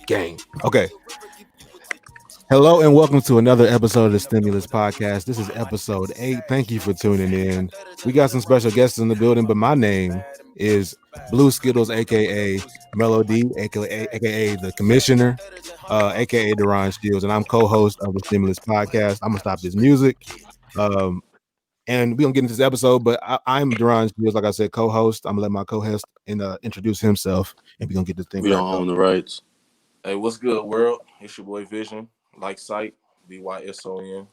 Gang. Okay. Hello and welcome to another episode of the Stimulus Podcast. This is episode 8. Thank you for tuning in. We got some special guests in the building, but my name is Blue Skittles, aka Melody, aka the Commissioner, aka Deron Shields, and I'm co-host of the Stimulus Podcast. I'm gonna stop this music. And we're gonna get into this episode, but I'm Deron Shields, like I said, co-host. I'm gonna let my co-host introduce himself, and we're gonna get this thing We don't wrapped up. own the rights. Hey, what's good, world? It's your boy Vision, like sight, VYSON.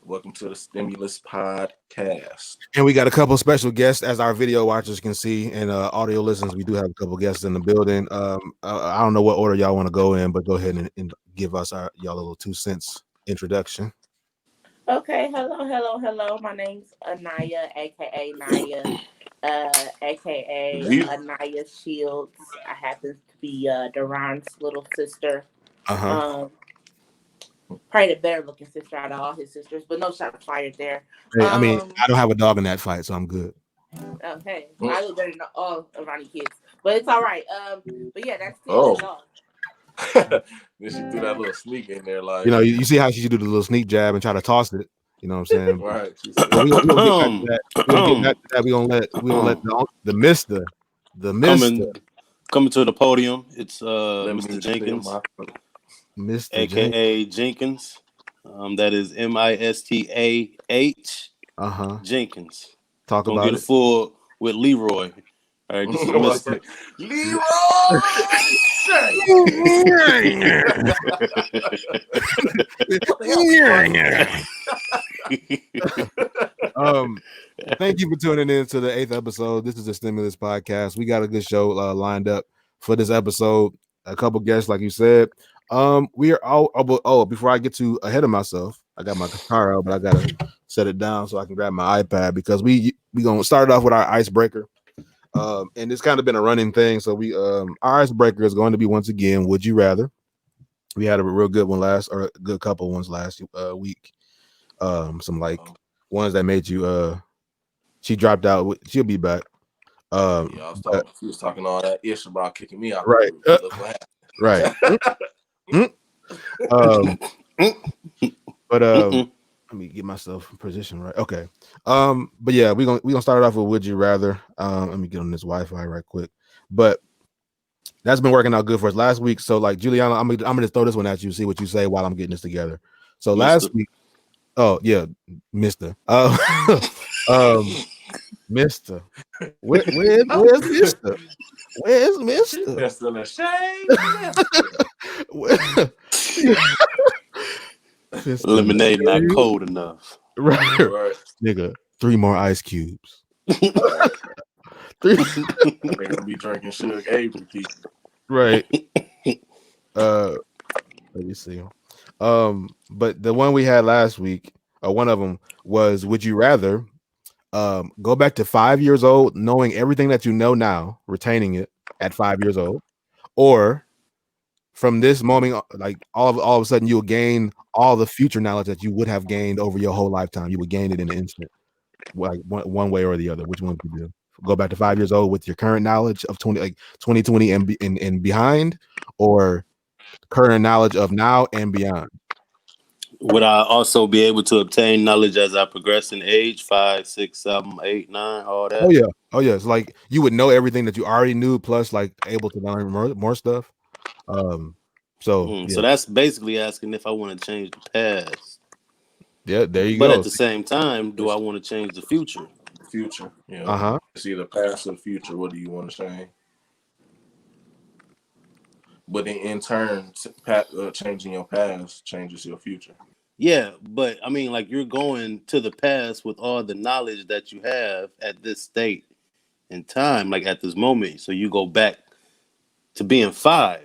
Welcome to the Stimulus Podcast. And we got a couple special guests, as our video watchers can see, and audio listeners. We do have a couple guests in the building. I don't know what order y'all want to go in, but go ahead and give us y'all a little 2 cents introduction. Okay, hello. My name's Anaya, aka Naya, aka Anaya Shields. I happen to be Deron's little sister. Probably the better looking sister out of all his sisters, but no shots fired there. Hey, I mean, I don't have a dog in that fight, so I'm good. Okay, I look better than all of Ronnie kids, but it's all right. But yeah, that's the dog. Then she threw that little sneak in there, like you see how she do the little sneak jab and try to toss it. You know what I'm saying? Right. We're gonna get back to that. We're gonna let the Mister coming to the podium. It's Mr. Jenkins, Mr. aka Jenkins. That is MISTAH. Jenkins. Talk Gonna about get it full with Leroy. All right, this is Mr. Leroy. Thank you for tuning in to the 8th episode. This is the Stimulus Podcast. We got a good show lined up for this episode. A couple guests, like you said. We are all before I get too ahead of myself, I got my guitar out, but I gotta set it down so I can grab my iPad because we gonna start off with our icebreaker. And it's kind of been a running thing. So our icebreaker is going to be once again, would you rather? We had a real good one a good couple ones last week. Some like ones that made you she dropped out. She'll be back. She was talking all that ish about kicking me out. Right. Right. But let me get myself in position right. Okay. But yeah, we're gonna start it off with would you rather. Let me get on this Wi-Fi right quick. But that's been working out good for us last week. So like Juliana, I'm gonna just throw this one at you, see what you say while I'm getting this together. So last week, oh yeah, Mister. Mister. Where's Mister? Where's Mister? That's in the shade. Lemonade not cold enough. Right. Nigga, 3 more ice cubes. They're gonna be drinking sugar Avery people. Right. Let me see. But the one we had last week, one of them was would you rather go back to 5 years old, knowing everything that you know now, retaining it at 5 years old, or from this moment, like all of a sudden, you'll gain all the future knowledge that you would have gained over your whole lifetime. You would gain it in an instant, like one way or the other. Which one would you do? Go back to 5 years old with your current knowledge of 2020 and behind, or current knowledge of now and beyond. Would I also be able to obtain knowledge as I progress in age? 5, 6, 7, 8, 9, all that? Oh yeah. It's like you would know everything that you already knew, plus like able to learn more stuff. So that's basically asking if I want to change the past. Yeah, there you go. But at the same time, do I want to change the future? Future. Yeah. It's either past or future. What do you want to change? But in turn, changing your past changes your future. Yeah, but I mean, like you're going to the past with all the knowledge that you have at this state in time, like at this moment. So you go back to being 5.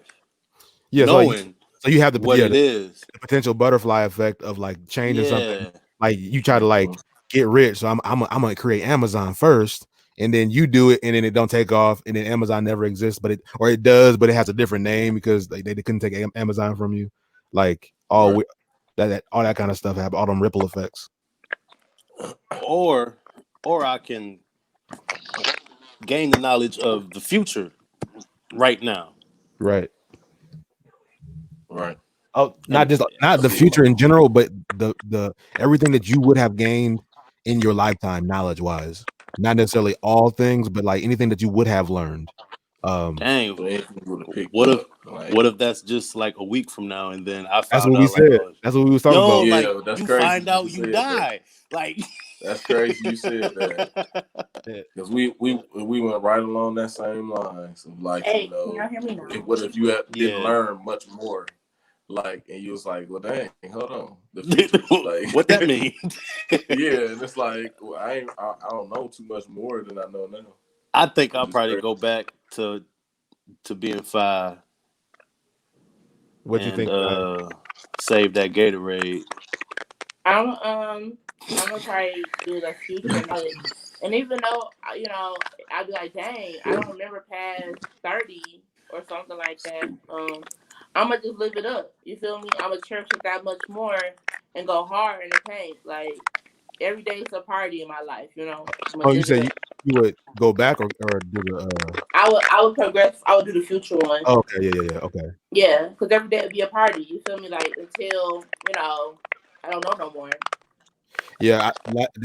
Yeah, knowing so you have it is. The potential butterfly effect of like changing something. Like you try to like get rich. So I'm gonna create Amazon first, and then you do it, and then it don't take off, and then Amazon never exists, but it does, but it has a different name because they couldn't take Amazon from you. Like all that kind of stuff happen, all them ripple effects. Or I can gain the knowledge of the future right now. Right. Right. Oh, not And the future in general, but the everything that you would have gained in your lifetime, knowledge wise. Not necessarily all things, but like anything that you would have learned. dang, So anything you would have picked what if up, like, what if that's just like a week from now, and then I That's found what we out like, said. oh, That's what we was talking yo, about. like yeah, that's you crazy. find You out you said that. die, like That's crazy. You said that because we went right along that same lines of like, Hey, you can y'all know, hear me now? what if you didn't yeah. learn much more, like, and you was like, well, dang, hold on, the future, like, What that mean? yeah, and it's like, well, I don't know too much more than I know now. I think I'll Which is probably crazy. go back to being 5 What you and think? save that Gatorade. I'm gonna probably do the future knowledge, and even though I'd be like, dang, I don't remember past 30 or something like that. I'm gonna just live it up. You feel me? I'm gonna cherish it that much more and go hard in the paint. Like every day is a party in my life. I'm Oh, gonna you live it said up. you would go back or do the I would progress. I would do the future one. oh, okay, yeah, okay. Yeah, because every day would be a party. You feel me? Like until I don't know no more. Yeah,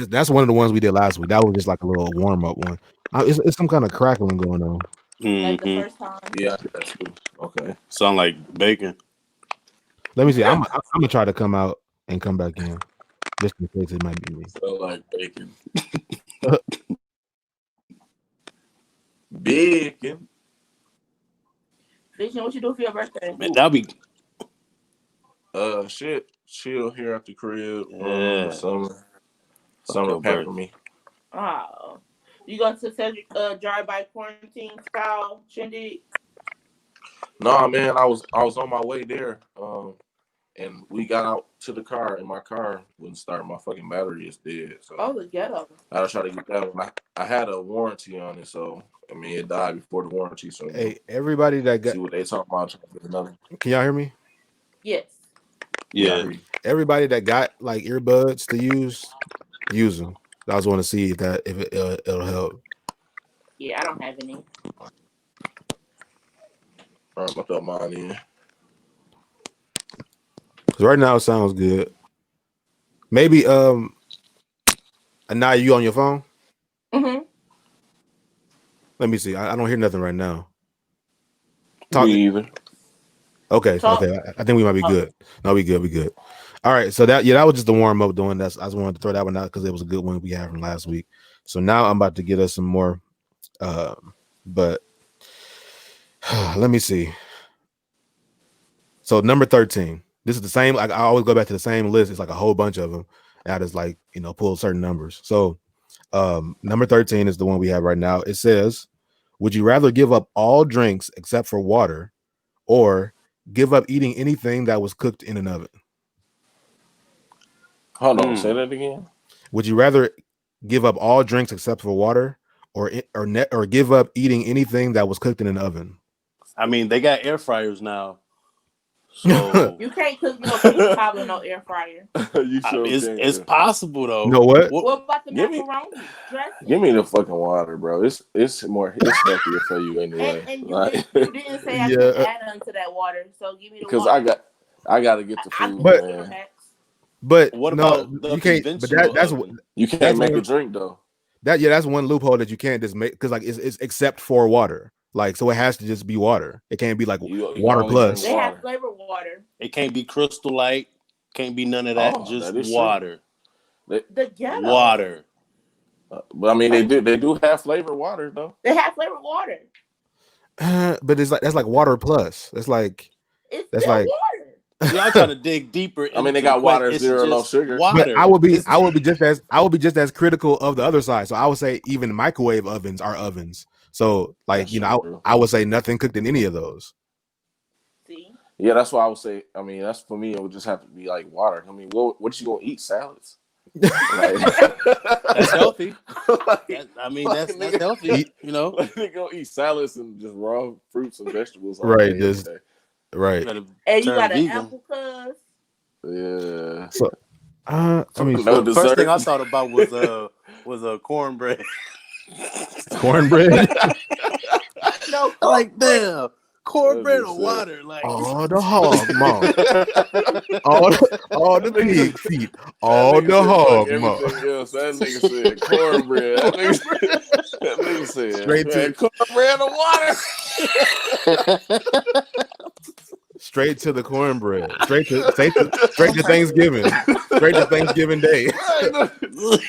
that's one of the ones we did last week. That was just like a little warm up one. It's some kind of crackling going on. Like the Mm-hmm. first time. Yeah, that's cool. Okay. Sound like bacon. Let me see. I'm gonna try to come out and come back in, just in case it might be me. So like bacon. Bacon. Vision, what you do for your birthday? Man, that'll be Shit. Chill here at the crib. yeah. Summer your pamper birthday. me. Oh. You going to Cedric drive by quarantine style shindig? Nah, man, I was on my way there. And we got out to the car, and my car wouldn't start. My fucking battery is dead. So Oh, the ghetto. I was trying to get that one. I had a warranty on it, so I mean it died before the warranty. So Hey, everybody that got, see what they talking about. Trying to get another. can y'all hear me? Yes. Yeah, I Yeah. hear you. Everybody that got like earbuds to use them. I just want to see if it'll help. Yeah, I don't have any. All right, I thought mine in. Because right now it sounds good. Maybe now you on your phone? Mm-hmm. Let me see. I don't hear nothing right now. Talk. Me either. Okay. Talk. Okay. I think we might be good. No, we good. We good. All right. So that was just the warm up doing that. I just wanted to throw that one out because it was a good one we had from last week. So now I'm about to get us some more. But let me see. So number 13. This is the same. Like I always go back to the same list. It's like a whole bunch of them. I just like pull certain numbers. So number 13 is the one we have right now. It says, would you rather give up all drinks except for water, or give up eating anything that was cooked in an oven? Hold on, say that again. Would you rather give up all drinks except for water, or give up eating anything that was cooked in an oven? I mean, they got air fryers now. So You can't cook no fish pie with no air fryer. You sure it's possible though. You know what? What about the Give me- macaroni dressing? Give me the fucking water, bro. It's healthier for you anyway. And Like, you didn't say I Yeah. could add onto that water, so give me the because water. I got to get the I food, think But- it's man. But What no, about the you can't. But conventional that's oven? You can't That's make one- a drink though. that's one loophole that you can't just make, because like it's except for water. Like, so it has to just be water. It can't be like You water only plus. drink They water. have flavored water. It can't be Crystal Light. Can't be none of that. Oh, Just that is true. water. The ghetto. Water. But I mean, they do have flavored water though. They have flavored water. But it's like that's like water plus. It's like It's that's still like. water. See, I'm trying to dig deeper. I mean, they into got the water, question. It's zero, no just sugar. Water. But I would be It's- just as critical of the other side. So I would say even microwave ovens are ovens. So like That's true. I would say nothing cooked in any of those. See? Yeah, that's why I would say. I mean, that's for me. It would just have to be like water. I mean, what you gonna eat? Salads? Like, That's healthy. like, That's healthy. You know, they gonna eat salads and just raw fruits and vegetables. all Right, day, just- every day. Right. You gotta And you turn got an vegan. apple cuz. Yeah. So I mean No The first dessert. thing I thought about was cornbread. cornbread. No, I'm like, damn, cornbread That or nigga water, like. All the hog maw, said- all the That nigga pig feet, That all nigga the said fuck hog maw. everything else. That nigga said cornbread. That nigga said, Straight man, to cornbread and the cornbread. Straight to I'm crazy. Thanksgiving. Straight to Thanksgiving Day. water.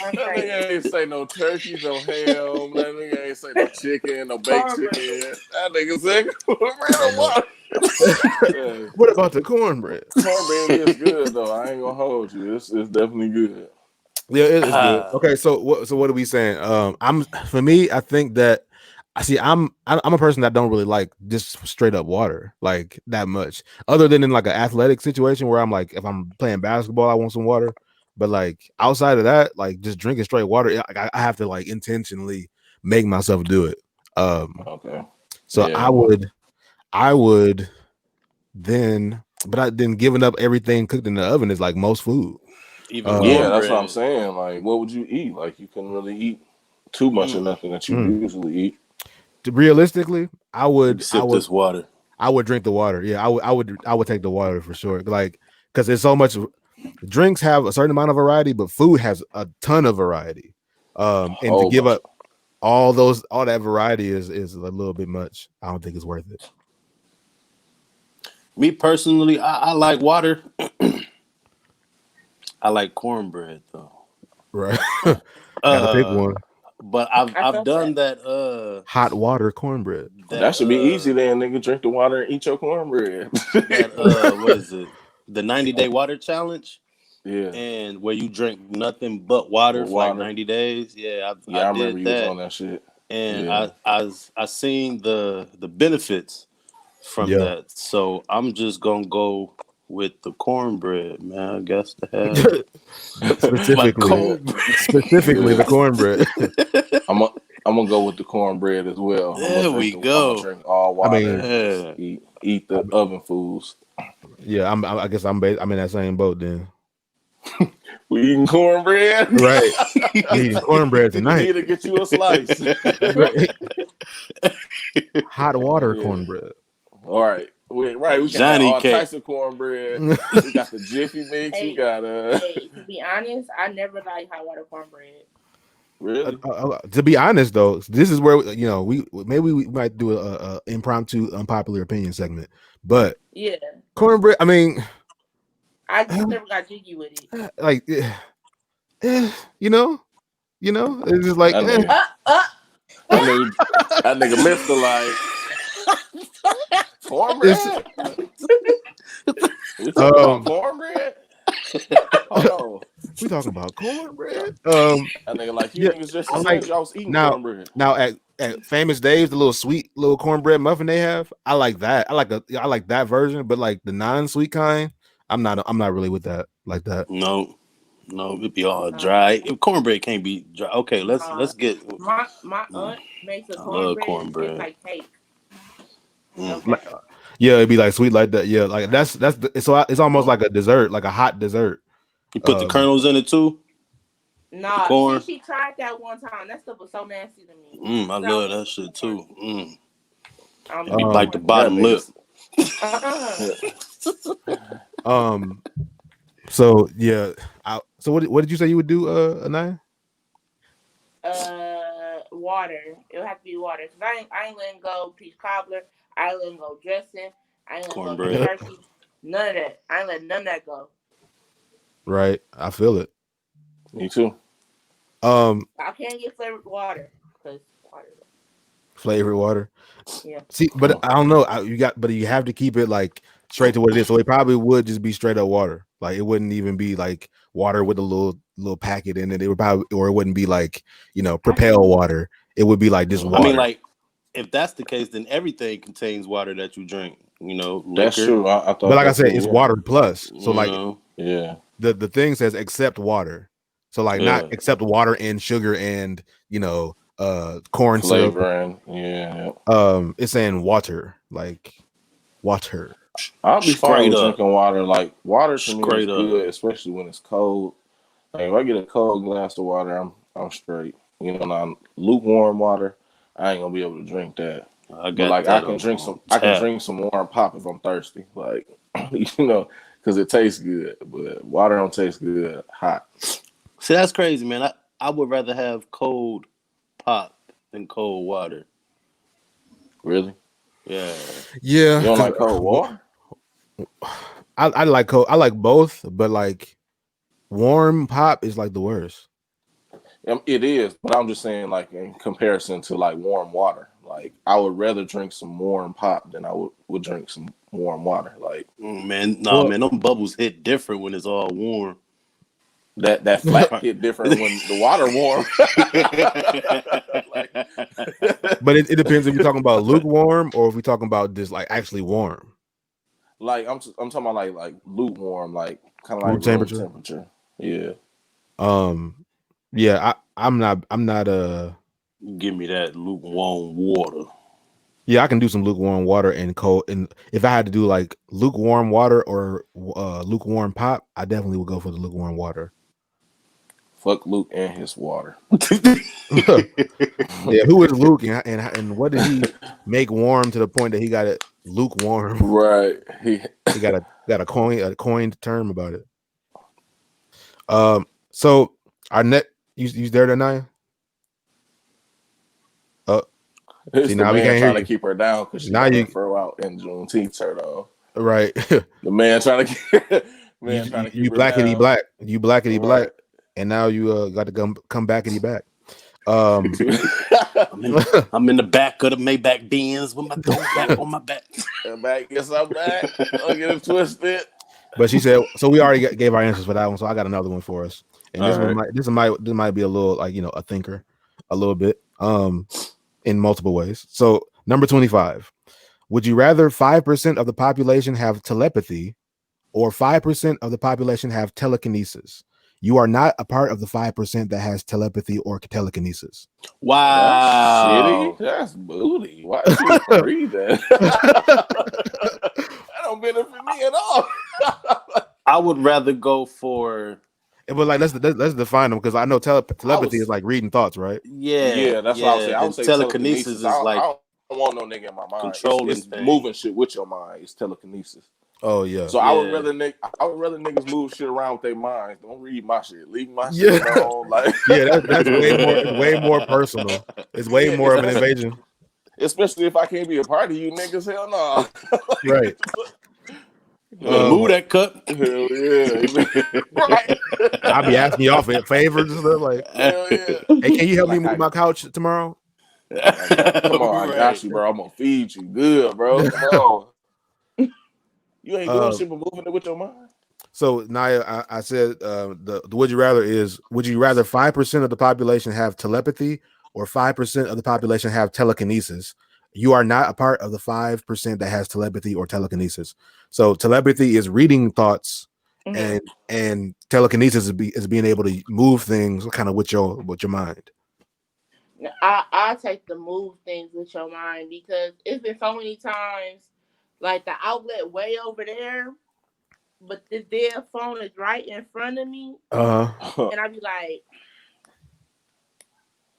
I'm That crazy. nigga ain't say no turkeys, no ham. That nigga ain't say no chicken, no baked Cornbread. chicken. That nigga said cornbread and Yeah. water. Yeah. What about the cornbread? Cornbread is good though. I ain't gonna hold you. It's definitely good. Yeah, it's good. Okay, so what are we saying? For me, I think that I'm a person that don't really like just straight up water like that much. Other than in like an athletic situation where I'm like, if I'm playing basketball, I want some water. But like outside of that, like just drinking straight water, I have to like intentionally make myself do it. Okay. So Yeah. I would then, but I then giving up everything cooked in the oven is like most food. Even Yeah, that's what I'm cornbread. saying. Like, what would you eat? Like, you couldn't really eat too much of nothing that you usually eat. Realistically, I would This water. I would drink the water. Yeah, I would take the water for sure. Like, because there's so much. Drinks have a certain amount of variety, but food has a ton of variety. And to Whole give bunch. up all that variety is a little bit much. I don't think it's worth it. Me personally, I like water. I like cornbread though. Right. Gotta pick one. But I I've felt done that. Hot water cornbread. That should be easy then, nigga. Drink the water and eat your cornbread. What is it? The 90-day water challenge. Yeah. And where you drink nothing but water for like 90 days. Yeah, I remember did you was on that shit. And Yeah. I seen the benefits from that. So I'm just gonna go with the cornbread, man. I guess to have specifically the cornbread. I'm gonna go with the cornbread as well. There we go. I'm gonna drink all water. I mean, eat the oven foods. Yeah, I guess I'm in that same boat then. We eating cornbread, right? Eating cornbread tonight. You need to get you a slice. Hot water cornbread. All right. We got all types of cornbread. We got the Jiffy mix. We got Hey, to be honest, I never liked hot water cornbread. Really? To be honest, though, this is where we might do a impromptu unpopular opinion segment. But yeah, cornbread. I mean, I just never got jiggy with it. Like, it's just like that nigga missed the light. Cornbread? We talking about cornbread? Oh, we talking about cornbread? That nigga like you niggas just said y'all was eating cornbread. Now at Famous Dave's, the little sweet little cornbread muffin they have, I like that. I like that version, but like the non-sweet kind, I'm not really with that like that. No, it'd be all dry. Cornbread can't be dry. Okay, let's get. My aunt makes a cornbread taste like cake. Okay. Yeah, it'd be like sweet like that. Yeah, like it's almost like a dessert, like a hot dessert. You put the kernels in it too? Nah, she tried that one time. That stuff was so nasty to me. I love that shit too. It'd be like the bottom lip. So yeah. So what did you say you would do, Anaya? Water. It would have to be water. Cause I ain't letting go peach cobbler. I ain't letting go dressing. I ain't letting go turkey. None of that. I ain't letting none of that go. Right. I feel it. Me too. I can't get flavored water because water. Flavored water. Yeah. See, but I don't know. But you have to keep it like straight to what it is. So it probably would just be straight up water. Like it wouldn't even be like water with a little packet in it. It would probably, or it wouldn't be like Propel water. It would be like just water. I mean, like if that's the case, then everything contains water that you drink. Liquor. That's true. I thought, but like I said, it's water plus. So the thing says except water. So like not except water and sugar and corn flavoring. syrup. It's saying water, like water. I'll be fine with drinking water. Like water to me is good, especially when it's cold. Like if I get a cold glass of water, I'm straight. Now lukewarm water, I ain't gonna be able to drink that. I But got like I that can drink on I can tap. drink some warm pop if I'm thirsty. Like because it tastes good. But water don't taste good hot. See, that's crazy, man. I would rather have cold pop than cold water. Really? Yeah. You Yeah, don't because like cold water? I like cold. I like both, but like warm pop is like the worst. It is, but I'm just saying, like in comparison to like warm water, like I would rather drink some warm pop than I would drink some warm water. Like Man, nah, Well, man, them bubbles hit different when it's all warm. that flat hit different when the water warm. like, but it depends if you're talking about lukewarm or if we're talking about just like actually warm, like I'm talking about like lukewarm, like kind of room like room temperature. temperature. Yeah. Um, yeah, I'm not Give me that lukewarm water. yeah, I can do some lukewarm water and cold. And if I had to do like lukewarm water or lukewarm pop, I definitely would go for the lukewarm water. Fuck Luke and his water. Yeah, who is Luke and what did he make warm to the point that he got it lukewarm? Right. He got a coined term about it. So our net you there tonight? It's See, the now we man can't hear trying to you. keep her down because she Now got her you fur out and Juneteenth shirt on. right. The man trying to you keep her blackity down. black. You blackity black. Right. And now you got to come backity back. Um I'm in the back of the Maybach Benz with my throw back on my back. Back, guess I'm back. Don't get it twisted. But she said, so we already gave our answers for that one. So I got another one for us. And All right. this might be a little like, a thinker a little bit in multiple ways. So number 25, would you rather 5% of the population have telepathy or 5% of the population have telekinesis? You are not a part of the 5% that has telepathy or telekinesis. That's Wow. shitty. That's booty. Why did you even read that? That don't benefit me at all. I would rather go for But like let's define them because I know I telepathy is was like reading thoughts, right? yeah, Yeah, that's what I would say. yeah. I would And say telekinesis telekinesis. is I like don't want no nigga in my mind. controlling It's moving things. shit with your mind. It's telekinesis. Oh yeah. So I would Yeah. rather niggas move shit around with their minds. Don't read my shit. Leave my shit Yeah. alone. Like Yeah, that's way more personal. It's way yeah, more of an invasion. especially if I can't be a part of you niggas. Hell no. Right. Better move that cup. Hell yeah. Right. I'll be asking y'all for favors and stuff like, Hell yeah. hey, can you help me Like move my couch tomorrow? come on, I got you, bro. I'm gonna feed you good, bro. Come on. You ain't doing Uh, shit but moving it with your mind. so Naya, I said the would you rather is would you rather 5% of the population have telepathy or 5% of the population have telekinesis? You are not a part of the 5% that has telepathy or telekinesis. So telepathy is reading thoughts, and telekinesis is being able to move things kind of with your mind. I take the move things with your mind because it's been so many times, like the outlet way over there, but the dead phone is right in front of me, and I be like,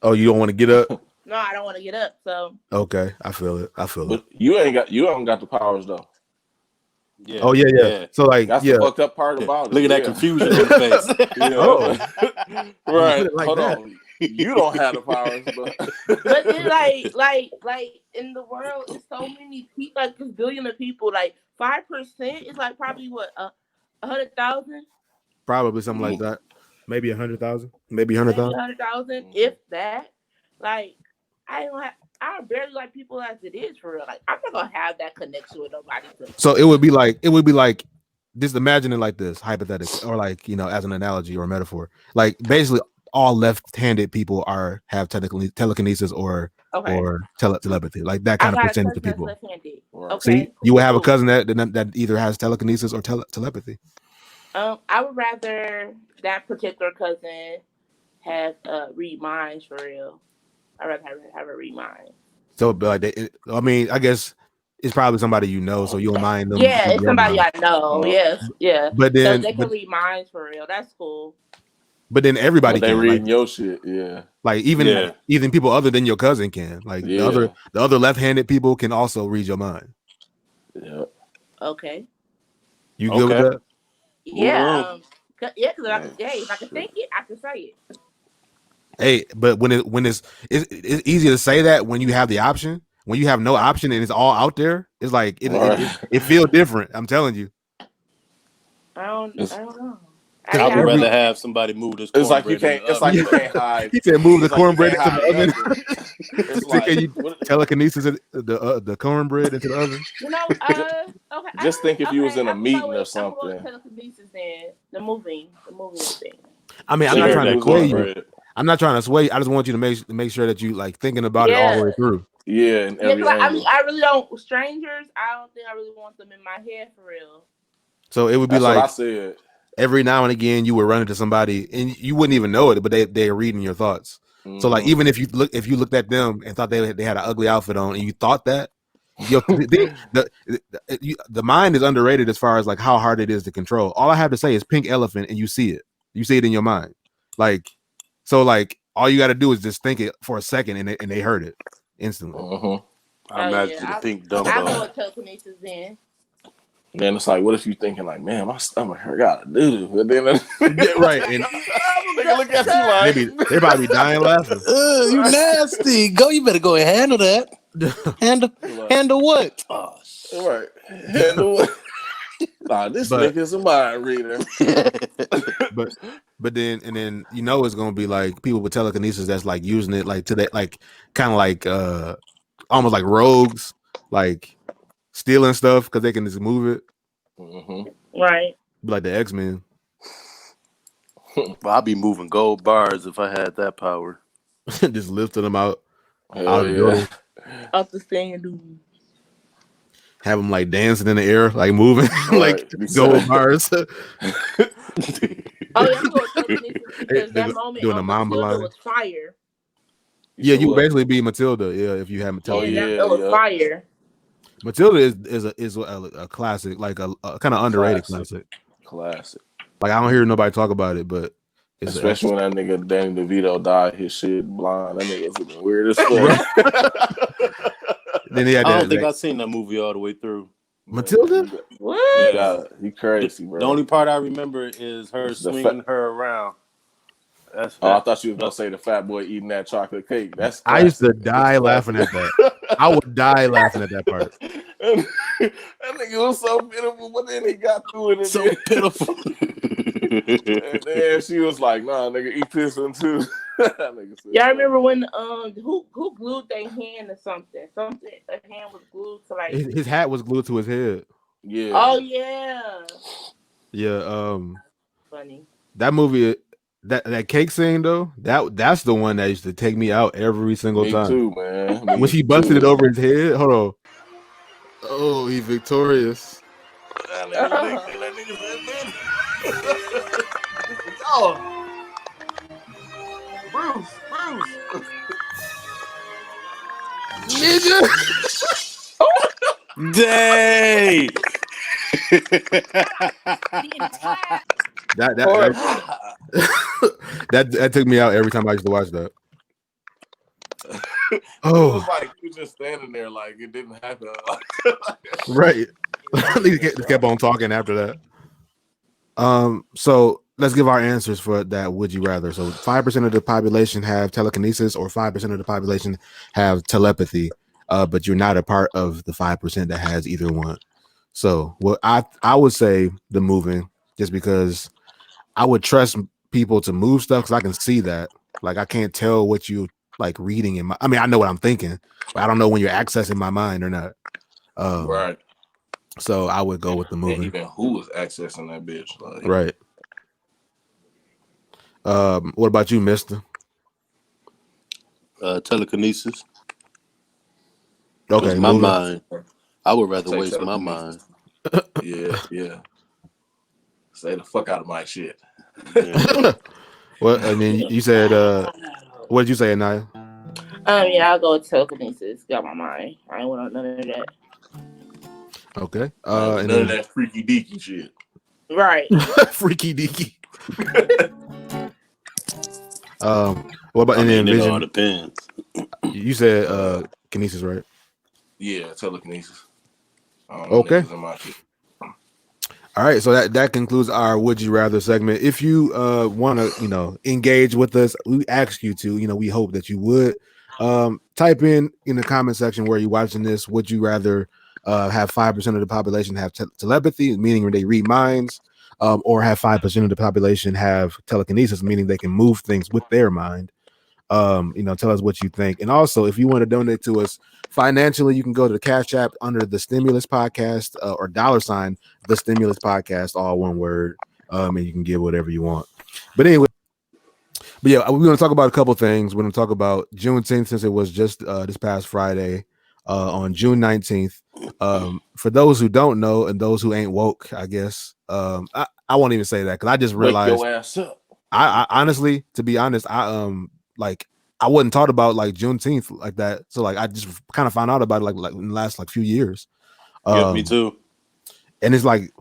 Oh, you don't want to get up? no, I don't want to get up. So Okay, I feel it. But you haven't got the powers though. Yeah. Oh yeah. So like that's the fucked up part about it. Look at that confusion on the face. Oh, right. like Hold that. on. You don't have the powers, but then like in the world, it's so many people, like this billion of people, like 5% is like probably what 100,000. Probably something like that. Maybe 100,000. Maybe 100,000. 100,000, if that. Like I barely like people as it is for real. Like I'm not gonna have that connection with nobody. So it would be like just imagine it like this, hypothetical, or like as an analogy or a metaphor. Like basically all left-handed people have telekinesis or telepathy, like that kind of percentage of people. Okay. See, you would have a cousin that either has telekinesis or telepathy. I would rather that particular cousin have read minds for real. I'd rather have her read minds. So, like, I mean, I guess it's probably somebody you know, so you don't mind them. Yeah, it's somebody I know. Yes, yeah. But then, so they can read minds for real. That's cool. But then everybody But they can. reading Like, your shit, yeah. like even people other than your cousin can. Like Yeah. the other left-handed people can also read your mind. Yeah. Okay. You good with Okay. that? Yeah. Because Man, if I can think it, I can say it. Hey, but when it's easy to say that when you have the option. When you have no option and it's all out there, it's like right. it feels different. I'm telling you. I don't know. I would Every rather have somebody move this It's like you cornbread in can't. the It's like oven. you can't hide. he said move the It's like you cornbread can't into the hide oven. nothing. It's So can like you telekinesis the cornbread into the oven? You know, just, okay. just think if you was in a I'm gonna go meeting or with something. telekinesis then. The moving thing. I mean, I'm So not you Share trying to that was in sway a you. cornbread. I'm not trying to sway you. I just want you to make sure that you like thinking about it all the Yeah. way through. yeah in every angle. I really don't. Strangers, I don't think I really want them in my head for real. So it would be That's what I like said. every now and again you would run into somebody and you wouldn't even know it, but they're reading your thoughts. So like Mm-hmm. even if you looked at them and thought they had an ugly outfit on and you thought that, the mind is underrated as far as like how hard it is to control. All I have to say is pink elephant and you see it. You see it in your mind. Like so like all you got to do is just think it for a second and they heard it instantly. Mm-hmm. I imagine you the pink I dumbo. go with telekinesis then. Then it's like, what if you thinking like, man, my stomach hurt, gotta do. But then Yeah, right. And nigga look at you like they probably dying laughing. You nasty. You better go and handle that. Handle what? Oh, right. Handle it. Nah, this nigga's a mind reader. but then it's gonna be like people with telekinesis that's like using it like to that like kind of like almost like rogues, like stealing stuff because they can just move it. Mm-hmm. Right. Like the X-Men. Well, I'd be moving gold bars if I had that power. Just lifting them out Hell the building. Up the stand. Have them like dancing in the air, like moving, like gold bars. Oh yeah, I'm going telekinesis because that moment doing on a Mamba Matilda line. was fire. Yeah, you basically be Matilda. Yeah, if you have telekinesis. It was fire. Matilda is a classic, like a kind of underrated classic. Like I don't hear nobody talk about it, but especially when that nigga Danny DeVito died, his shit blind. That nigga's looking weird as fuck. Then he had I don't think I've seen that movie all the way through. Matilda? What? Yeah, you crazy, bro. The only part I remember is her swinging her around. I thought you was gonna say the fat boy eating that chocolate cake. That's classic. I used to die laughing at that. I would die laughing at that part. That nigga was so pitiful, but then he got through it. So pitiful. And then she was like, "Nah, nigga, eat this one too." Y'all remember when who glued their hand to something? Something a hand was glued to like his hat was glued to his head. Yeah. Oh yeah. Yeah. Funny. That movie. That cake scene though, that's the one that used to take me out every single time. Me too, man. When she busted it over his head, hold on. Oh, he's victorious. Oh, Bruce. Ninja. Dang. That took me out every time I used to watch that. Oh, it was like you just standing there like it didn't happen. Right. They kept on talking after that. So let's give our answers for that. Would you rather? So 5% of the population have telekinesis, or 5% of the population have telepathy. But you're not a part of the 5% that has either one. So what I would say the moving, just because I would trust people to move stuff because I can see that. Like I can't tell what you like reading in my. I mean, I know what I'm thinking, but I don't know when you're accessing my mind or not. Right. So I would go with the moving. And even who was accessing that bitch? Like. Right. What about you, Mister? Telekinesis. Okay, my mind. I would rather waste my mind. Yeah. Stay the fuck out of my shit. Yeah. Well, I mean, you said. What did you say, Anaya? Yeah, I'll go with telekinesis. Got my mind. I ain't want none of that. Okay. None of that freaky deaky shit. Right. Freaky deaky. What about I and mean, then it all vision? depends. You said Uh, kinesis, right? yeah, telekinesis. I don't know Okay. niggas in my shit. All right, so that concludes our "Would You Rather" segment. If you want to, engage with us, we ask you to. We hope that you would type in the comment section where you're watching this. Would you rather have 5% of the population have telepathy, meaning they read minds, or have 5% of the population have telekinesis, meaning they can move things with their mind? Tell us what you think. And also, if you want to donate to us financially, you can go to the Cash App under the Stimulus Podcast or $ the Stimulus Podcast, all one word. And you can give whatever you want. But anyway, we're going to talk about a couple things. We're going to talk about Juneteenth, since it was just this past Friday on June 19th. For those who don't know and those who ain't woke, I guess, I won't even say that because I just Wake realized your ass up. I honestly, to be honest, like I wasn't taught about like Juneteenth like that. So like I just kind of found out about it like in the last like few years. Yep, me too. And it's like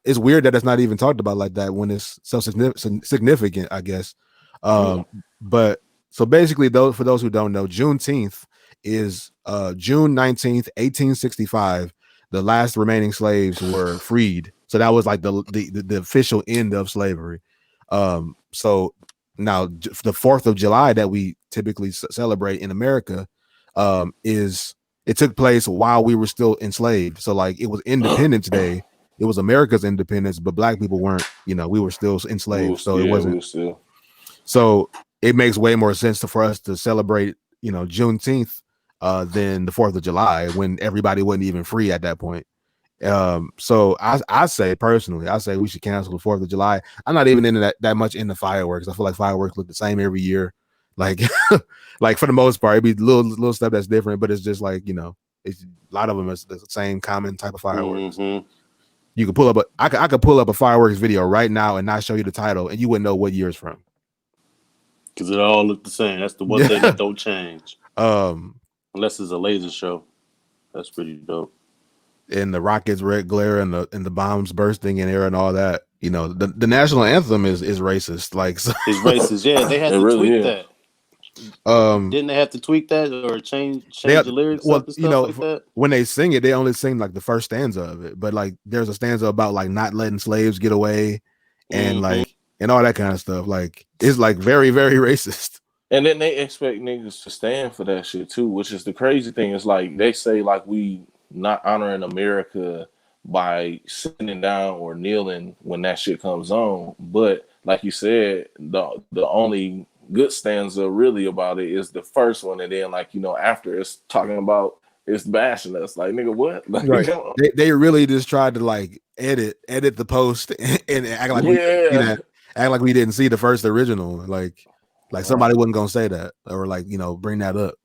it's weird that it's not even talked about like that when it's so significant, I guess. But so basically, for those who don't know, Juneteenth is June 19th, 1865. The last remaining slaves were freed. So that was like the official end of slavery. So now the 4th of July that we typically celebrate in America it took place while we were still enslaved. So like it was Independence Day. It was America's independence, but black people weren't, we were still enslaved. So it wasn't. We were still. So it makes way more sense for us to celebrate, Juneteenth than the 4th of July when everybody wasn't even free at that point. So I say personally, we should cancel the 4th of July. I'm not even into that much into fireworks. I feel like fireworks look the same every year. Like, like for the most part, it'd be little stuff that's different, but it's just like, it's a lot of them is the same common type of fireworks. Mm-hmm. You could pull up I could pull up a fireworks video right now and not show you the title, and you wouldn't know what year it's from. Because it all look the same. That's the one thing that don't change. Unless it's a laser show. That's pretty dope. And the rockets red glare and the bombs bursting in air and all that. The national anthem is racist. Like so. It's racist. Yeah, they had to really tweak is. that. Didn't they have to tweak that or change the lyrics up and stuff like that? When they sing it, they only sing like the first stanza of it. But like there's a stanza about like not letting slaves get away and like and all that kind of stuff. Like it's like very, very racist. And then they expect niggas to stand for that shit too, which is the crazy thing. Is like they say like we not honoring America by sitting down or kneeling when that shit comes on. But like you said, the only good stanza really about it is the first one, and then like after it's talking about it's bashing us. Like nigga, what? Like, right? They really just tried to like edit the post and act like act like we didn't see the first original. Like somebody wasn't gonna say that or like bring that up.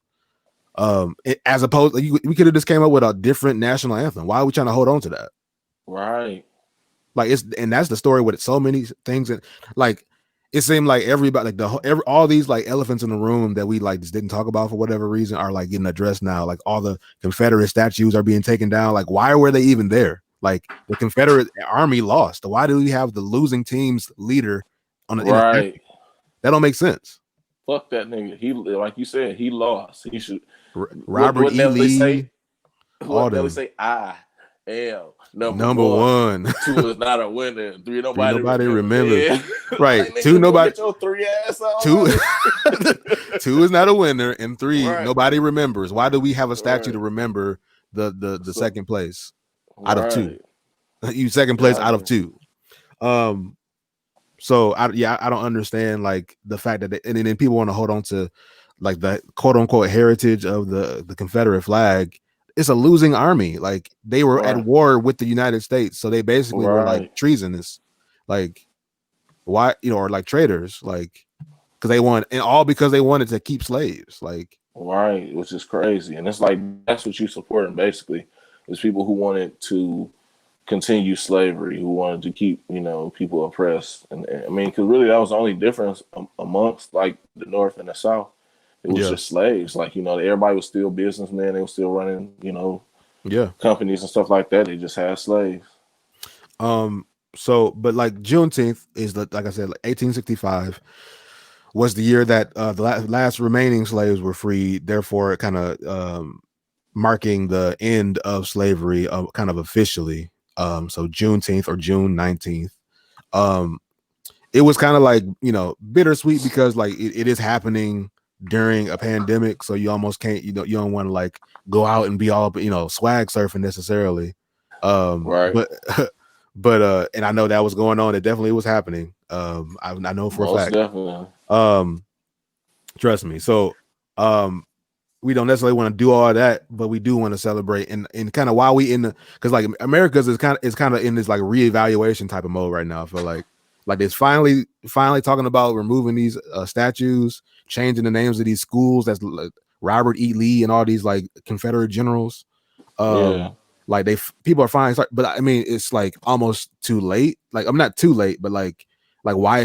As opposed, we could have just came up with a different national anthem. Why are we trying to hold on to that? Right. Like and that's the story with so many things that like it seemed like everybody like all these like elephants in the room that we like just didn't talk about for whatever reason are like getting addressed now. Like all the Confederate statues are being taken down. Like why were they even there? Like the Confederate army lost. Why do we have the losing team's leader on the right? That don't make sense. Fuck that nigga. He like you said, he lost. He should. Robert E. Lee. What they say? I am number one. 2 is not a winner. 3 nobody remembers. Yeah. Right. Like, 2 nobody. Get your 3 ass on. 2 is not a winner, and 3 nobody remembers. Why do we have a statue to remember the second place out of 2? You second place out of 2. So I don't understand like the fact that and then people want to hold on to like the quote unquote heritage of the Confederate flag. It's a losing army. Like they were at war with the United States, so they basically were like treasonous. Like why or like traitors, like because they wanted to keep slaves. Like which is crazy, and it's like that's what you supporting basically is people who wanted to continue slavery, who wanted to keep people oppressed, and I mean because really that was the only difference amongst like the North and the South. It was just slaves. Like, everybody was still businessmen. They were still running, companies and stuff like that. They just had slaves. So, but like Juneteenth is like I said, like 1865 was the year that the last remaining slaves were freed. Therefore, it kind of marking the end of slavery, kind of officially. So Juneteenth or June 19th. It was kind of like, bittersweet because like it is happening during a pandemic, so you almost can't, you don't want to like go out and be all, swag surfing necessarily. Right. But and I know that was going on. It definitely was happening. I know for a Most fact. definitely. Trust me. So we don't necessarily want to do all that, but we do want to celebrate and kind of while we in the, because like America's is kind of in this like reevaluation type of mode right now. I feel like it's finally talking about removing these statues, changing the names of these schools. That's like Robert E. Lee and all these like Confederate generals. Yeah. Like people are finally but I mean it's like almost too late. Like I'm not too late, but like why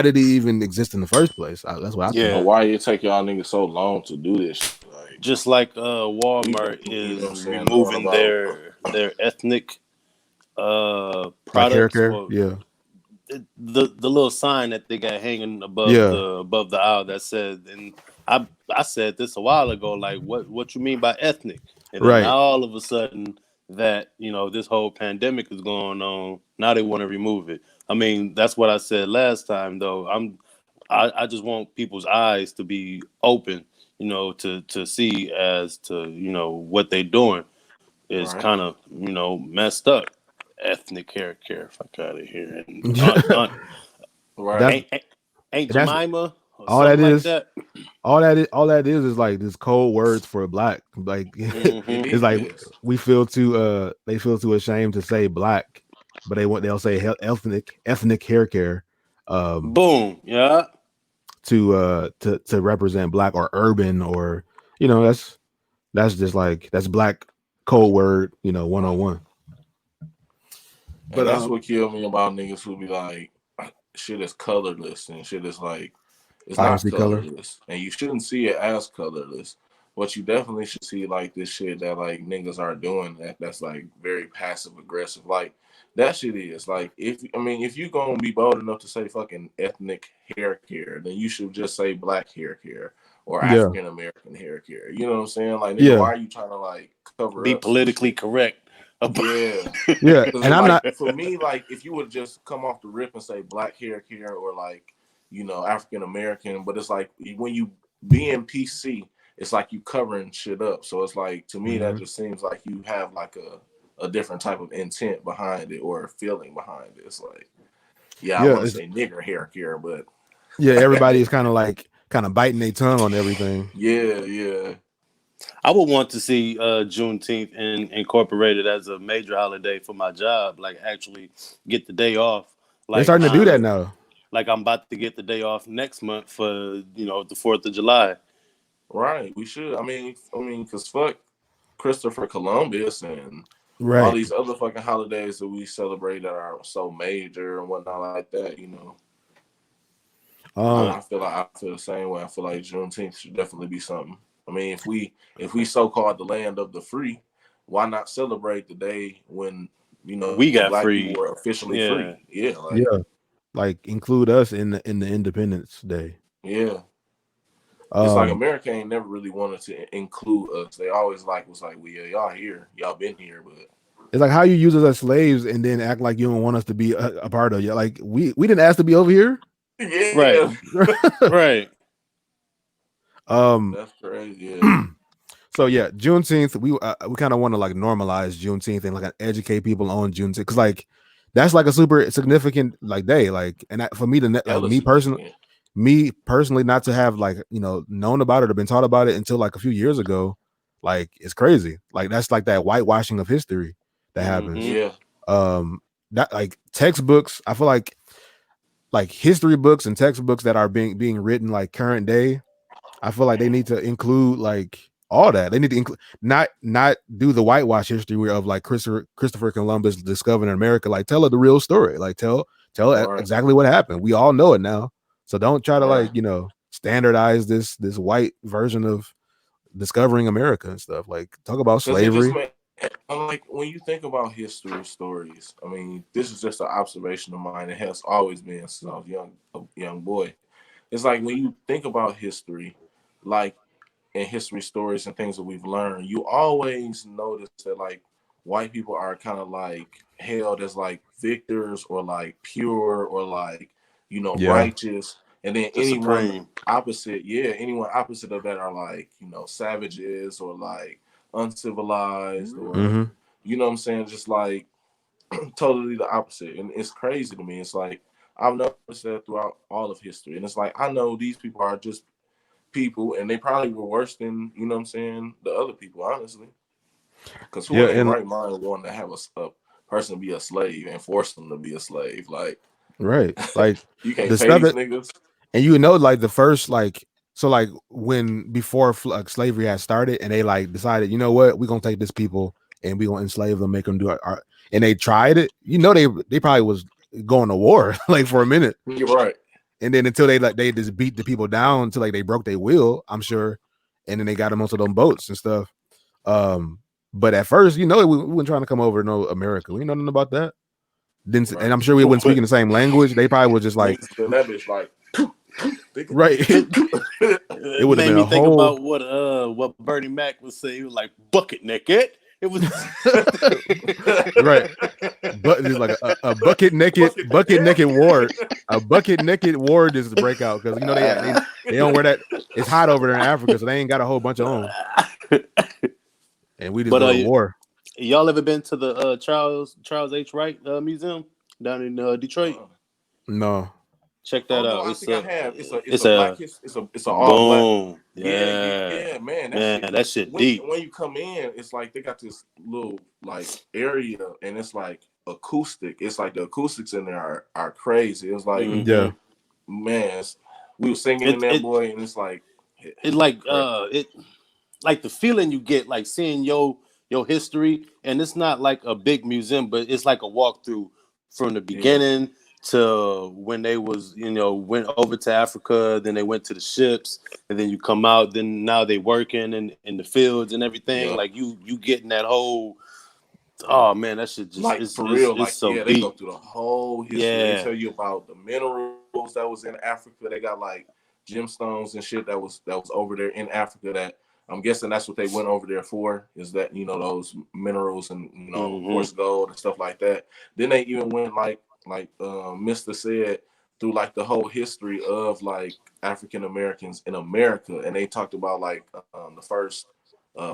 did it even exist in the first place? That's what I think. Yeah. Why it take y'all niggas so long to do this shit? Like, Just like we Walmart been, you know what I'm is saying, knowing removing about their ethnic Like hair products, care, or yeah, the little sign that they got hanging above yeah, the aisle that said, and I said this a while ago, like what you mean by ethnic? And then right. now all of a sudden that this whole pandemic is going on, now they want to remove it. I mean, that's what I said last time though. I just want people's eyes to be open, to see as to what they're doing is right, kind of messed up. Ethnic hair care, fuck out of here, and right. That's ain't that's Jemima or all something that like is. that. All that is like this code words for black. Like Hmm. It it's like is. we feel too they feel too ashamed to say black, but they'll say ethnic hair care um Boom, yeah. to represent black or urban or that's just like that's black code word 101. And But that's what killed me about niggas who be like, shit is colorless and shit is like, it's I don't not see color. colorless. And you shouldn't see it as colorless. But you definitely should see like this shit that like niggas are doing that's like very passive aggressive. Like that shit is like if you gonna be bold enough to say fucking ethnic hair care, then you should just say black hair care or Yeah, African American hair care. You know what I'm saying? Like nigga, yeah, why are you trying to like cover Be up some politically shit? correct. Yeah. yeah. Because And I'm like not. for me, like if you would just come off the rip and say black hair care or like African American, but it's like when you being PC, it's like you covering shit up. So it's like to me that Mhm. just seems like you have like a different type of intent behind it or a feeling behind it. It's like yeah, I Yeah, want to say nigger hair care, but yeah. Everybody is kind of biting their tongue on everything. yeah, yeah, I would want to see Juneteenth incorporated as a major holiday for my job. Like actually get the day off. They're Like starting to do that should now. like I'm about to get the day off next month for the 4th of July. right. We should. Because fuck Christopher Columbus and all Right. these other fucking holidays that we celebrate that are so major and whatnot like that, Um. I feel the same way. I feel like Juneteenth should definitely be something. I mean, if we so called the land of the free, why not celebrate the day when We got black people free. were officially Yeah. free? Yeah, like Yeah. Like include us in the Independence Day. yeah. It's like Um. America ain't never really wanted to include us. They always was like, well, yeah, y'all here, y'all been here, but It's like how you use us as slaves and then act like you don't want us to be a part of you. Like we didn't ask to be over here. Right. yeah, Right. um. that's crazy. Yeah. So yeah, Juneteenth. We kind of want to like normalize Juneteenth and like educate people on Juneteenth because like that's like a super significant like day. Like and for me to like Hella significant. me personally not to have like known about it or been taught about it until like a few years ago, like it's crazy. Like that's like that whitewashing of history that happens. Hmm. Yeah. That like textbooks, I feel like history books and textbooks that are being written like current day, I feel like they need to include like all that. They need to include not do the whitewash history of like Christopher Columbus discovering America. Like tell her the real story. Like tell Right. exactly what happened. We all know it now. So don't try to Right. like standardize this white version of discovering America and stuff. Like talk about Because it just slavery. made, I'm like, when you think about history stories, this is just an observation of mine. It has always been since I was a young boy. it's like when you think about history, like and history stories and things that we've learned, you always notice that like white people are kind of like held as like victors or like pure or like Yeah. righteous, and then The supreme. anyone opposite of that are like savages or like uncivilized or Mm-hmm. what I'm saying, just like totally the opposite. And it's crazy to me. It's like I've noticed that throughout all of history, and it's like I know these people are just people, and they probably were worse than what I'm saying, the other people, honestly. Because who Yeah, in their and right mind would want to have a person be a slave and force them to be a slave? Like right, like you can't the pay stuff these that, niggas. and like the first like when before slavery had started, and they like decided, what, we're gonna take this people and we're gonna enslave them, make them do our and they tried it. They probably was going to war like for a minute, You're right. and then until they just beat the people down until like they broke their will, I'm sure, and then they got them onto them boats and stuff. But at first, we weren't trying to come over to no America. We know nothing about that. Then, and Right. I'm sure we wasn't But speaking the same language. They probably was just like, niggas in that bitch like right. It, It it would have made been me a think whole about what Bernie Mac was saying. He was like bucket naked. It was right, but it's like a Bucket the bucket hell? naked war, a bucket naked war just to break out because they don't wear that. It's hot over there in Africa, so they ain't got a whole bunch of on, and we just But go to war. y'all ever been to the Charles H. Wright Museum down in Detroit? No, Check Oh that no, out. I think I have. It's It's a black a his it's a all black. boom. Yeah, yeah, Yeah, yeah, man. That man, shit. that shit When deep. when you come in, it's like they got this little like area, and it's like acoustic. It's like the acoustics in there are crazy. It was like, Hmm. yeah, man, we were singing in It that it boy, and it's like it like crazy. it like the feeling you get like seeing your history, and it's not like a big museum, but it's like a walkthrough from the Yeah, beginning to when they was went over to Africa, then they went to the ships, and then you come out, then now they working in the fields and everything. yeah. Like you getting that whole, oh man, that shit just Like it's for it's, real, it's like so yeah, they go deep. through the whole history. They Yeah. tell you about the minerals that was in Africa. They got like gemstones and shit that was over there in Africa. That I'm guessing that's what they went over there for. Is that those minerals and of Hmm. course gold and stuff like that. Then they even went Mister said through like the whole history of like African Americans in America, and they talked about like the first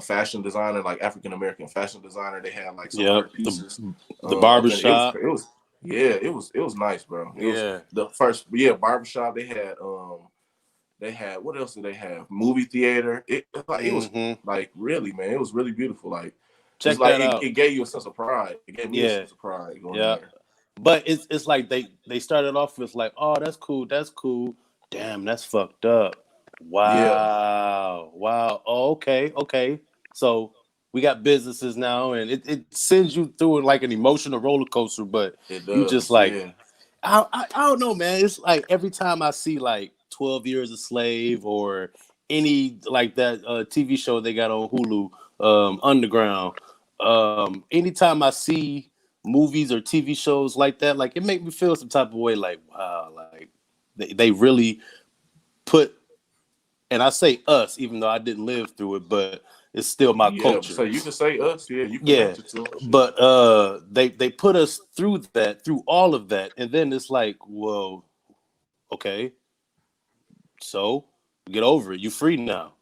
fashion designer, like African American fashion designer. They had like some of Yep. her pieces The up in it. It was barbershop. it was yeah, it was nice, bro. It was Yeah. the first barbershop. They had what else did they have? Movie theater. It was Hmm. like really, man. It was really beautiful. Like it's Check like that it out. gave you a sense of pride. It gave me a Yeah. sense of pride going in Yeah. there. But it's like they started off with like, oh, that's cool, that's cool. Damn, that's fucked up. Yeah, Wow, wow. Oh, okay, okay. So we got businesses now, and it sends you through like an emotional roller coaster. But it you just does. like, Yeah, I don't know, man. It's like every time I see like 12 Years a Slave or any like that TV show they got on Hulu, Underground. Anytime I see movies or TV shows like that, like it make me feel some type of way. Like wow, like they really put, and I say us, even though I didn't live through it, but it's still my yeah. culture. So you can say us. Yeah, you Yeah, connected to them. Shit. but they put us through that, through all of that, and then it's like, well, okay, so get over it. You free now.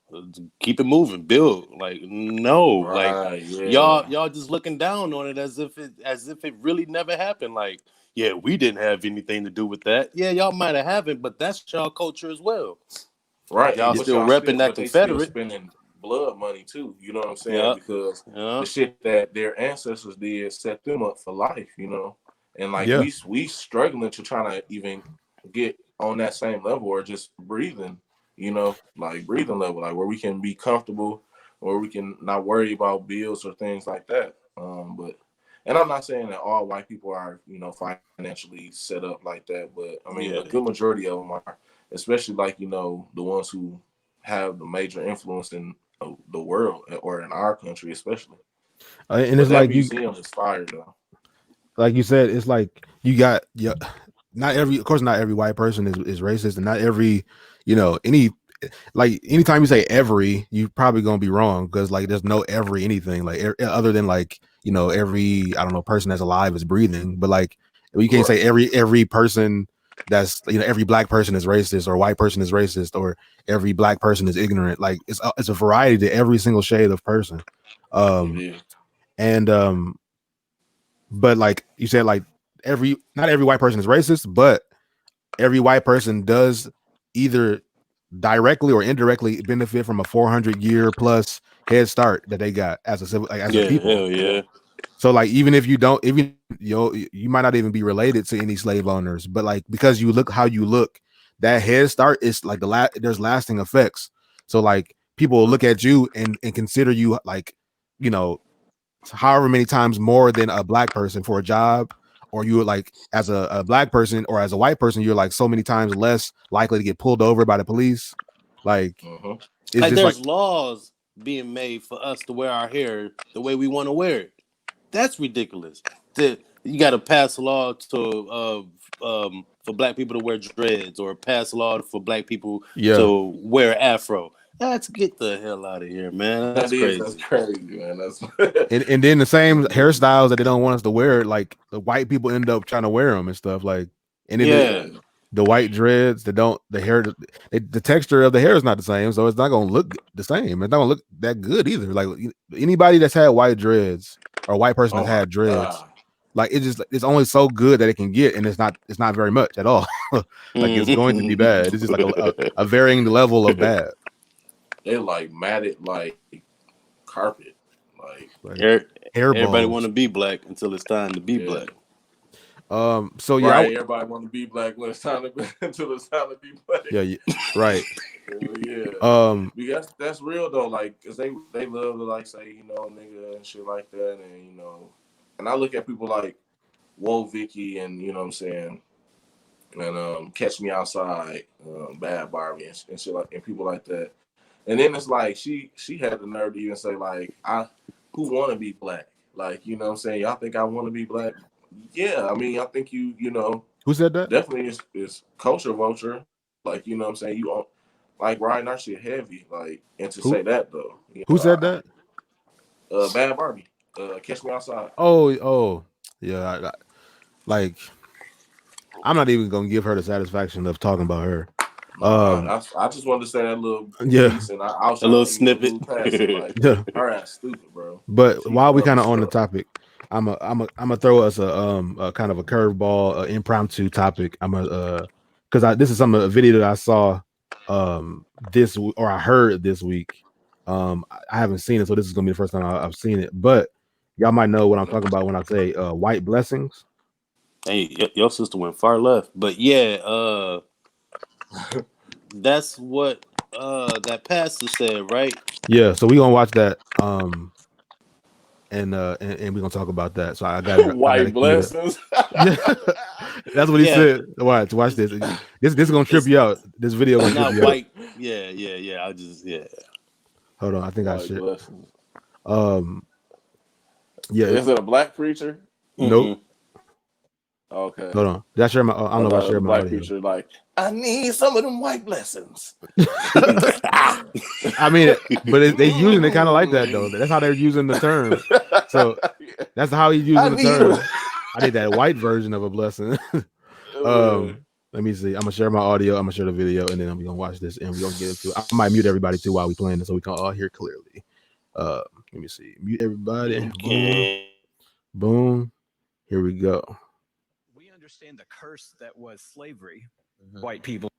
Keep it moving. Build. Like no, like Right. y'all Yeah. y'all just looking down on it as if it really never happened. Like yeah, we didn't have anything to do with that. Yeah, y'all might have haven't, but that's y'all culture as well. Right, Y'all and but still y'all still, repping that but they still Confederate. spending blood money too. You know what I'm saying? Yeah, Because yeah. the shit that their ancestors did set them up for life. And like yeah, we struggling to try to even get on that same level or just breathing. Like breathing level, like where we can be comfortable, where we can not worry about bills or things like that. But and I'm not saying that all white people are financially set up like that, but I mean Yeah. a good majority of them are, especially like the ones who have the major influence in the world or in our country especially. and But it's that like you museum is fire though. like you said, it's like you got, yeah. not every white person is racist, and not every, any, like, anytime you say every, you're probably gonna be wrong, because like there's no every anything, like other than like, every, I don't know, person that's alive is breathing, but like you can't say every person that's, every black person is racist, or white person is racist, or every black person is ignorant. Like it's a variety to every single shade of person. And but like you said, like not every white person is racist, but every white person does either directly or indirectly benefit from a 400-year plus head start that they got as a people. Hell yeah. So like, even if you don't, even you might not even be related to any slave owners, but like, because you look how you look, that head start is like there's lasting effects. So like, people will look at you and consider you like, however many times more than a black person for a job, or you like, as a black person or as a white person, you're like so many times less likely to get pulled over by the police. Like, it's like just there's like laws being made for us to wear our hair the way we want to wear it. That's ridiculous. You got to pass a law to for black people to wear dreads, or pass a law for black people to wear afro. Let's get the hell out of here, man. That's crazy. That's crazy, man. That's and then the same hairstyles that they don't want us to wear, like the white people end up trying to wear them and stuff, like, and then the white dreads, the texture of the hair is not the same, so it's not gonna look the same. It's not gonna look that good either. Like, anybody that's had white dreads, or a white person that's had dreads, like, it's only so good that it can get, and it's not very much at all. Like, it's going to be bad. It's just like a varying level of bad. They're like matted like carpet. Like hair everybody want to be black until it's time to be black. So everybody want to be black when it's time to until it's time to be black. Yeah, right. Because that's real though. Like, cause they love to like say, nigga and shit like that, and and I look at people like Whoa Vicky, and you know what I'm saying, and Catch Me Outside, Bad Barbie, and shit like, and people like that. And then it's like she had the nerve to even say, like, who want to be black? Like, you know what I'm saying? Y'all think I want to be black? Yeah, I mean, I think you know. Who said that? Definitely is culture vulture. Like, you know what I'm saying? You like riding our shit heavy. Like, and to say that though. Who said that? Bad Barbie. Catch Me Outside. Oh, yeah. Like, I'm not even gonna give her the satisfaction of talking about her. I just wanted to say that little piece, and I was a little snippet. Like, her ass stupid, bro. But while we kind of on the topic, I'm gonna throw us a kind of a curveball, impromptu topic. Because this is a video that I saw I heard this week. I haven't seen it, so this is gonna be the first time I've seen it. But y'all might know what I'm talking about when I say white blessings. Hey, your sister went far left, but yeah, that's what that pastor said, right? Yeah, so we gonna watch that, and we're gonna talk about that. So I got white blessings. That's what he said. Watch this. This is gonna trip you out. This video gonna trip you white. Out. Yeah. I just Hold on, I think white I should. Blessings. Yeah. Is it a black preacher? Nope. Okay. Hold on. Did I share my? I don't know if I shared my black audio. preacher. Like, I need some of them white blessings. I mean, but they using it kind of like that though. That's how they're using the term. So that's how he's using the term. I need that white version of a blessing. Let me see. I'm gonna share my audio. I'm gonna share the video, and then I'm gonna watch this, and we're gonna get into it. I might mute everybody too while we playing this, so we can all hear clearly. Let me see. Mute everybody. Okay. Boom. Here we go. We understand the curse that was slavery. White people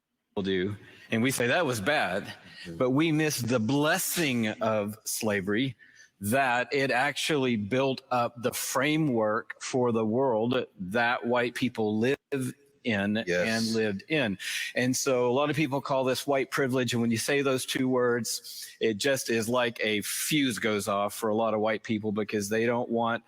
do, and we say that was bad, but we miss the blessing of slavery, that it actually built up the framework for the world that white people live in and lived in. And so a lot of people call this white privilege, and when you say those two words, it just is like a fuse goes off for a lot of white people, because they don't want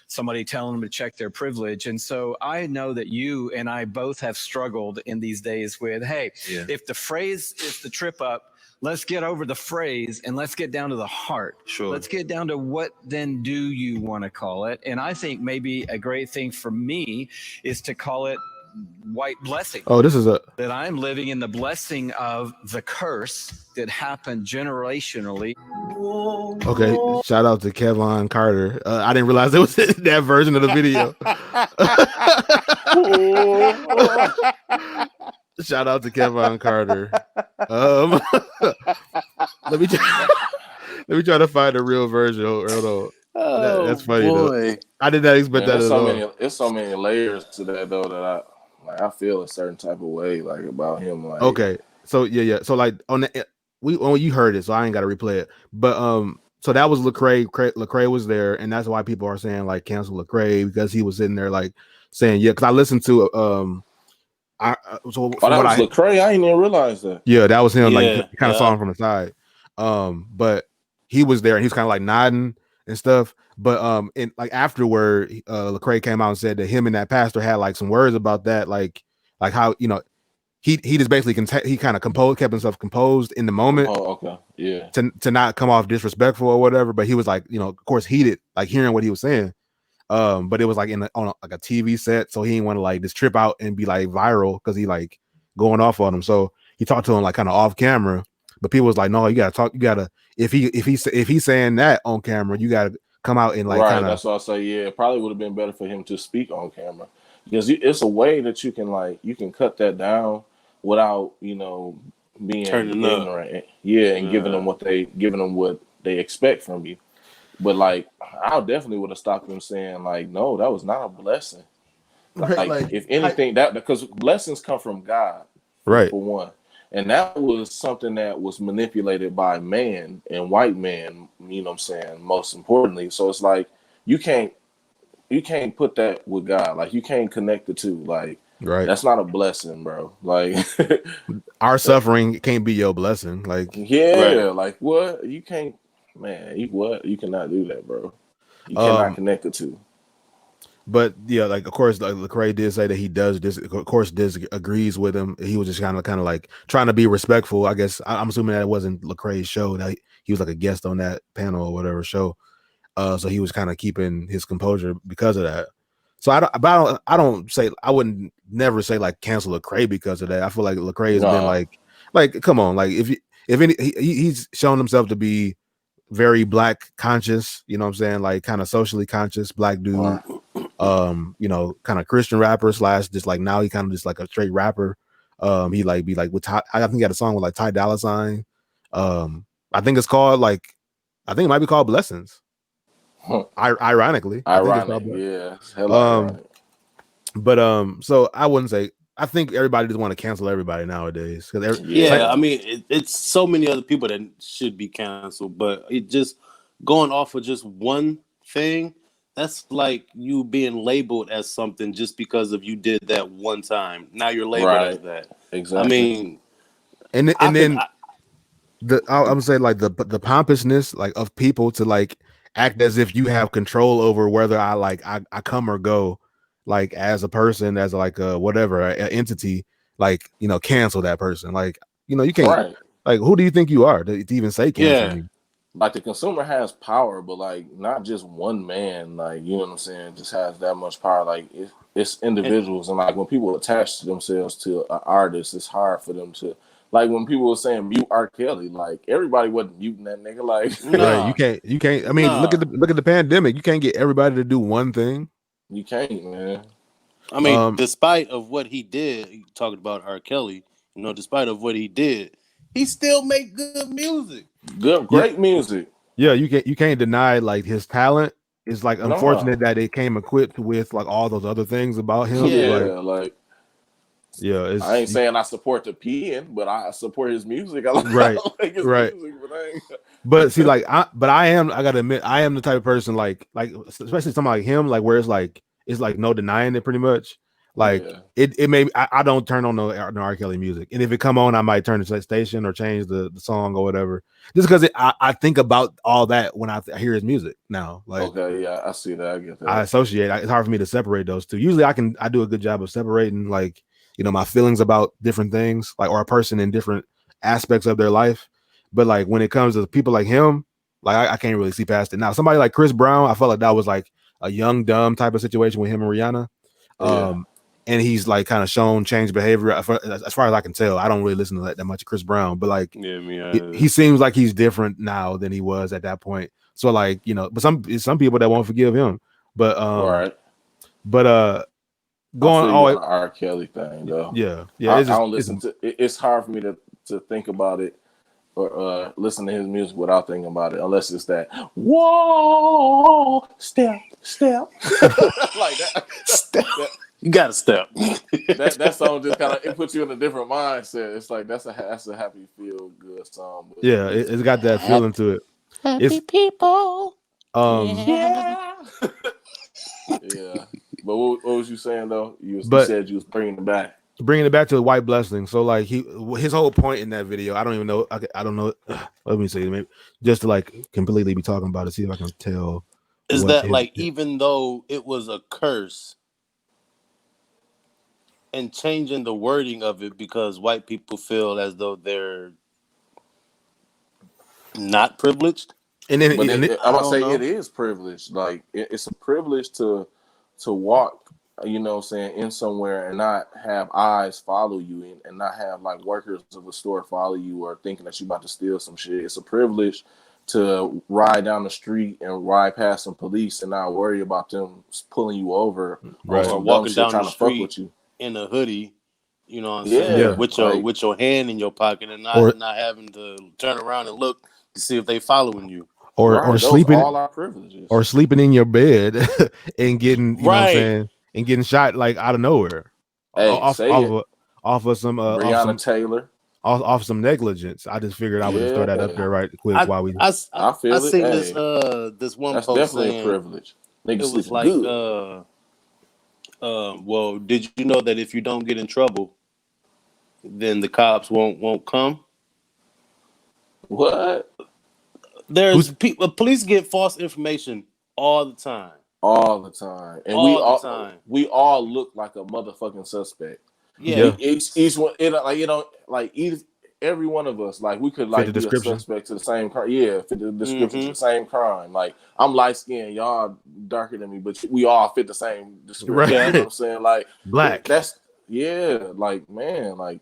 somebody telling them to check their privilege. And so I know that you and I both have struggled in these days with, hey, if the phrase is the trip up, let's get over the phrase and let's get down to the heart. Sure. Let's get down to what then do you want to call it? And I think maybe a great thing for me is to call it white blessing. Oh, this is a That I'm living in the blessing of the curse that happened generationally. okay. Shout out to Kevon Carter. I didn't realize it was that version of the video. Shout out to Kevon Carter. Let me try to find the real version. Hold on. That's funny though. I did not expect that at all. There's so many layers to that though that I feel a certain type of way like about him. Like, okay, so yeah. So like on the you heard it, so I ain't got to replay it. But so that was Lecrae. Lecrae was there, and that's why people are saying like cancel Lecrae because he was sitting there like saying yeah. Because I listened to so that was Lecrae. I didn't even realize that. Yeah, that was him. Yeah, like kind of saw him from the side. But he was there and he was kind of like nodding and stuff. But and like afterward, Lecrae came out and said that him and that pastor had like some words about that, like how he just basically he kind of kept himself composed in the moment. Oh, okay, yeah. To not come off disrespectful or whatever. But he was like, of course, heated, like hearing what he was saying. But it was like on a TV set, so he didn't want to like just trip out and be like viral because he like going off on him. So he talked to him like kind of off camera. But people was like, no, you gotta talk. You gotta if he's saying that on camera, you gotta come out and like right. That's what I say. Yeah, it probably would have been better for him to speak on camera because it's a way that you can cut that down without being ignorant. Yeah, and giving them what they expect from you. But like, I definitely would have stopped him saying like, no, that was not a blessing. Like if anything, that because blessings come from God, right? For one. And that was something that was manipulated by man and white man, you know what I'm saying, most importantly. So it's like you can't put that with God. Like you can't connect the two. Like right. That's not a blessing, bro. Like our suffering can't be your blessing. Like like what? You can't, man, you cannot do that, bro. You cannot connect the two. But yeah, like of course, like Lecrae did say that he does this. Of course, agrees with him. He was just kind of like trying to be respectful. I guess I'm assuming that it wasn't Lecrae's show. That he was like a guest on that panel or whatever show. So he was kind of keeping his composure because of that. So I wouldn't never say like cancel Lecrae because of that. I feel like Lecrae has been like come on, like he's shown himself to be very black conscious. You know what I'm saying? Like kind of socially conscious black dude. Kind of Christian rapper / just like now he kind of just like a straight rapper. He like be like with I think he had a song with like Ty Dolla $ign. I think it's called I think it might be called Blessings. Ironically, yeah. Ironic. But so I wouldn't say. I think everybody just want to cancel everybody nowadays. I mean, it's so many other people that should be canceled, but it just going off of just one thing. That's like you being labeled as something just because of you did that one time. Now you're labeled as that. Exactly. I mean, I'm saying like the pompousness like of people to like act as if you have control over whether I come or go, like as a person, as like a whatever an entity, like cancel that person. Like you can't. Like who do you think you are to even say cancel me? Like the consumer has power, but like not just one man, like you know what I'm saying, just has that much power. Like it's individuals, and like when people attach themselves to an artist, it's hard for them to like when people were saying mute R. Kelly, like everybody wasn't muting that nigga. Like right, you can't. I mean, look at the pandemic. You can't get everybody to do one thing. You can't, man. I mean, despite of what he did, talking about R. Kelly, despite of what he did, he still make good music. Great music. Yeah, you can't deny like his talent. It's like unfortunate that it came equipped with like all those other things about him. I ain't saying I support the pen, but I support his music. I like his music, but see, like I gotta admit, I am the type of person like especially somebody like him, like where it's like no denying it pretty much. Like it may I don't turn on no R. Kelly music, and if it come on, I might turn the station or change the song or whatever, just because I think about all that when I hear his music now. Like I see that, I get that. I associate. It's hard for me to separate those two. Usually, I do a good job of separating like my feelings about different things, like or a person in different aspects of their life. But like when it comes to people like him, like I can't really see past it. Now, somebody like Chris Brown, I felt like that was like a young dumb type of situation with him and Rihanna. and he's like kind of shown changed behavior. As far as I can tell, I don't really listen to that much of Chris Brown, but like he seems like he's different now than he was at that point. So like, you know, but some people that won't forgive him, but right. going on the R. Kelly thing though. Yeah. I don't listen to it. It's hard for me to think about it or listen to his music without thinking about it, unless it's that whoa step like that. Step. You gotta step. that song just kind of it puts you in a different mindset. It's like that's a happy feel good song. But yeah, it's got that feeling to it. Happy people. Yeah. But what was you saying though? You said you was bringing it back. Bringing it back to the white blessing. So like his whole point in that video, I don't even know. I don't know. Let me see, maybe just to like completely be talking about it. See if I can tell. Is that like even though it was a curse, and changing the wording of it because white people feel as though they're not privileged? And then I'm gonna say it is privileged. Like it's a privilege to walk, you know what I'm saying, in somewhere and not have eyes follow you and not have like workers of the store follow you or thinking that you about to steal some shit. It's a privilege to ride down the street and ride past some police and not worry about them pulling you over, right? Or walking down the street with you in a hoodie, you know what I'm saying, with your hand in your pocket and not having to turn around and look to see if they following you. Or sleeping all our privileges. Or sleeping in your bed and getting you know what I'm saying, and getting shot like out of nowhere. Hey, off of some Breonna Taylor. Off some negligence. I just figured I would just throw that up there right quick while we I seen this one that's post definitely saying a privilege. Niggas it was like good. Well, did you know that if you don't get in trouble, then the cops won't come? What? There's police get false information all the time. All the time. And we all look like a motherfucking suspect. Yeah. Each one, every one of us, like we could like be a suspect to the same crime. Yeah, fit the description to the same crime. Like I'm light skinned, y'all darker than me, but we all fit the same description. Right. You know what I'm saying? Like black. Like man, like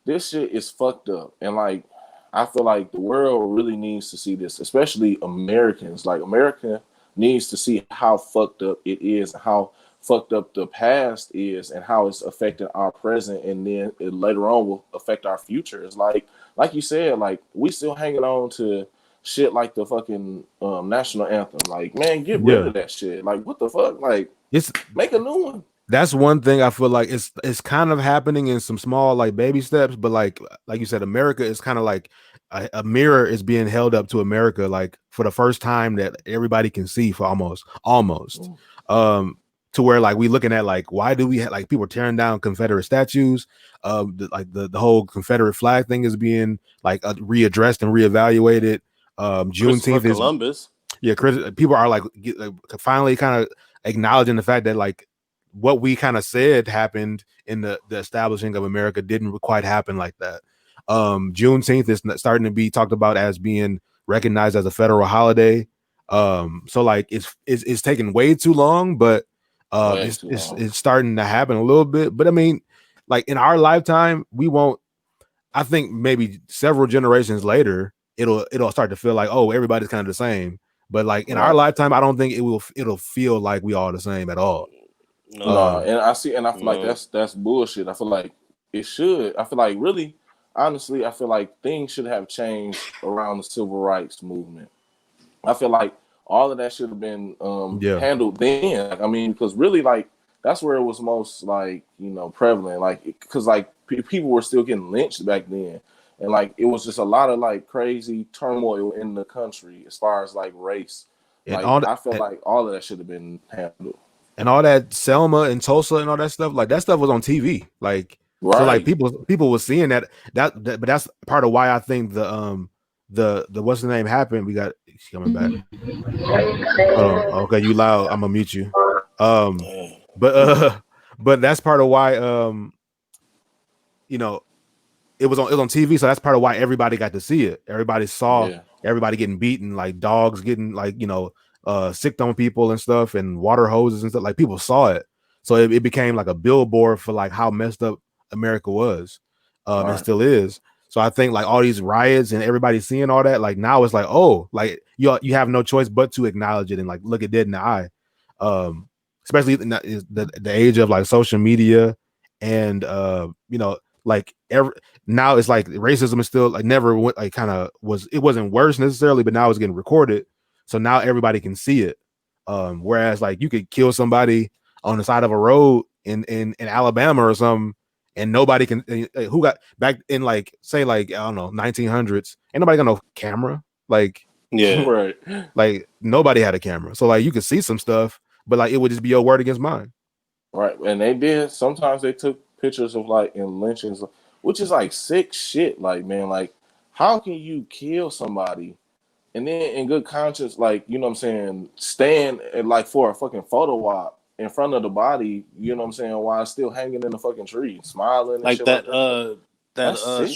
this shit is fucked up. And like I feel like the world really needs to see this, especially Americans. Like America needs to see how fucked up it is, how fucked up the past is, and how it's affecting our present, and then it later on will affect our future. It's like you said, like we still hanging on to shit like the fucking national anthem. Like, man, get rid of that shit. Like, what the fuck? Like, make a new one. That's one thing I feel like it's kind of happening in some small like baby steps, but like you said, America is kind of like a mirror is being held up to America like for the first time that everybody can see for almost to where like we looking at like why do we like people tearing down Confederate statues, the whole Confederate flag thing is being like readdressed and reevaluated. Juneteenth is Columbus. People are like finally kind of acknowledging the fact that like what we kind of said happened in the establishing of America didn't quite happen like that. Juneteenth is starting to be talked about as being recognized as a federal holiday. So like it's taking way too long, but it's starting to happen a little bit. But I mean, like in our lifetime, we won't. I think maybe several generations later, it'll start to feel like, oh, everybody's kind of the same. But like in our lifetime, I don't think it'll feel like we all the same at all. No, and I feel like that's bullshit. I feel like it should. I feel like really, honestly, I feel like things should have changed around the civil rights movement. I feel like all of that should have been handled then. I mean, because really, like that's where it was most like prevalent. Like because like people were still getting lynched back then, and like it was just a lot of like crazy turmoil in the country as far as like race. And like I feel like all of that should have been handled. And all that Selma and Tulsa and all that stuff, like that stuff was on TV. Like so like people were seeing that but that's part of why I think the what's the name happened. We got he's coming back. Okay, you loud. I'm gonna mute you. But that's part of why it was on TV, so that's part of why everybody got to see it. Everybody saw everybody getting beaten, like dogs getting like sicked on people and stuff, and water hoses and stuff. Like people saw it, So it became like a billboard for like how messed up America was, and still is. So I think like all these riots and everybody seeing all that, like now it's like, oh, like you have no choice but to acknowledge it and like look it dead in the eye. Especially in the age of like social media and like now it's like racism is still like never went like kind of was, it wasn't worse necessarily, but now it's getting recorded. So now everybody can see it. Whereas like you could kill somebody on the side of a road in Alabama or something, and nobody can who got back in like say like I don't know 1900s, ain't nobody got no camera, like Right. like nobody had a camera, so like you could see some stuff, but like it would just be your word against mine. Right. And they did sometimes they took pictures of like in lynchings, which is like sick shit. Like, man, like how can you kill somebody and then in good conscience, like, you know what I'm saying, stand like for a fucking photo op in front of the body, you know what I'm saying, while it's still hanging in the fucking tree, smiling and Like shit that like that. that That's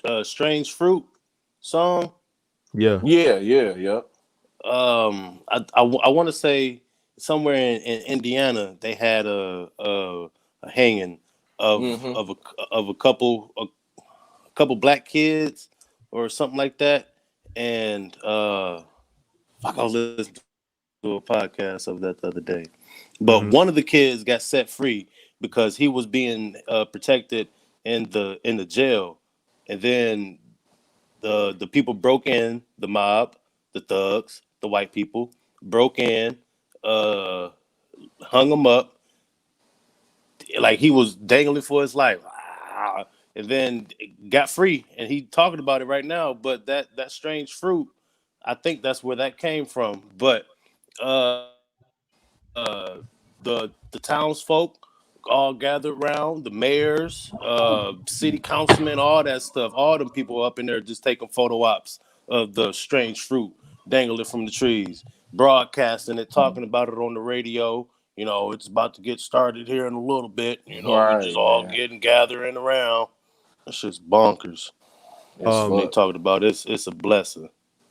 sick. Strange Fruit song. Yeah. Yeah. I want to say somewhere in Indiana they had a hanging Mm-hmm. of a couple black kids or something like that, and fuck, I was listening to a podcast of that the other day, but one of the kids got set free because he was being protected in the jail, and then the people broke in, the mob, the thugs, the white people broke in, uh, hung him up, like he was dangling for his life, and then got free. And he talking about it right now. But that strange fruit, I think that's where that came from. But the townsfolk all gathered around, the mayors, city councilmen, all that stuff. All them people up in there just taking photo ops of the strange fruit dangling from the trees, broadcasting it, talking about it on the radio. It's about to get started here in a little bit. We just Right, all man. getting gathering around. That's just bonkers. It's When they fuck. talked about it, it's a blessing.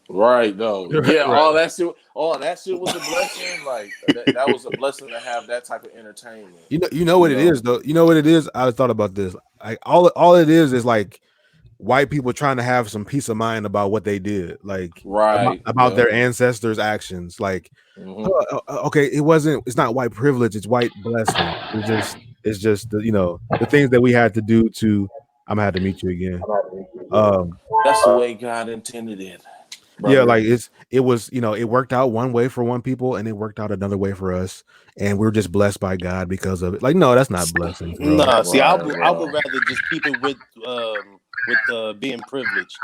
Right, though. Yeah, Right. all that shit was a blessing. Like that was a blessing to have that type of entertainment. You know what it is though. You know what it is. I thought about this. Like all it is like white people trying to have some peace of mind about what they did, like Right. about Yep. their ancestors' actions. Like, Mm-hmm. okay, it's not white privilege, it's white blessing. It's just the things that we had to do to. I'm gonna have to meet you again. Um, That's the way God intended it, yeah, brother. like it was, it worked out one way for one people and it worked out another way for us, and we're just blessed by God because of it. Like, no, that's not blessings, bro. Nah, see, I Right, would I bro. would rather just keep it with being privileged.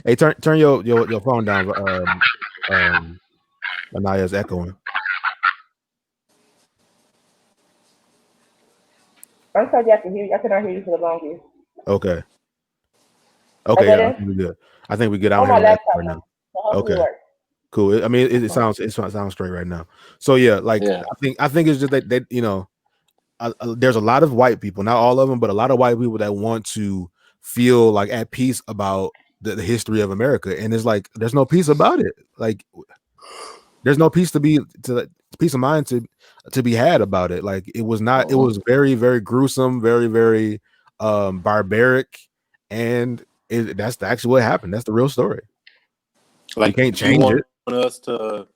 Hey, turn your phone down. Anaya's echoing. I'm sorry, I can hear you. I cannot hear you for the longest. Okay. Is Okay, that yeah, I it? think we're good. I think we're good. I don't On hear my no echo laptop right now. now. So hopefully it Okay, works. cool. I mean, it sounds straight right now. So yeah, like Yeah. I think it's just that there's a lot of white people, not all of them, but a lot of white people that want to feel like at peace about the history of America, and it's like there's no peace about it. Like there's no peace to peace of mind to be had about it. Like it was not. It Uh-huh. was very very gruesome, very very barbaric, and that's actually what happened. That's the real story. You Like can't you change want it. us to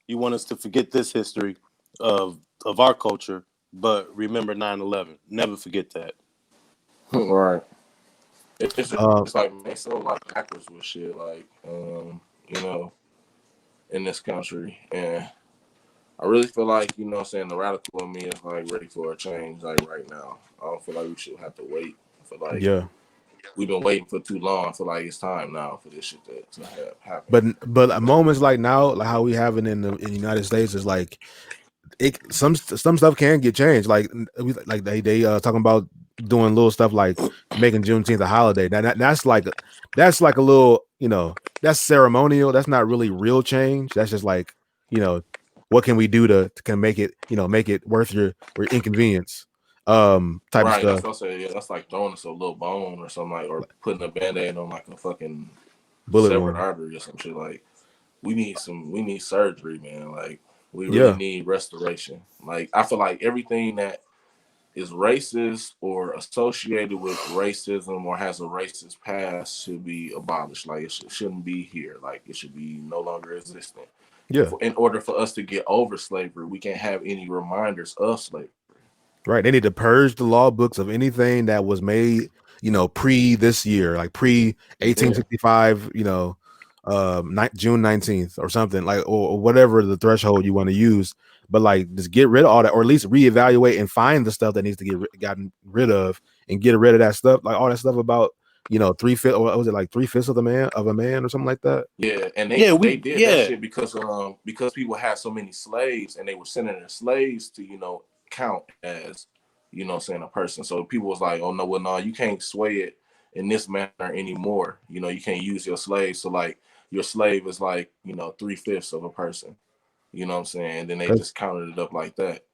you want us to forget this history of our culture, but remember 9/11. Never forget that. Right. It's Uh, it's like man, so like backwards with shit, like you know, in this country, and I really feel like what I'm saying, the radical in me is like ready for a change, like right now. I don't feel like we should have to wait. I feel like yeah, we've been waiting for too long. I feel like it's time now for this shit to happen. but at moments like now, like how we have it in the United States, is like some stuff can get changed. Like they talking about doing little stuff like making Juneteenth a holiday. That's like a little, that's ceremonial. That's not really real change. That's just like, you know what can we do to can make it, make it worth your inconvenience, type of Right, stuff. that's what I say. Yeah, that's like throwing us a little bone or something, like, or putting a band-aid on like a fucking Bullet severed wound. artery or some shit. Like we need surgery, man. Like we really Yeah. need restoration. Like I feel like everything that is racist or associated with racism or has a racist past should be abolished. Like it shouldn't be here. Like it should be no longer existent. Yeah. In order for us to get over slavery, we can't have any reminders of slavery. Right. They need to purge the law books of anything that was made, pre this year, like pre 1865, June 19th or something, like or whatever the threshold you want to use. But like just get rid of all that, or at least reevaluate and find the stuff that needs to get gotten rid of and get rid of that stuff, like all that stuff about 3/5, or was it like 3/5 of a man or something like that? Yeah, and they did that shit because people had so many slaves and they were sending their slaves to count as saying a person. So people was like, oh no, well no, you can't sway it in this manner anymore. You can't use your slave. So like your slave is like 3/5 of a person. You know what I'm saying? And then they just counted it up like that.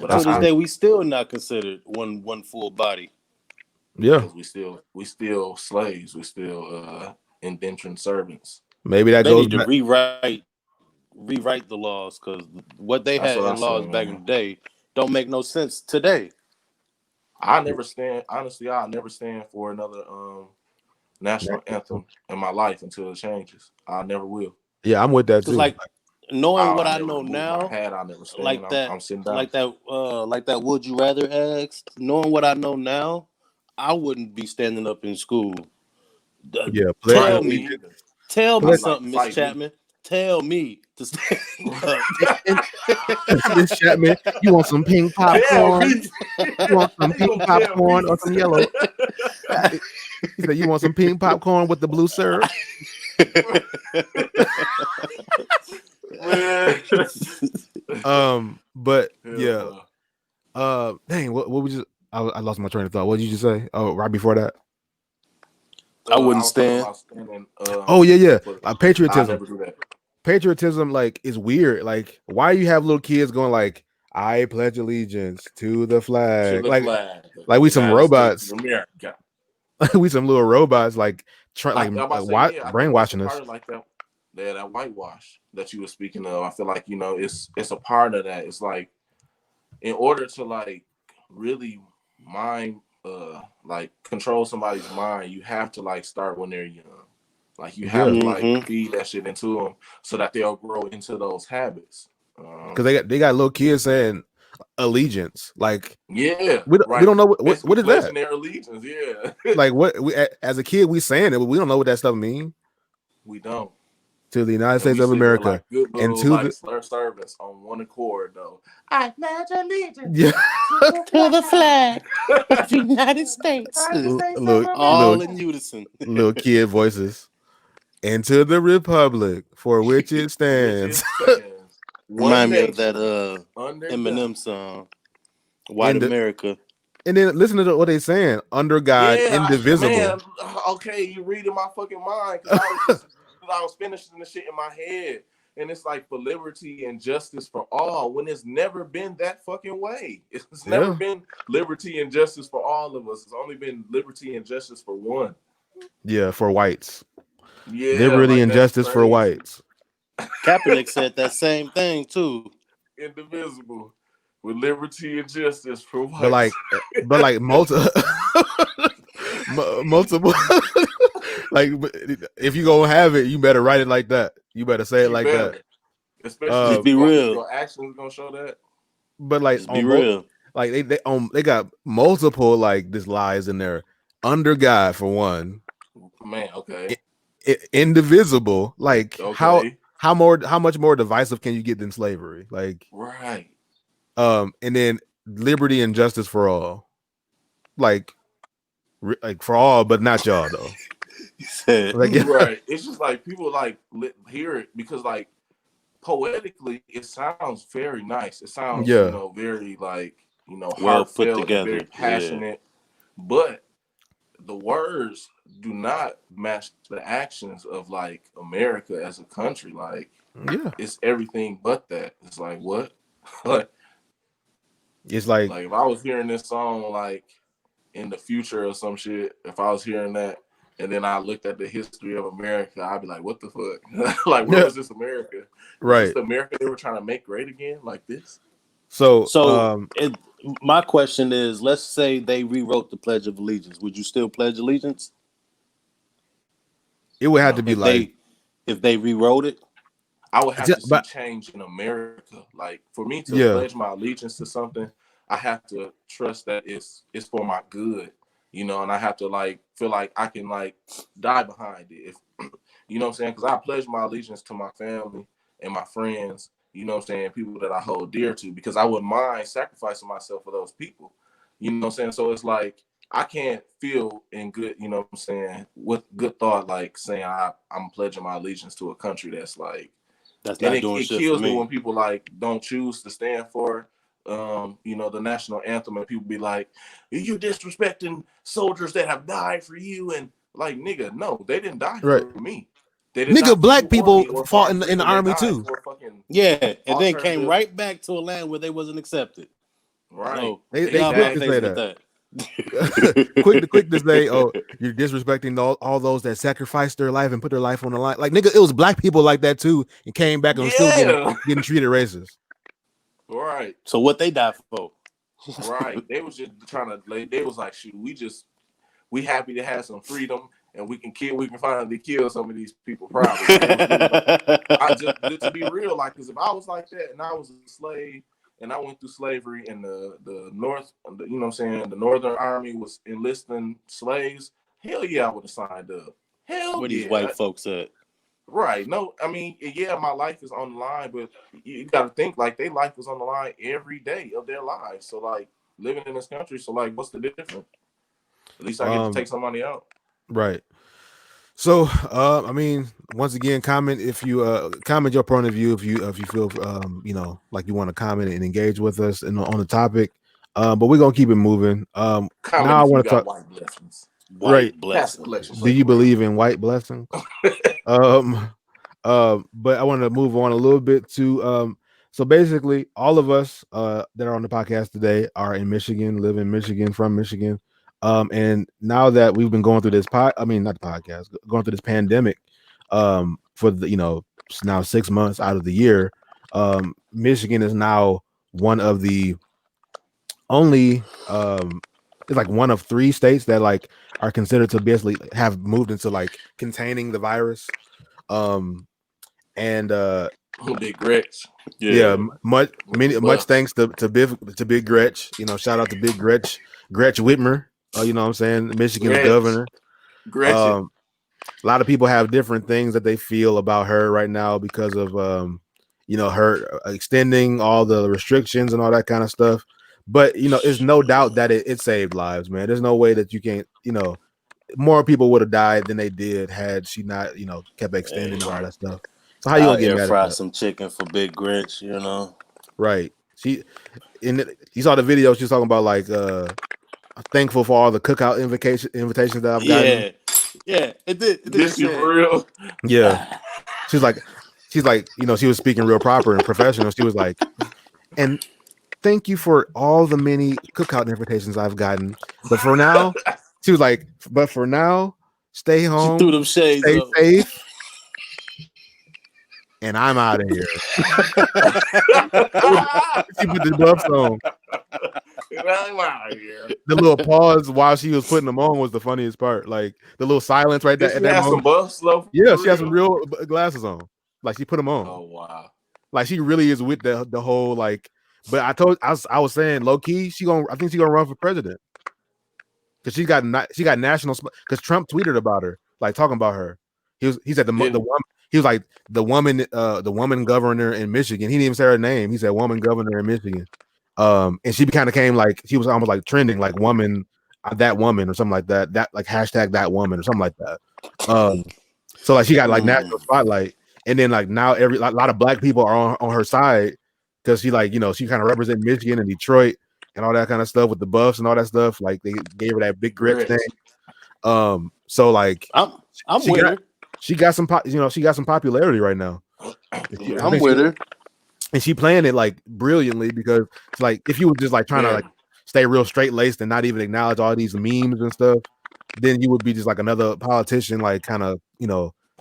But to this day, we still not considered one full body. Yeah, because we still slaves. We still indentured servants. Maybe that they goes need to back. rewrite the laws, because what they had in laws back in the day don't make no sense today. I'll never stand for another national anthem in my life until it changes. I never will. Yeah, I'm with that too. Like knowing what I know now, I'll never stand. like that, I'm sitting down. like that. Would you rather asked? Knowing what I know now, I wouldn't be standing up in school. Yeah, tell me something, Miss Chapman. Tell me to stand up. Miss Chapman, you want some pink popcorn? You want some pink popcorn or some yellow? He said, you want some pink popcorn with the blue syrup? But yeah. Dang, what was just I lost my train of thought. What did you just say? Oh, right before that. I wouldn't stand. Patriotism. I'll never do that. Patriotism, like, is weird. Like, why you have little kids going like, I pledge allegiance to the flag, like we some robots. Like we some little robots, like brainwashing us. Like that whitewash that you were speaking of. I feel like it's a part of that. It's like in order to like really control somebody's mind, you have to like start when they're young. Like you have to like feed that shit into them so that they'll grow into those habits. Because they got little kids saying allegiance, like we don't know what is that. Their allegiance, yeah. Like what as a kid we saying it, but we don't know what that stuff means. We don't. To the United States of America, and to the servants on one accord, though. I pledge allegiance to the flag of the United States. Look, all in unison. Little kid voices. And to the republic for which it stands. Remind me of that Eminem song, White America. And then listen to what they're saying. Under God, indivisible. Man, okay, you reading my fucking mind. I was finishing the shit in my head. And it's like for liberty and justice for all, when it's never been that fucking way. It's never been liberty and justice for all of us. It's only been liberty and justice for one. Yeah, for whites. Yeah, liberty and justice for whites. Kaepernick said that same thing too. Indivisible with liberty and justice for whites. But like multiple. Like if you gonna have it, you better write it like that. You better say it like that. Especially just be real. Your actions gonna show that. But like just be real. Like they got multiple like this lies in there. Under God for one. Man, okay. Indivisible. Like how much more divisive can you get than slavery? Like right. And then liberty and justice for all. Like for all, but not y'all though. Right. It's just like people like hear it because like poetically it sounds very nice. It sounds very like well put heartfelt, together, very passionate. But the words do not match the actions of like America as a country. Like it's everything but that. It's like what? It's like if I was hearing this song like in the future or some shit, if I was hearing that and then I looked at the history of America, I'd be like, what the fuck? Like, where was this America? Right. Is this the America they were trying to make great again? Like this? So My question is, let's say they rewrote the Pledge of Allegiance. Would you still pledge allegiance? It would have to No, be like, If they rewrote it? I would have to see but change in America. Like for me to yeah, pledge my allegiance to something, I have to trust that it's for my good, and I have to like feel like I can like die behind it. If you know what I'm saying, because I pledge my allegiance to my family and my friends. You know what I'm saying, people that I hold dear to, because I wouldn't mind sacrificing myself for those people. You know what I'm saying, so it's like I can't feel in good, you know what I'm saying, with good thought, like saying I'm pledging my allegiance to a country that's like. That's And not it doing shit for kills me me. when people like don't choose to stand for the national anthem, and people be like, you disrespecting soldiers that have died for you, and like, nigga, no, they didn't die right. for me. They didn't die Nigga, for you black or people me or for fought our in the freedom. They army died too. for fucking Yeah, and then came alternative. right back to a land where they wasn't accepted. Right. So They get out quick my to face say with that. that. quick to say, oh, you're disrespecting all those that sacrificed their life and put their life on the line. Like, nigga, it was black people like that too, and came back and was still Yeah. getting treated racist. Right. So what they die for? Right. They was just trying to like, they was like, shoot, we happy to have some freedom, and we can finally kill some of these people proudly. It was really like, I just to be real, like, because if I was like that and I was a slave and I went through slavery and the North, you know what I'm saying, the Northern Army was enlisting slaves, hell yeah, I would have signed up. Hell Where yeah. these white folks at? Right. No, I mean, yeah, my life is on the line, but you got to think like their life was on the line every day of their lives. So like living in this country, so like, what's the difference? At least I get to take some money out. Right. So, I mean, once again, comment if you comment your point of view if you feel like you want to comment and engage with us on the topic. But we're gonna keep it moving. Comment Now I if you want to got talk. white blessings. Right. White Pass the blessing. collection Do plate. you believe in white blessings? But I want to move on a little bit to so basically all of us that are on the podcast today are in Michigan, live in Michigan, from Michigan. And now that we've been going through this not the podcast, going through this pandemic for the now 6 months out of the year, Michigan is now one of the only it's like one of 3 states that like are considered to basically have moved into like containing the virus. And Big Gretch. yeah, much Buffs. thanks to Big Gretch. Shout out to Big Gretch Whitmer. You know what I'm saying? Michigan's Gretch. governor. Gretchen. A lot of people have different things that they feel about her right now because of her extending all the restrictions and all that kind of stuff. But it's no doubt that it saved lives, man. There's no way that you can't, more people would have died than they did had she not, kept extending all that stuff. So how you gonna get Air mad fry at that? some chicken for Big Gretch, Right. You saw the video. She's talking about like I'm thankful for all the cookout invitations that I've gotten. Yeah. It did. This is real. Yeah. She's like, she was speaking real proper and professional. She was like, and thank you for all the many cookout invitations I've gotten. But for now, she was like, stay home, she threw them shades stay up. safe, and I'm out of here. She put the buffs on. I'm out of here. The little pause while she was putting them on was the funniest part. Like the little silence right there at that moment. Some buffs, though. Yeah, she has some real glasses on. Like she put them on. Oh wow! Like she really is with the whole like. But I was saying low key I think she's gonna run for president because she got national because Trump tweeted about her, like talking about her. He said the woman. He was like the woman governor in Michigan. He didn't even say her name. He said woman governor in Michigan. And she kind of came like she was almost like trending like woman, that woman or something like that. That like hashtag that woman or something like that. So like she got like national spotlight, and then like now a lot of black people are on her side because she like she kind of represents Michigan and Detroit and all that kind of stuff with the buffs and all that stuff. Like they gave her that Big Gretch thing. So like I'm with her. She got some she got some popularity right now. I'm with her. And she playing it like brilliantly because it's like if you were just like trying to like stay real straight laced and not even acknowledge all these memes and stuff, then you would be just like another politician, like kind of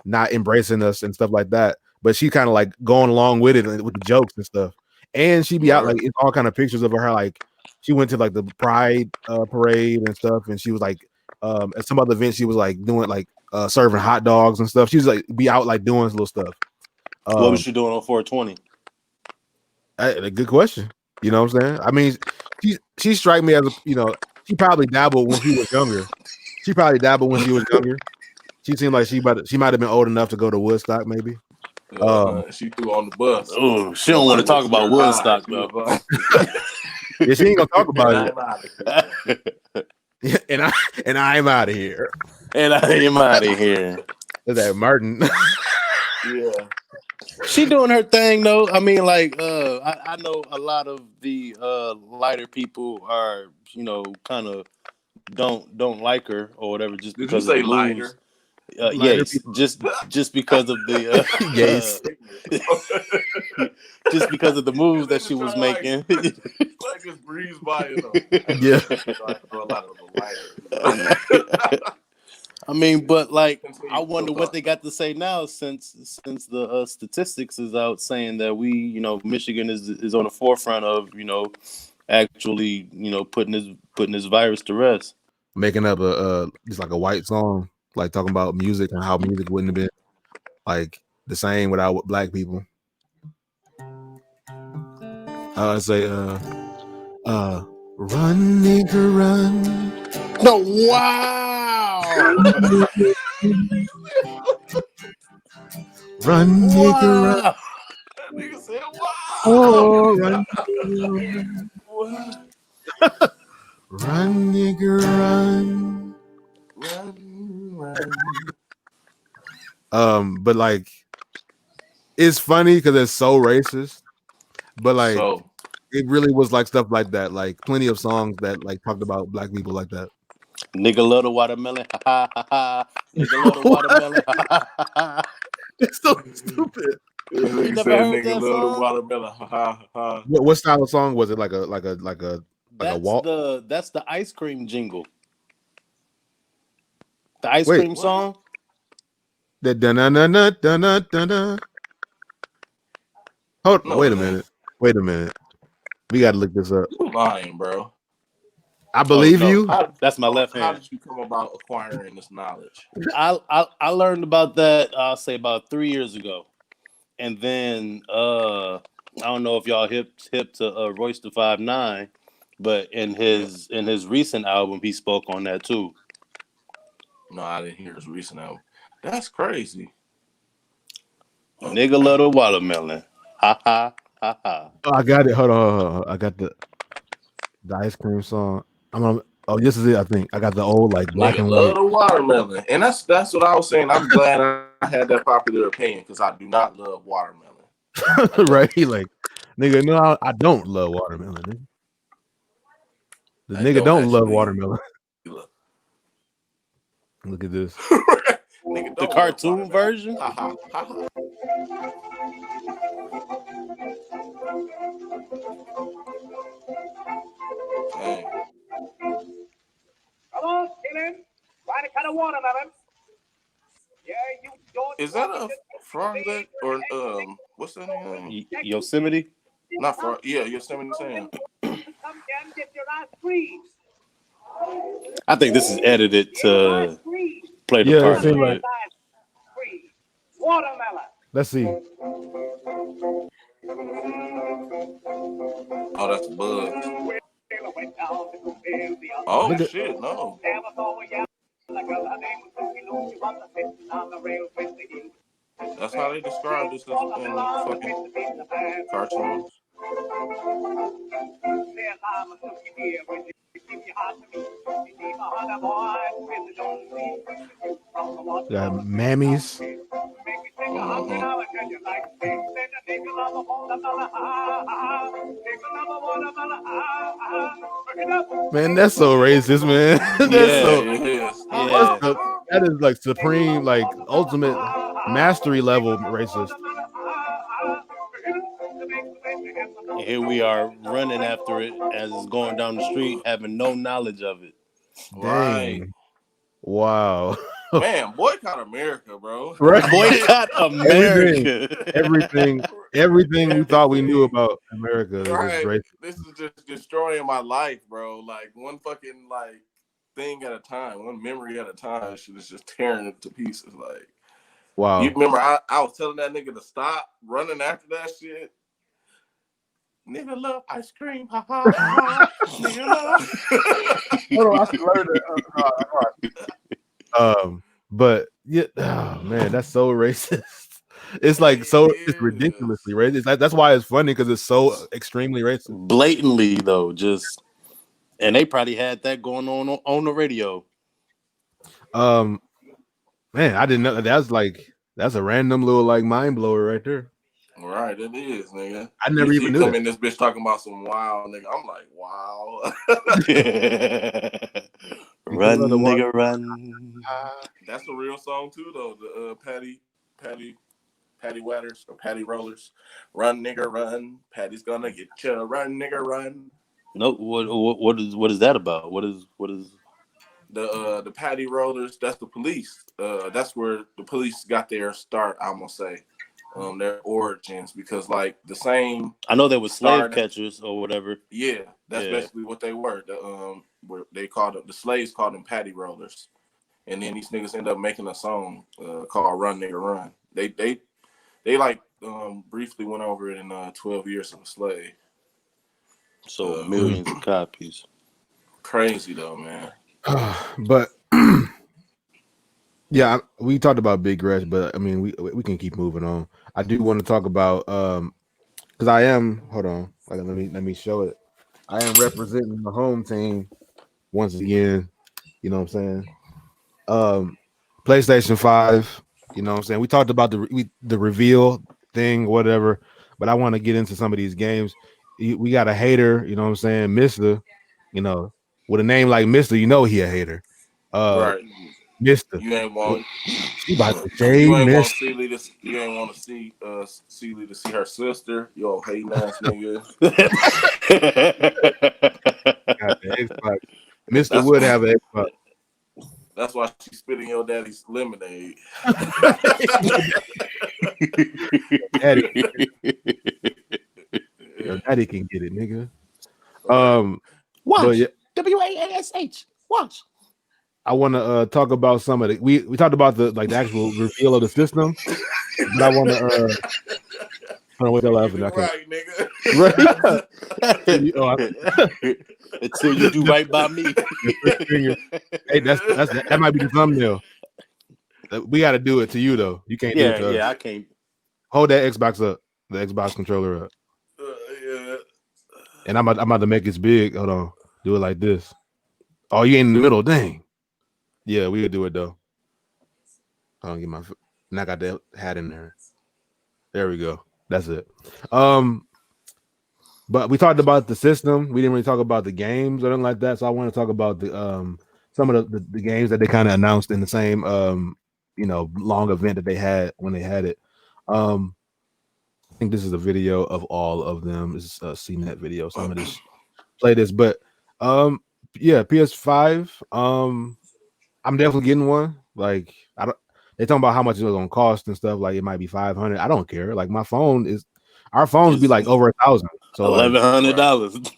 not embracing us and stuff like that. But she kind of like going along with it with the jokes and stuff. And she be out like it's all kind of pictures of her like she went to like the Pride parade and stuff, and she was like at some other event she was like doing like serving hot dogs and stuff. She was like be out like doing little stuff. What was she doing on 420? A good question. You know what I'm saying? I mean, she strike me as a she probably dabbled when she was younger. She seemed like she might have been old enough to go to Woodstock, maybe. She threw on the bus. Oh, she don't want to talk about Woodstock though. Yeah, she ain't gonna talk about it. And I'm out of here. And I am out of here. Is that Martin? Yeah. She doing her thing though. I mean, like, I know a lot of the lighter people are, kind of don't like her or whatever just Did because you say of the lighter? moves. Yes, just because of the Yes. just because of the moves that she was making. Like it's breezed by, Yeah. A lot of the lighter. I mean, but like, I wonder what they got to say now since the statistics is out saying that we, Michigan is on the forefront of, actually, putting this virus to rest. Making up just like a white song, like talking about music and how music wouldn't have been like the same without black people. I say, run, nigga, run. No, wow. Run, nigga, run. That nigga said, wow. Oh, run, run, nigga, run. But like, it's funny because it's so racist. But like, it really was like stuff like that. Like, plenty of songs that like talked about black people like that. Nigga love the watermelon, ha ha ha ha. Nigga love the watermelon, ha ha ha ha. It's so stupid. You never heard that song? Watermelon, ha ha ha. What style of song was it? Like a walk? That's the ice cream jingle. The ice cream song. The da-na-na-na-na-na-na. Hold on, wait a minute. We gotta look this up. You lying, bro. I believe you. That's my left hand. How did you come about acquiring this knowledge? I learned about that, I'll say about 3 years ago. And then I don't know if y'all hip to Royce the 5'9", but in his recent album he spoke on that too. No, I didn't hear his recent album. That's crazy. Nigga love the watermelon. Ha ha ha ha. Oh, I got it. Hold on. I got the ice cream song. This is it. I think I got the old like black Nigga and love white. the watermelon, and that's what I was saying. I'm glad I had that popular opinion because I do not love watermelon. Right? He like, nigga, no, I don't love watermelon. Nigga. The nigga don't love watermelon. Look at this. Nigga, the cartoon version. Ha ha ha ha. Dang. Come on, kill him. Try to cut a watermelon. Yeah, you don't. Is that a frog that or what's that name? Yosemite? Not frog. Yeah, Yosemite Sam. Come and get your ass squeezed. I think this is edited to play the part. It like... Watermelon. Let's see. Oh, that's Bud. Oh shit, no. That's how they describe this in fucking cartoons. Got mammies. Man, that's so racist, man. That is like supreme, like ultimate mastery level racist. And here we are running after it as it's going down the street, having no knowledge of it. Dang. Wow. Man, boycott America, bro. Right. Boycott America. Everything we thought we knew about America is just Right. racist. This is just destroying my life, bro. Like one fucking like thing at a time, one memory at a time. Shit is just tearing it to pieces. Like you Wow. remember I was telling that nigga to stop running after that shit. Nigga love ice cream, ha ha ha. Nigga love. Hold on, I should learn that. But yeah, oh, man, that's so racist. It's like it's ridiculously racist. It's like, that's why it's funny because it's so extremely racist. Blatantly though, just and they probably had that going on the radio. Man, I didn't know that's a random little like mind blower right there. Right, it is, nigga. I never even knew come that. in this bitch talking about some wild nigga. I'm like, wow. Run, nigga, run. That's a real song too, though. The Patty Wetters or Patty Rollers. Run, nigga, run. Patty's gonna get you. Run, nigga, run. No, what is that about? What is the Patty Rollers? That's the police. That's where the police got their start. I'm gonna say, their origins, because like the same. I know they were slave catchers or whatever. Yeah, that's basically what they were. Where they called them, the slaves called them Patty Rollers, and then these niggas end up making a song called "Run Nigga Run." They like briefly went over it in 12 Years of a Slave. So millions of copies. Crazy though, man. But yeah, we talked about Big Gretch, but I mean we can keep moving on. I do want to talk about because I am hold on, let me show it. I am representing the home team once again. You know what I'm saying? PlayStation 5. You know what I'm saying? We talked about the reveal thing, whatever. But I want to get into some of these games. We got a hater. You know what I'm saying? Mister. You know, with a name like Mister, you know he a hater. Right. Mister. You ain't want. She about to say you ain't want Mister. Celie to. You ain't want to see Celie to see her sister. Yo, hating ass nigga. Got the Xbox. Mister would have an Xbox. That's why she's spitting your daddy's lemonade. Daddy. Your daddy can get it, nigga. Watch. Yeah, WASH. Watch. I want to talk about some of the we talked about the actual reveal of the system, but I want to I don't know what they're laughing at. Right, nigga. Right. Until you do right by me. Hey, that might be the thumbnail. We got to do it to you though. You can't do it to us. Yeah, I can't. Hold that Xbox up, the Xbox controller up. Yeah. And I'm about to make it big. Hold on, do it like this. Oh, you ain't in the middle. Dang. Yeah, we could do it though. I don't get my. And I got that hat in there. There we go. That's it. But we talked about the system. We didn't really talk about the games or anything like that. So I want to talk about the some of the games that they kind of announced in the same long event that they had when they had it. I think this is a video of all of them. This is a CNET video. So I'm gonna just play this. But yeah, PS5. I'm definitely getting one. Like I don't. They talking about how much it's gonna cost and stuff. Like it might be $500. I don't care. Like our phones be like over $1,000. So $1,100.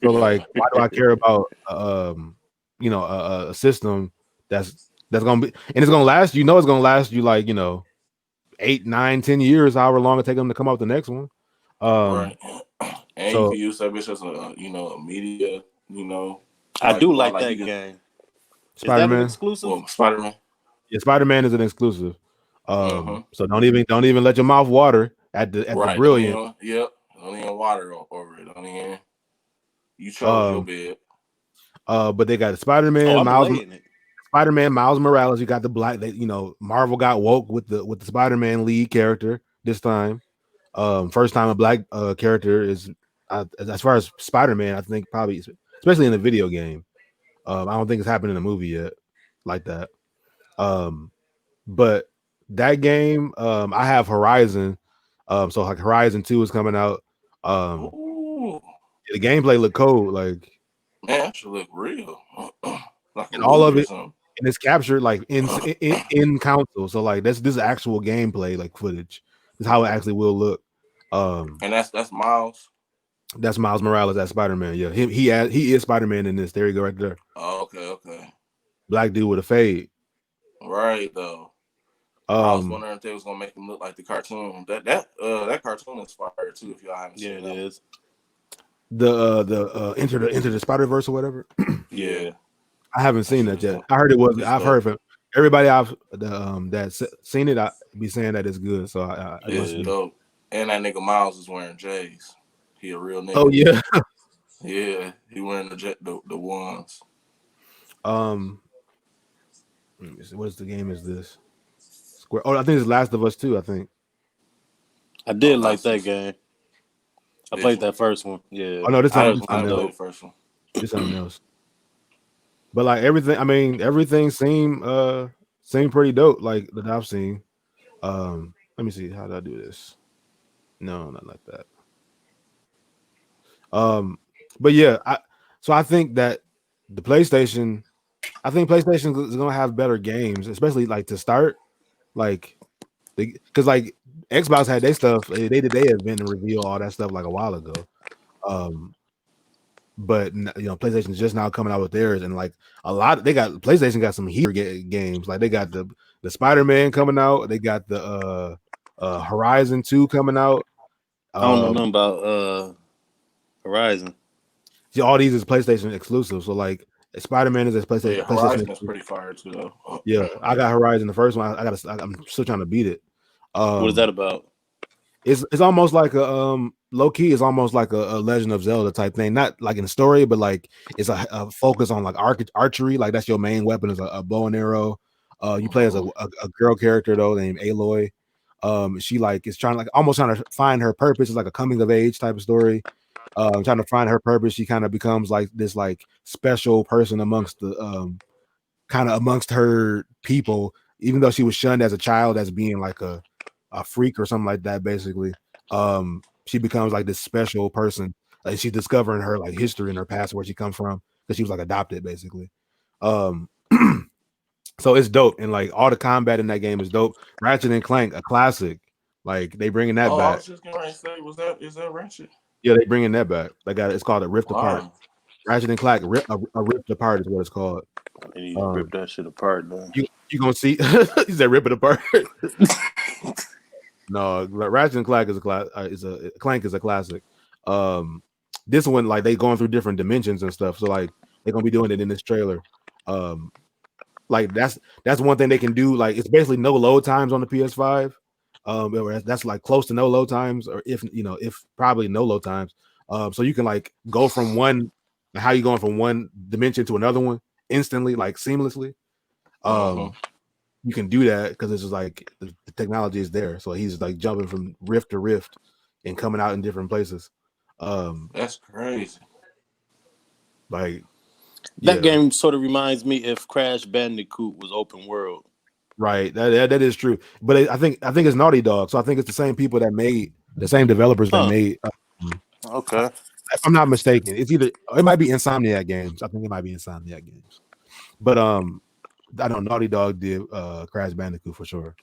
So like, why do I care about a system that's gonna be and it's gonna last? You know, it's gonna last you like 8, 9, 10 years, however long it take them to come out with the next one. Right. And you can use that bitch as a media. I do like that game. Spider-Man. Is that an exclusive? Well, Spider-Man. Yeah, Spider-Man is an exclusive. So don't even let your mouth water at the brilliant. Don't even water over it. Don't even. You chose your bed. But they got Spider-Man, Miles Morales. You got the black. Marvel got woke with the Spider-Man lead character this time. First time a black character is as far as Spider-Man. I think probably, especially in the video game. I don't think it's happened in a movie yet like that. But that game, I have Horizon. So like Horizon 2 is coming out. The gameplay look cold, like man, that should look real. Like and all of it, and it's captured like in console. So like this is actual gameplay like footage. This is how it actually will look. And that's Miles. That's Miles Morales as Spider-Man. Yeah, he is Spider-Man in this. There you go, right there. Oh, okay. Black dude with a fade. Right though. I was Um, wondering if they was gonna make him look like the cartoon. That cartoon is fire too. If y'all haven't Yeah, seen it it, is. the Into the Spider-Verse or whatever. Yeah, I haven't seen shit that is yet. dope. I heard it was. It's I've dope. heard from everybody that's seen it. I be saying that it's good. So I Yeah, must be. dope. And that nigga Miles is wearing J's. He a real nigga. Oh yeah. Yeah, he wearing the ones. Let me see, what is the game? Is this Square? Oh, I think it's Last of Us 2. I think. I did like Last that of- game. I This played one. that first one. Yeah. Oh no, this I something didn't play the else. first one. This something else. But like everything, I mean, everything seemed pretty dope. Like that I've seen. Let me see. How do I do this? No, not like that. But yeah, I think that the PlayStation, I think PlayStation is gonna have better games, especially like to start, like because like Xbox had their stuff, they did their event and reveal all that stuff like a while ago. But PlayStation's just now coming out with theirs, and like PlayStation got some heater games, like they got the Spider-Man coming out, they got the Horizon 2 coming out. I don't know nothing about Horizon. See, all these is PlayStation exclusive. So like Spider-Man is a PlayStation. Yeah, PlayStation Horizon is pretty fire too though. Yeah, I got Horizon the first one. I'm still trying to beat it. What is that about? It's almost like a low key. It's almost like a Legend of Zelda type thing. Not like in story, but like it's a focus on like archery. Like that's your main weapon is a bow and arrow. You play as a girl character though named Aloy. She like is trying to find her purpose. It's like a coming of age type of story. Trying to find her purpose. She kind of becomes like this like special person amongst the amongst her people, even though she was shunned as a child as being like a freak or something like that. Basically, she becomes like this special person. Like she's discovering her like history and her past, where she comes from, because she was like adopted, basically. So it's dope, and like all the combat in that game is dope. Ratchet and Clank, a classic. Like they bringing that I back. was just gonna say, is that Ratchet? Yeah, they bringing that back. It's called a Rift Apart. Wow. Ratchet and Clank, a Rift Apart is what it's called. They need to rip that shit apart, though. You gonna see? He said, "Rip it apart." No, Ratchet and Clank is a classic. This one, like they going through different dimensions and stuff. So like they're gonna be doing it in this trailer. Like that's one thing they can do. Like it's basically no load times on the PS5. That's like close to no load times, or if probably no load times. So you can like go from how you going from one dimension to another one instantly, like seamlessly. You can do that because it's just like the technology is there. So he's like jumping from rift to rift and coming out in different places. That's crazy. Like that game sort of reminds me if Crash Bandicoot was open world. Right, that is true. But I think it's Naughty Dog, so I think it's the same people that made the same developers that made. Okay, if I'm not mistaken, it might be Insomniac Games. I think it might be Insomniac Games. But I know Naughty Dog did Crash Bandicoot for sure.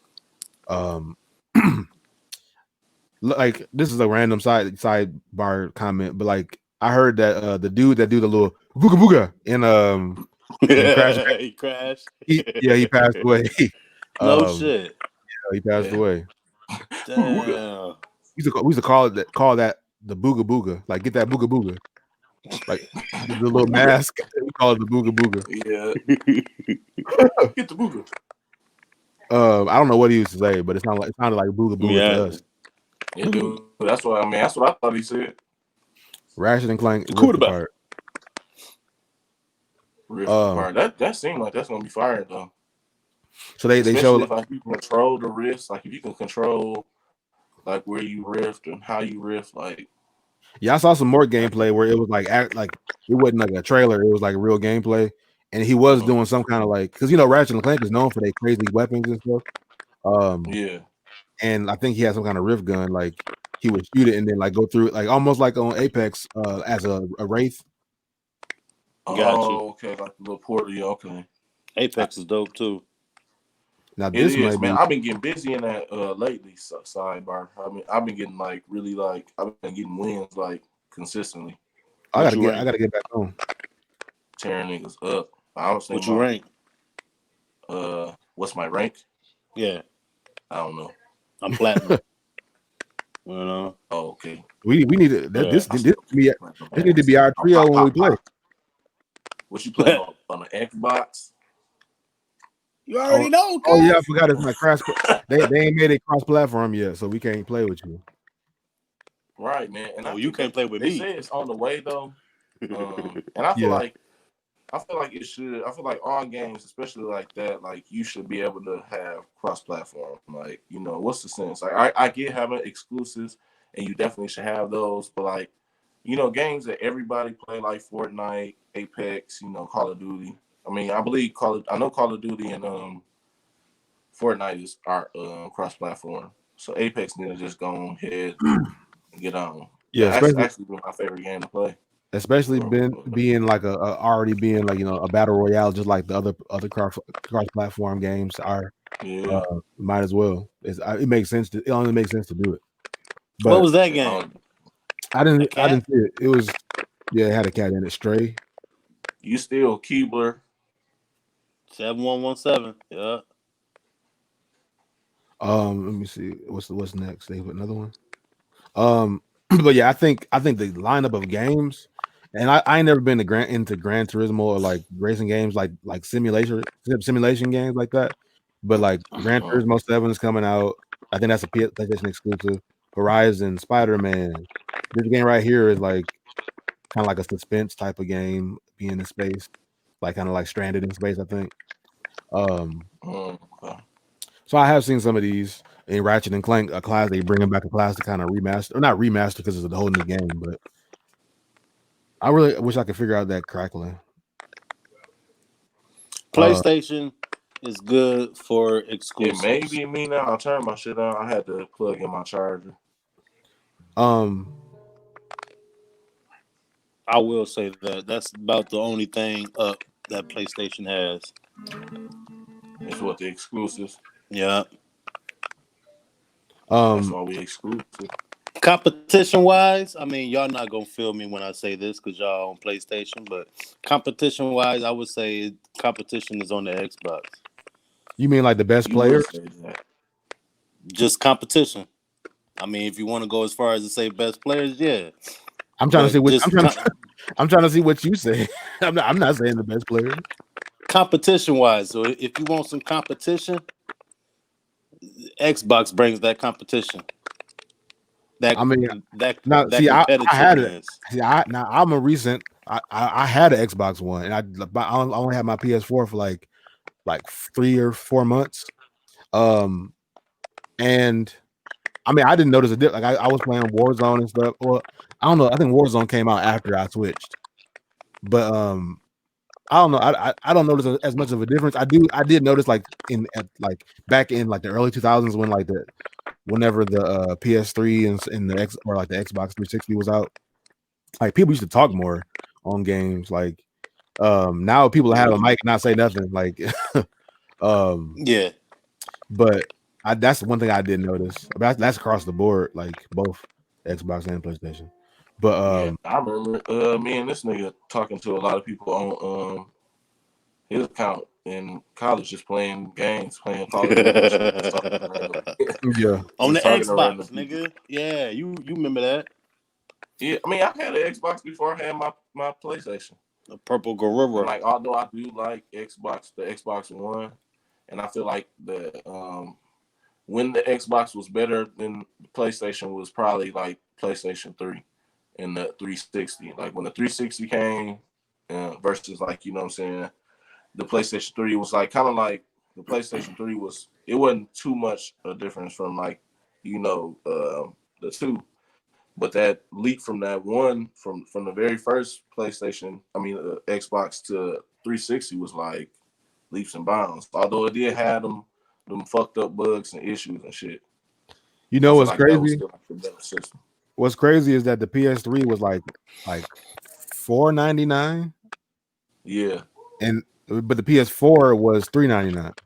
Like this is a random sidebar comment, but like I heard that the dude that do the little booga booga in Crash, he crashed. he passed away. No shit. Yeah, he passed away. Damn. We used to call that the booga booga. Like get that booga booga. Like the little mask. We call it the booga booga. Yeah. Get the booga. I don't know what he used to say, but it sounded like booga booga to us. Yeah, dude. That's what I thought he said. Ratchet and Clank Rift Apart. Rift Apart. That seemed like that's gonna be fire though. So they showed if, like you control the rifts, like if you can control like where you rift and how you rift, like I saw some more gameplay where it was like it wasn't like a trailer, it was like real gameplay, and he was doing some kind of like because Ratchet and Clank is known for their crazy weapons and stuff. Yeah. And I think he had some kind of rift gun, like he would shoot it and then like go through it, like almost like on Apex as a wraith. Okay, like the little portal. Yeah, okay. Apex is dope too. Now It this is, might man. be. I've been getting busy in that lately. Sidebar. I've been getting like really like I've been getting wins like consistently, I What gotta you get. rank? I gotta get back on. tearing niggas up. I was What thinking you about rank? what's my rank? Yeah, I don't know. I'm platinum. You know. Oh, okay. We need to. Yeah. This need to be our trio when we play. What you playing on the Xbox? You already know, Oh yeah, I cuz. forgot it's not cross. They ain't made it cross platform yet, so we can't play with you. Right, man. And Oh, I you think can't play with they me. say it's on the way though. And I feel Yeah. like it should. I feel like all games, especially like that, like you should be able to have cross-platform. Like, you know, what's the sense? Like, I get having exclusives, and you definitely should have those. But like, you know, games that everybody play, like Fortnite, Apex, you know, Call of Duty. I mean, I know Call of Duty and Fortnite are cross-platform. So Apex need to just go ahead and get on. Yeah, That's actually been my favorite game to play. especially being like a already being like, you know, a battle royale, just like the other cross platform games are. Yeah. Might as well. It makes sense to. It only makes sense to do it. But What was that game? I didn't cat? see it. It was it had a cat in it. Stray. You still Keebler. 7117. Yeah. Let me see. What's next? They put another one. But yeah, I think the lineup of games, and I ain't never been into Gran Turismo or like racing games like simulation games like that. But like Gran Turismo 7 is coming out. I think that's a PlayStation exclusive. Horizon, Spider-Man. This game right here is like kind of like a suspense type of game, being in space, like kind of like Stranded in space, I think. So I have seen some of these in Ratchet and Clank, a class they bringing back a class to kind of remaster, or not remaster because it's a whole new game, but I really wish I could figure out that crackling. PlayStation is good for exclusives. It may be me now. I'll turn my shit on. I had to plug in my charger. I will say that's about the only thing up that PlayStation has. It's what the exclusives. Yeah. That's why we exclusive. Competition wise, I mean, y'all not gonna feel me when I say this because y'all on PlayStation, but competition wise, I would say competition is on the Xbox. You mean like the best players? Just competition. I mean, if you want to go as far as to say best players, yeah. I'm trying to see what I'm trying to see what you say. I'm not saying the best players. Competition wise, so if you want some competition, Xbox brings that competition. I mean, that see, I had it. competitiveness. See, I'm a recent. I had an Xbox One, and I only had my PS4 for like 3 or 4 months. And I mean, I didn't notice a dip. Like I was playing Warzone and stuff. Well, I don't know. I think Warzone came out after I switched, but I don't know. I don't notice as much of a difference. I did notice like back in like the early 2000s when whenever the PS3 and the X or like the Xbox 360 was out, like people used to talk more on games. Like now people have a mic and not say nothing. Like yeah. But that's one thing I did notice. That's across the board, like both Xbox and PlayStation. But I remember me and this nigga talking to a lot of people on his account in college, just playing games, playing Call of Duty. Yeah, on the Xbox, nigga. Yeah, you remember that? Yeah, I mean, I had an Xbox before I had my PlayStation. The purple gorilla. Like, although I do like the Xbox One, and I feel like when the Xbox was better than the PlayStation was probably like PlayStation 3 and the 360. Like when the 360 came versus like, you know what I'm saying, the PlayStation 3 was like kind of like the PlayStation 3 it wasn't too much a difference from like, you know, the two. But that leap from that one from the very first PlayStation, Xbox to 360 was like leaps and bounds. Although it did have them fucked up bugs and issues and shit. You know what's like that was crazy? still like the better system. What's crazy is that the PS3 was like $499. Yeah. And but the PS4 was $3.99.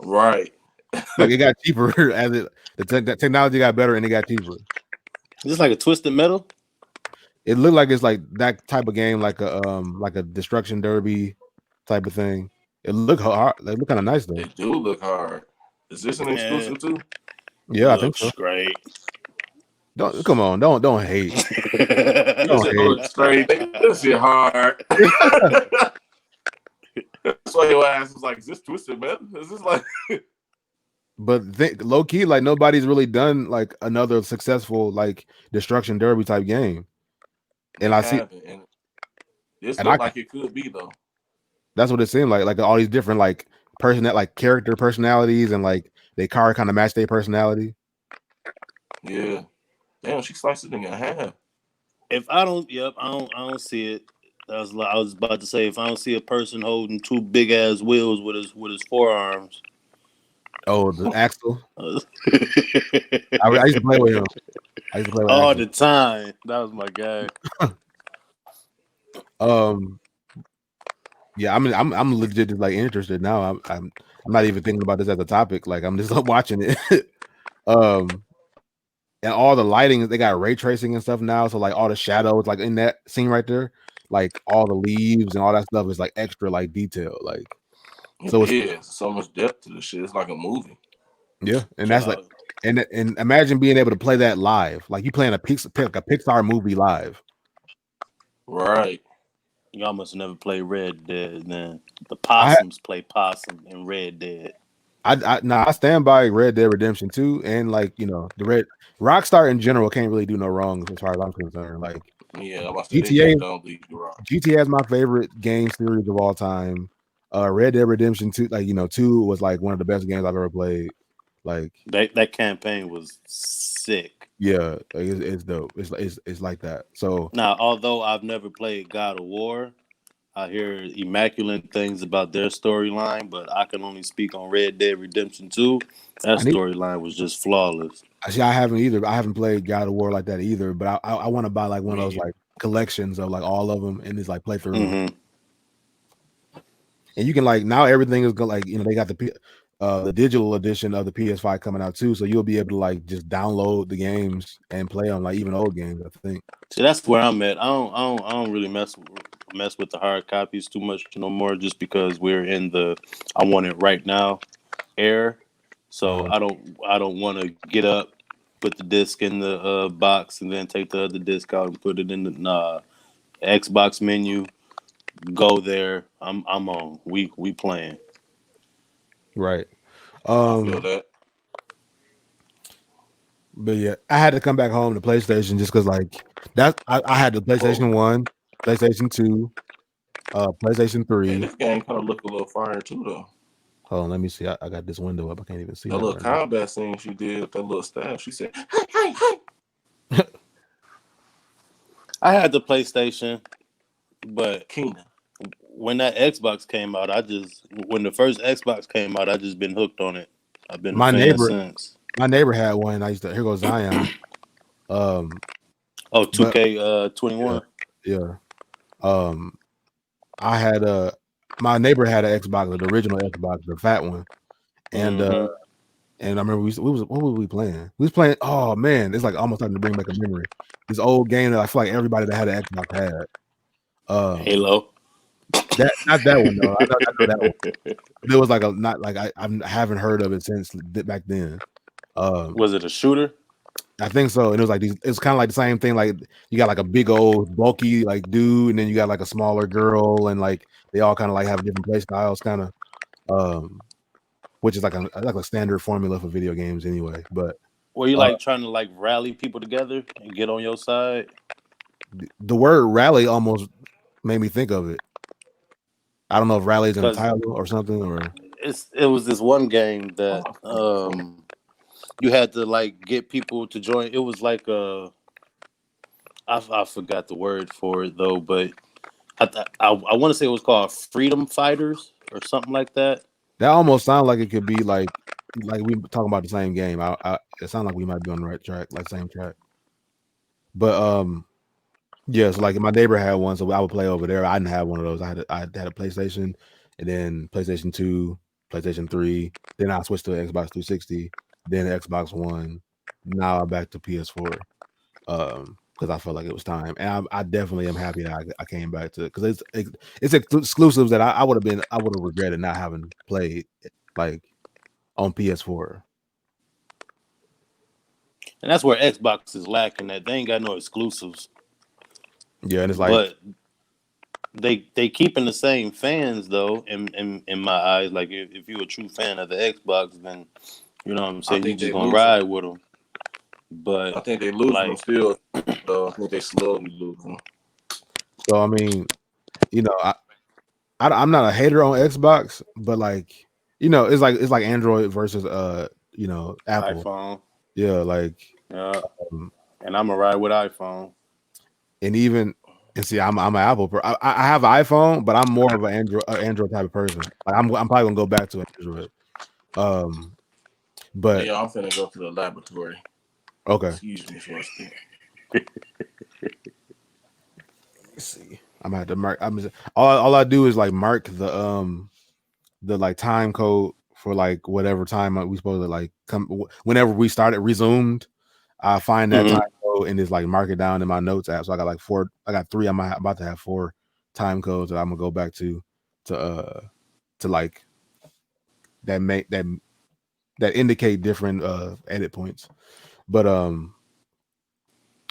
Right. Like it got cheaper as the technology got better and it got cheaper. Is this like a Twisted Metal? It looked like it's like that type of game, like a Destruction Derby type of thing. It looked hard. They look kind of nice though. They do look hard. Is this an exclusive too? Yeah, I think so. Looks great. Don't come on, don't hate. Don't hate. Look straight. This shit hard. That's why your ass was like, "Is this Twisted Metal? Is this like?" But low key, like nobody's really done like another successful like Destruction Derby type game. And I see, and this look like it could be though. That's what it seemed like all these different like character personalities and like they car kind of match their personality. Yeah, damn, she sliced it in half. If I don't see it. I was about to say, if I don't see a person holding two big ass wheels with his forearms. Oh, the Axel. I used to play with him. All the time. That was my guy. Yeah, I mean, I'm legit just like interested now. I'm not even thinking about this as a topic. Like I'm just watching it. And all the lighting, they got ray tracing and stuff now. So like all the shadows, like in that scene right there, like all the leaves and all that stuff is like extra like detail. Like so it's so much depth to the shit. It's like a movie. Yeah, and that's like and imagine being able to play that live. Like you playing a Pixar movie live. Right. Y'all must have never played Red Dead. Then the possums play possum in Red Dead. I stand by Red Dead Redemption 2 and like the Rockstar in general can't really do no wrong as far as I'm concerned. Like GTA is my favorite game series of all time. Red Dead Redemption 2, like 2 was like one of the best games I've ever played. Like that campaign was sick. Yeah, it's dope. It's like that. So now, although I've never played God of War, I hear immaculate things about their storyline, but I can only speak on Red Dead Redemption 2. That storyline was just flawless. See, I haven't either. I haven't played God of War like that either, but I want to buy like one of those like collections of like all of them and just like play through them. And you can like now everything is like they got the digital edition of the PS5 coming out too, so you'll be able to like just download the games and play them like even old games. I think. See, that's where I'm at. I don't really mess with the hard copies too much no more, just because we're in the I want it right now era. So I don't want to get up, put the disc in the box, and then take the other disc out and put it in the Xbox menu. Go there. I'm on. We playing. Right. I feel that. But yeah, I had to come back home to PlayStation just because like that I had the PlayStation 1, PlayStation 2, PlayStation 3. This game kind of look a little fire too though. Hold on, let me see. I got this window up. I can't even see that little combat scene she did with that little staff. She said, "Hey." I had the PlayStation, but Keenan. When that Xbox came out, when the first Xbox came out, I just been hooked on it. I've been my neighbor since. My neighbor had one. Here goes Zion. 2K21. Yeah. I had my neighbor had an Xbox, the original Xbox, the fat one, and I remember what were we playing? We was playing. Oh man, it's like almost starting to bring back a memory. This old game that I feel like everybody that had an Xbox had. Halo. Not that one though. I know that one. It was like I haven't heard of it since back then. Was it a shooter? I think so. And it was like it's kind of like the same thing. Like you got like a big old bulky like dude, and then you got like a smaller girl, and like they all kind of like have different play styles, kind of, which is like a standard formula for video games anyway. But were you like trying to like rally people together and get on your side? The word rally almost made me think of it. I don't know if rally is in the title or something, or it was this one game that you had to like get people to join. It was like I forgot the word for it though, but I want to say it was called Freedom Fighters or something like that. That almost sounds like it could be like we talking about the same game. It sounds like we might be on the right track, like same track. But yeah, so like my neighbor had one, so I would play over there. I didn't have one of those. I had a PlayStation, and then PlayStation 2, PlayStation 3. Then I switched to Xbox 360, then Xbox One. Now I'm back to PS4. Because I felt like it was time, and I definitely am happy that I came back to it because it's exclusives that I would have regretted not having played like on PS4. And that's where Xbox is lacking. That they ain't got no exclusives, Yeah, and it's like but they keeping the same fans though. In my eyes, like if you're a true fan of the Xbox, then you know what I'm I saying. You think just they gonna lose them. ride with them. But I think they lose them like, still. I think they slowly lose them. so I mean, you know, I'm not a hater on Xbox, but like it's like Android versus Apple. iPhone, Yeah, like yeah, um, and I'm gonna ride with iPhone. and even and see, I'm an Apple. I have an iPhone, but I'm more of an Android type of person. Like I'm probably gonna go back to Android. But Yeah, I'm finna go to the laboratory. okay. Excuse me for a second. Let's see. I'm gonna have to mark. All I do is like mark the like time code for like whatever time we supposed to like come whenever we started resumed. I find that time code and just like mark it down in my notes app. So I got like four. I got three. I'm about to have 4 time codes that I'm gonna go back to like that make that indicate different edit points. But I don't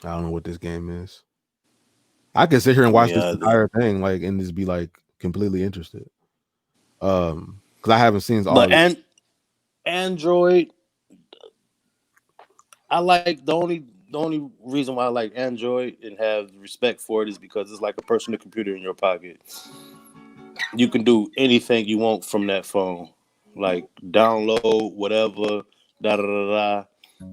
know what this game is. I could sit here and watch this entire thing like and just be like completely interested. Because I haven't seen all. But Android, I like the only reason why I like Android and have respect for it is because it's like a personal computer in your pocket. You can do anything you want from that phone, like download whatever, da da da da.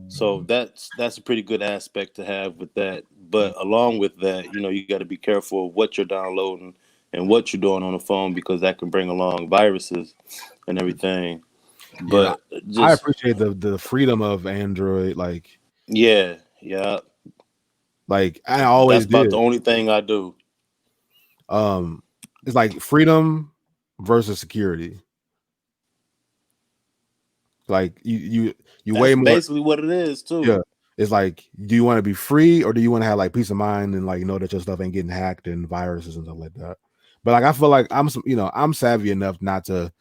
So that's a pretty good aspect to have with that. But along with that, you got to be careful of what you're downloading and what you're doing on the phone because that can bring along viruses and everything. Yeah, But I just appreciate the freedom of Android. Like yeah, I always that's about did. the only thing I do. It's like freedom versus security. Like you That's way more. basically what it is too. Yeah, it's like, do you want to be free or do you want to have like peace of mind and like know that your stuff ain't getting hacked and viruses and stuff like that? But like I feel like I'm savvy enough not to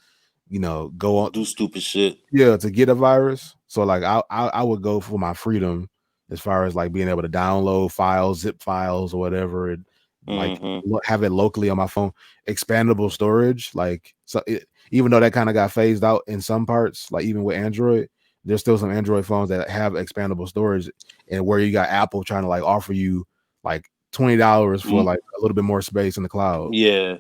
go on Do stupid shit. to get a virus. So like I would go for my freedom as far as like being able to download files, zip files or whatever, and like have it locally on my phone. Expandable storage, like even though that kind of got phased out in some parts, like even with Android, there's still some Android phones that have expandable storage, and where you got Apple trying to like offer you like $20 for like a little bit more space in the cloud. Yeah.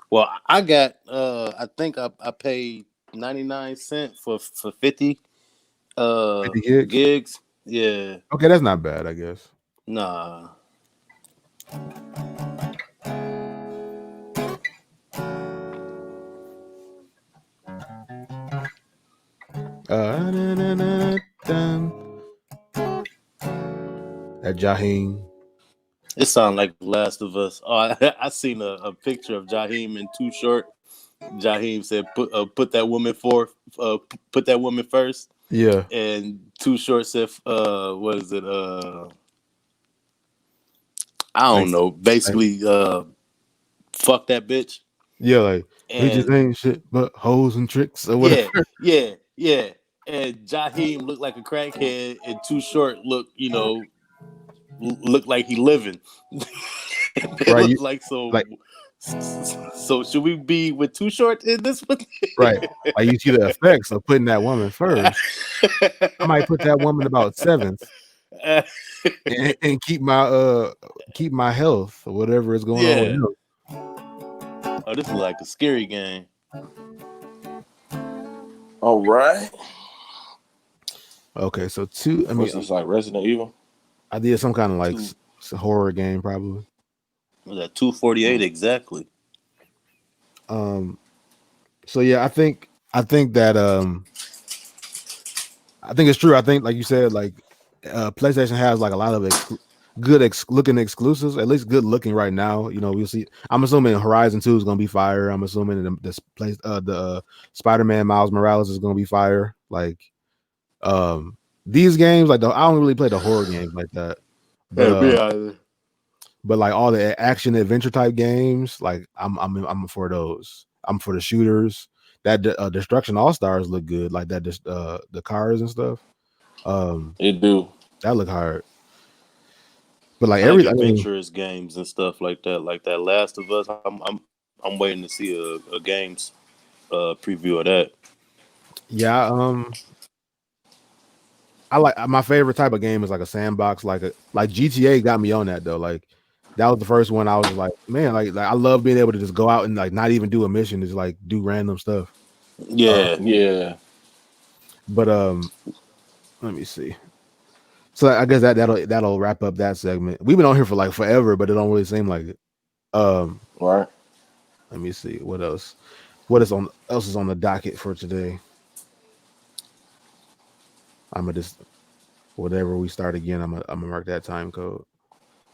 Well, I got I think I paid 99 cents for 50 50 gigs. Yeah. Okay, that's not bad, I guess. Nah. At Jaheim. It sounds like Last of Us. Oh, I seen a picture of Jaheim in Too Short. Jaheim said, "Put that woman put that woman first." Yeah. And Too Short said, "What is it? I don't know. Basically, fuck that bitch." Yeah, like bitches And ain't shit but hoes and tricks or whatever. yeah. And Jaheim looked like a crackhead, and Too Short looked like he living. It Right, looked like so. like, so should we be with Too Short in this one? right. Like you see the effects of putting that woman first. I might put that woman about 7th and keep my health or whatever is going on with health. Oh, this is like a scary game. All right. Okay, so 2. I mean, it's like Resident Evil. I did some kind of like horror game, probably. Was that 248 exactly? So yeah, I think that I think it's true. I think like you said, like PlayStation has like a lot of good looking exclusives, at least good looking right now. You know, we'll see. I'm assuming Horizon 2 is gonna be fire. I'm assuming the Spider-Man Miles Morales is gonna be fire. Like these games, like I don't really play the horror games like that. But like all the action adventure type games, like I'm for those. I'm for the shooters. That Destruction All Stars look good, like that. Just the cars and stuff. It do. That look hard. But like I like every, I mean, adventurous games and stuff like that Last of Us. I'm waiting to see a games preview of that. yeah. I like my favorite type of game is like a sandbox, like GTA got me on that though. Like that was the first one I was like, man, like I love being able to just go out and like not even do a mission, just like do random stuff. Yeah, Yeah. But let me see. So I guess that'll wrap up that segment. We've been on here for like forever, but it don't really seem like it. Right. Let me see what else. What is on the docket for today? I'm gonna just whatever we start again. I'm gonna mark that time code.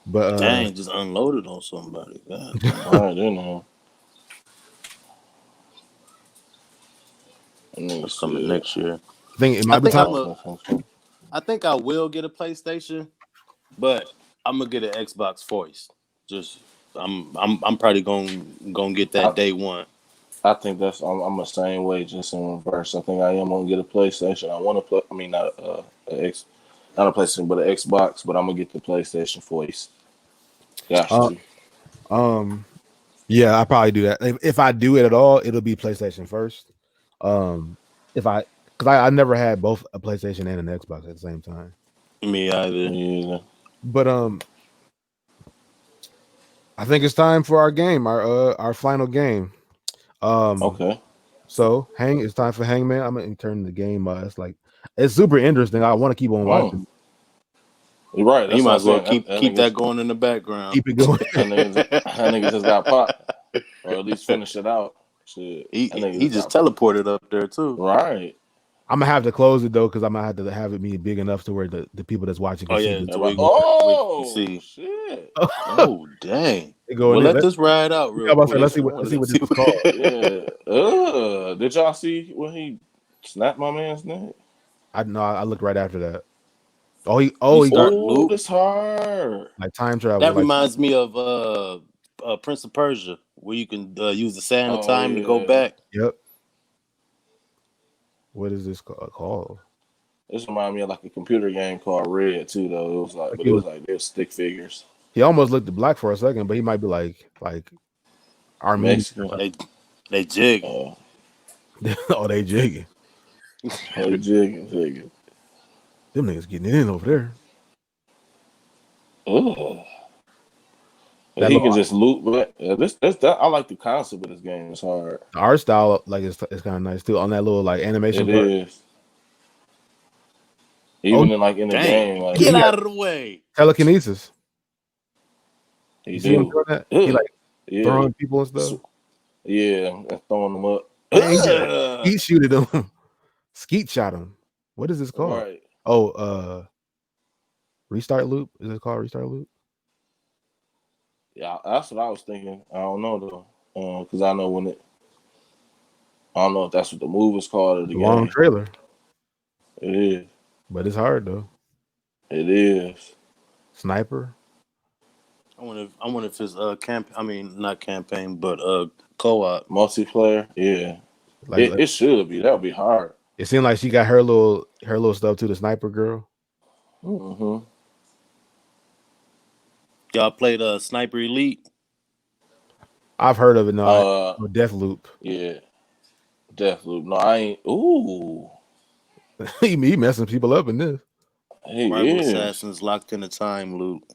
But dang, just unloaded on somebody. God. All right, you know. That's coming next year. I think it might be time. I think I will get a PlayStation, but I'm gonna get an Xbox first. Just I'm probably gonna get that day one. I think that's I'm the same way, just in reverse. I think I am gonna get a PlayStation. I want to play. I mean, not a PlayStation, but an Xbox. But I'm gonna get the PlayStation first. Got you. Yeah, I probably do that. If I do it at all, it'll be PlayStation first. Because I never had both a PlayStation and an Xbox at the same time. Me either. Yeah. But I think it's time for our game, our final game. Okay. So it's time for Hangman. I'm gonna turn the game. It's super interesting. I want to keep on watching. You're right. You might as well keep that going in the background. Keep it going. that nigga just got popped, or at least finish it out. Shit. He just teleported up there too. Right. I'm gonna have to close it though, because I'm gonna have to have it be big enough to where the people that's watching can see. We see. Shit. Oh dang. Well, let this ride out real quick. Let's see what this is called. Yeah. Did y'all see when he snapped my man's neck? I looked right after that. He this hard. Like time travel. That reminds me of Prince of Persia, where you can use the sand of time to go back. Yep. What is this called? This reminds me of like a computer game called Red too, though. It was like they're stick figures. He almost looked black for a second, but he might be like Armenian. They jigging. Oh, they jigging. They jigging. Them niggas getting it in over there. Oh. He can just loot, but I like the concept of this game. It's hard. The art style, like it's kind of nice too. On that little like animation. It is. Even in the game, like get out of the way. Telekinesis. He do. He like throwing people and stuff. Yeah, throwing them up. He shooted him. Skeet shot him. What is this called? Right. Oh, restart loop. Is it called restart loop? Yeah, that's what I was thinking. I don't know though, because I don't know if that's what the move is called or the long game. trailer. It is, but it's hard though. It is. Sniper. I wonder if it's not campaign, but co-op multiplayer. Yeah, it should be. That would be hard. It seemed like she got her little stuff too. The sniper girl. Mm-hmm. Y'all played Sniper Elite? I've heard of it. No, Deathloop. Yeah, Deathloop. No, I ain't. Ooh, he messing people up in this. Rival assassins locked in a time loop.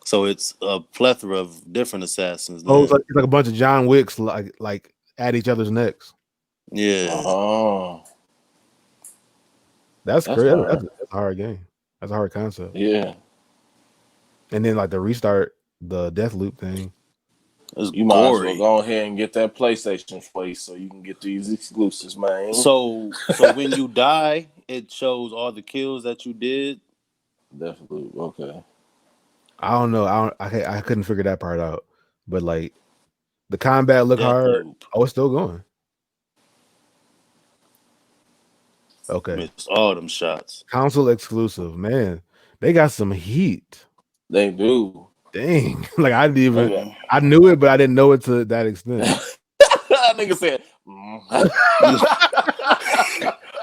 So it's a plethora of different assassins. Oh, it's like a bunch of John Wicks, like at each other's necks. Yeah. Oh, that's crazy. That's a hard game. That's a hard concept. Yeah. And then like the restart, the death loop thing. You might as well go ahead and get that PlayStation place so you can get these exclusives, man. So when you die, it shows all the kills that you did. Deathloop. Okay. I don't know. I couldn't figure that part out. But like the combat look Death hard. Loop. Oh, it's still going. Okay. Missed all them shots. Console exclusive, man. They got some heat. They do. Dang. Like I didn't even Okay. I knew it, but I didn't know it to that extent. That nigga said.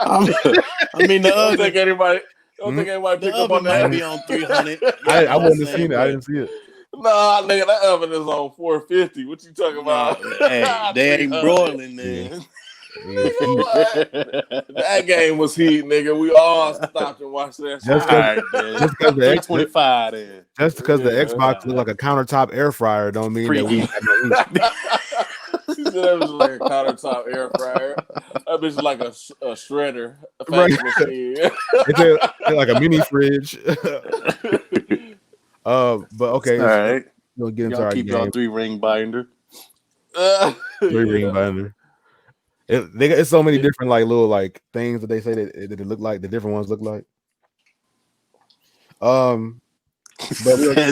I mean, the Don't other think anybody. Don't think anybody the pick up oven on might that. be on 300. I wouldn't have seen it. I didn't see it. Nah, nigga, that oven is on 450. What you talking about? Hey, they ain't broiling, man. That game was heat, nigga. We all stopped and watched that shit. Just All right, man. just because the 325 then. just because the Yeah. Xbox look like a countertop air fryer don't mean that we Preheat. have no heat. She said that was like a countertop air fryer. That bitch is like a shredder, a fax Right. machine. It's like a mini fridge. But okay, All right. we'll get into Y'all our keep y'all game. 3-ring binder. Three-ring binder. It's so many different like little like things that they say that it look like the different ones look like. But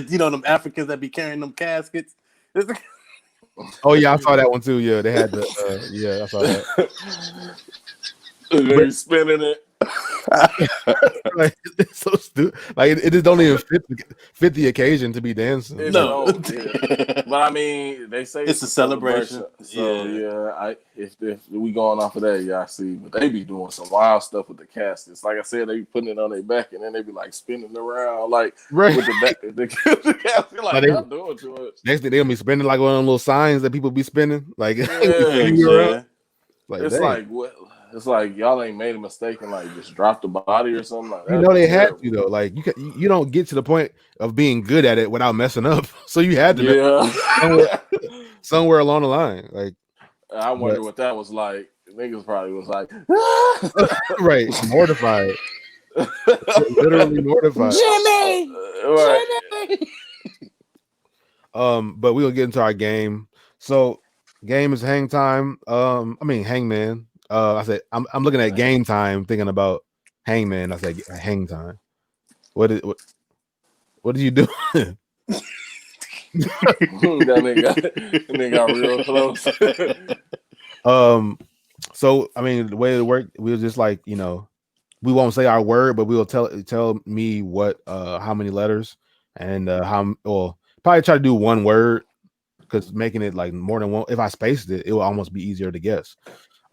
You know them Africans that be carrying them caskets. oh yeah, I saw that one too. Yeah, they had the yeah, I saw that. They spinning it. Like, it's so stupid. Like it just don't even fit the occasion to be dancing. It No. don't, yeah. But I mean, they say It's a celebration. So Yeah. if we going off of that, y'all see, but they be doing some wild stuff with the caskets. Like I said, they be putting it on their back and then they be like spinning around like Right. with the back. The casket, like y'all doing too much. Next thing they gonna be spinning like one of them little signs that people be spinning. Like, Yeah. like It's dang. like what? It's like y'all ain't made a mistake and like just dropped the body or something like that. You know they had to though. Like you don't get to the point of being good at it without messing up. So you had to somewhere along the line. Like I wonder what that was like. Niggas probably was like, right, mortified. Literally mortified. Jimmy, right. But we'll get into our game. So game is hang time. Hangman. I said I'm looking at game time, thinking about hangman. I said hang time. What did you do? that nigga got real close. So I mean, the way it worked, we was just like, we won't say our word, but we will tell me what how many letters and probably try to do one word, because making it like more than one, if I spaced it, it will almost be easier to guess.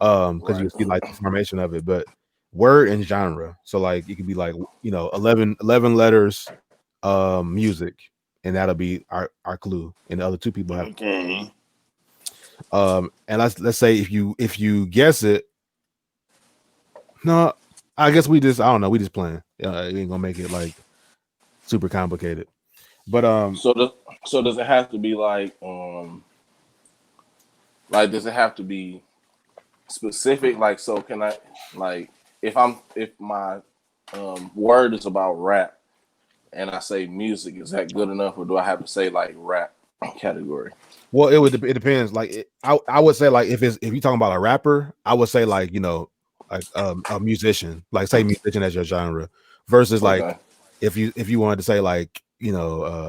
Because you see like the formation of it, but word and genre. So like it could be like 11 letters, music, and that'll be our clue. And the other two people have. Okay. And let's say if you guess it, no, I guess we just playing. We ain't gonna make it like super complicated. But so does it have to be like does it have to be specific? Like, so can I, like, if my word is about rap and I say music, is that good enough, or do I have to say like rap category? Well, it depends. Like I would say like if you're talking about a rapper, I would say like a musician, like say musician as your genre, versus like if you wanted to say like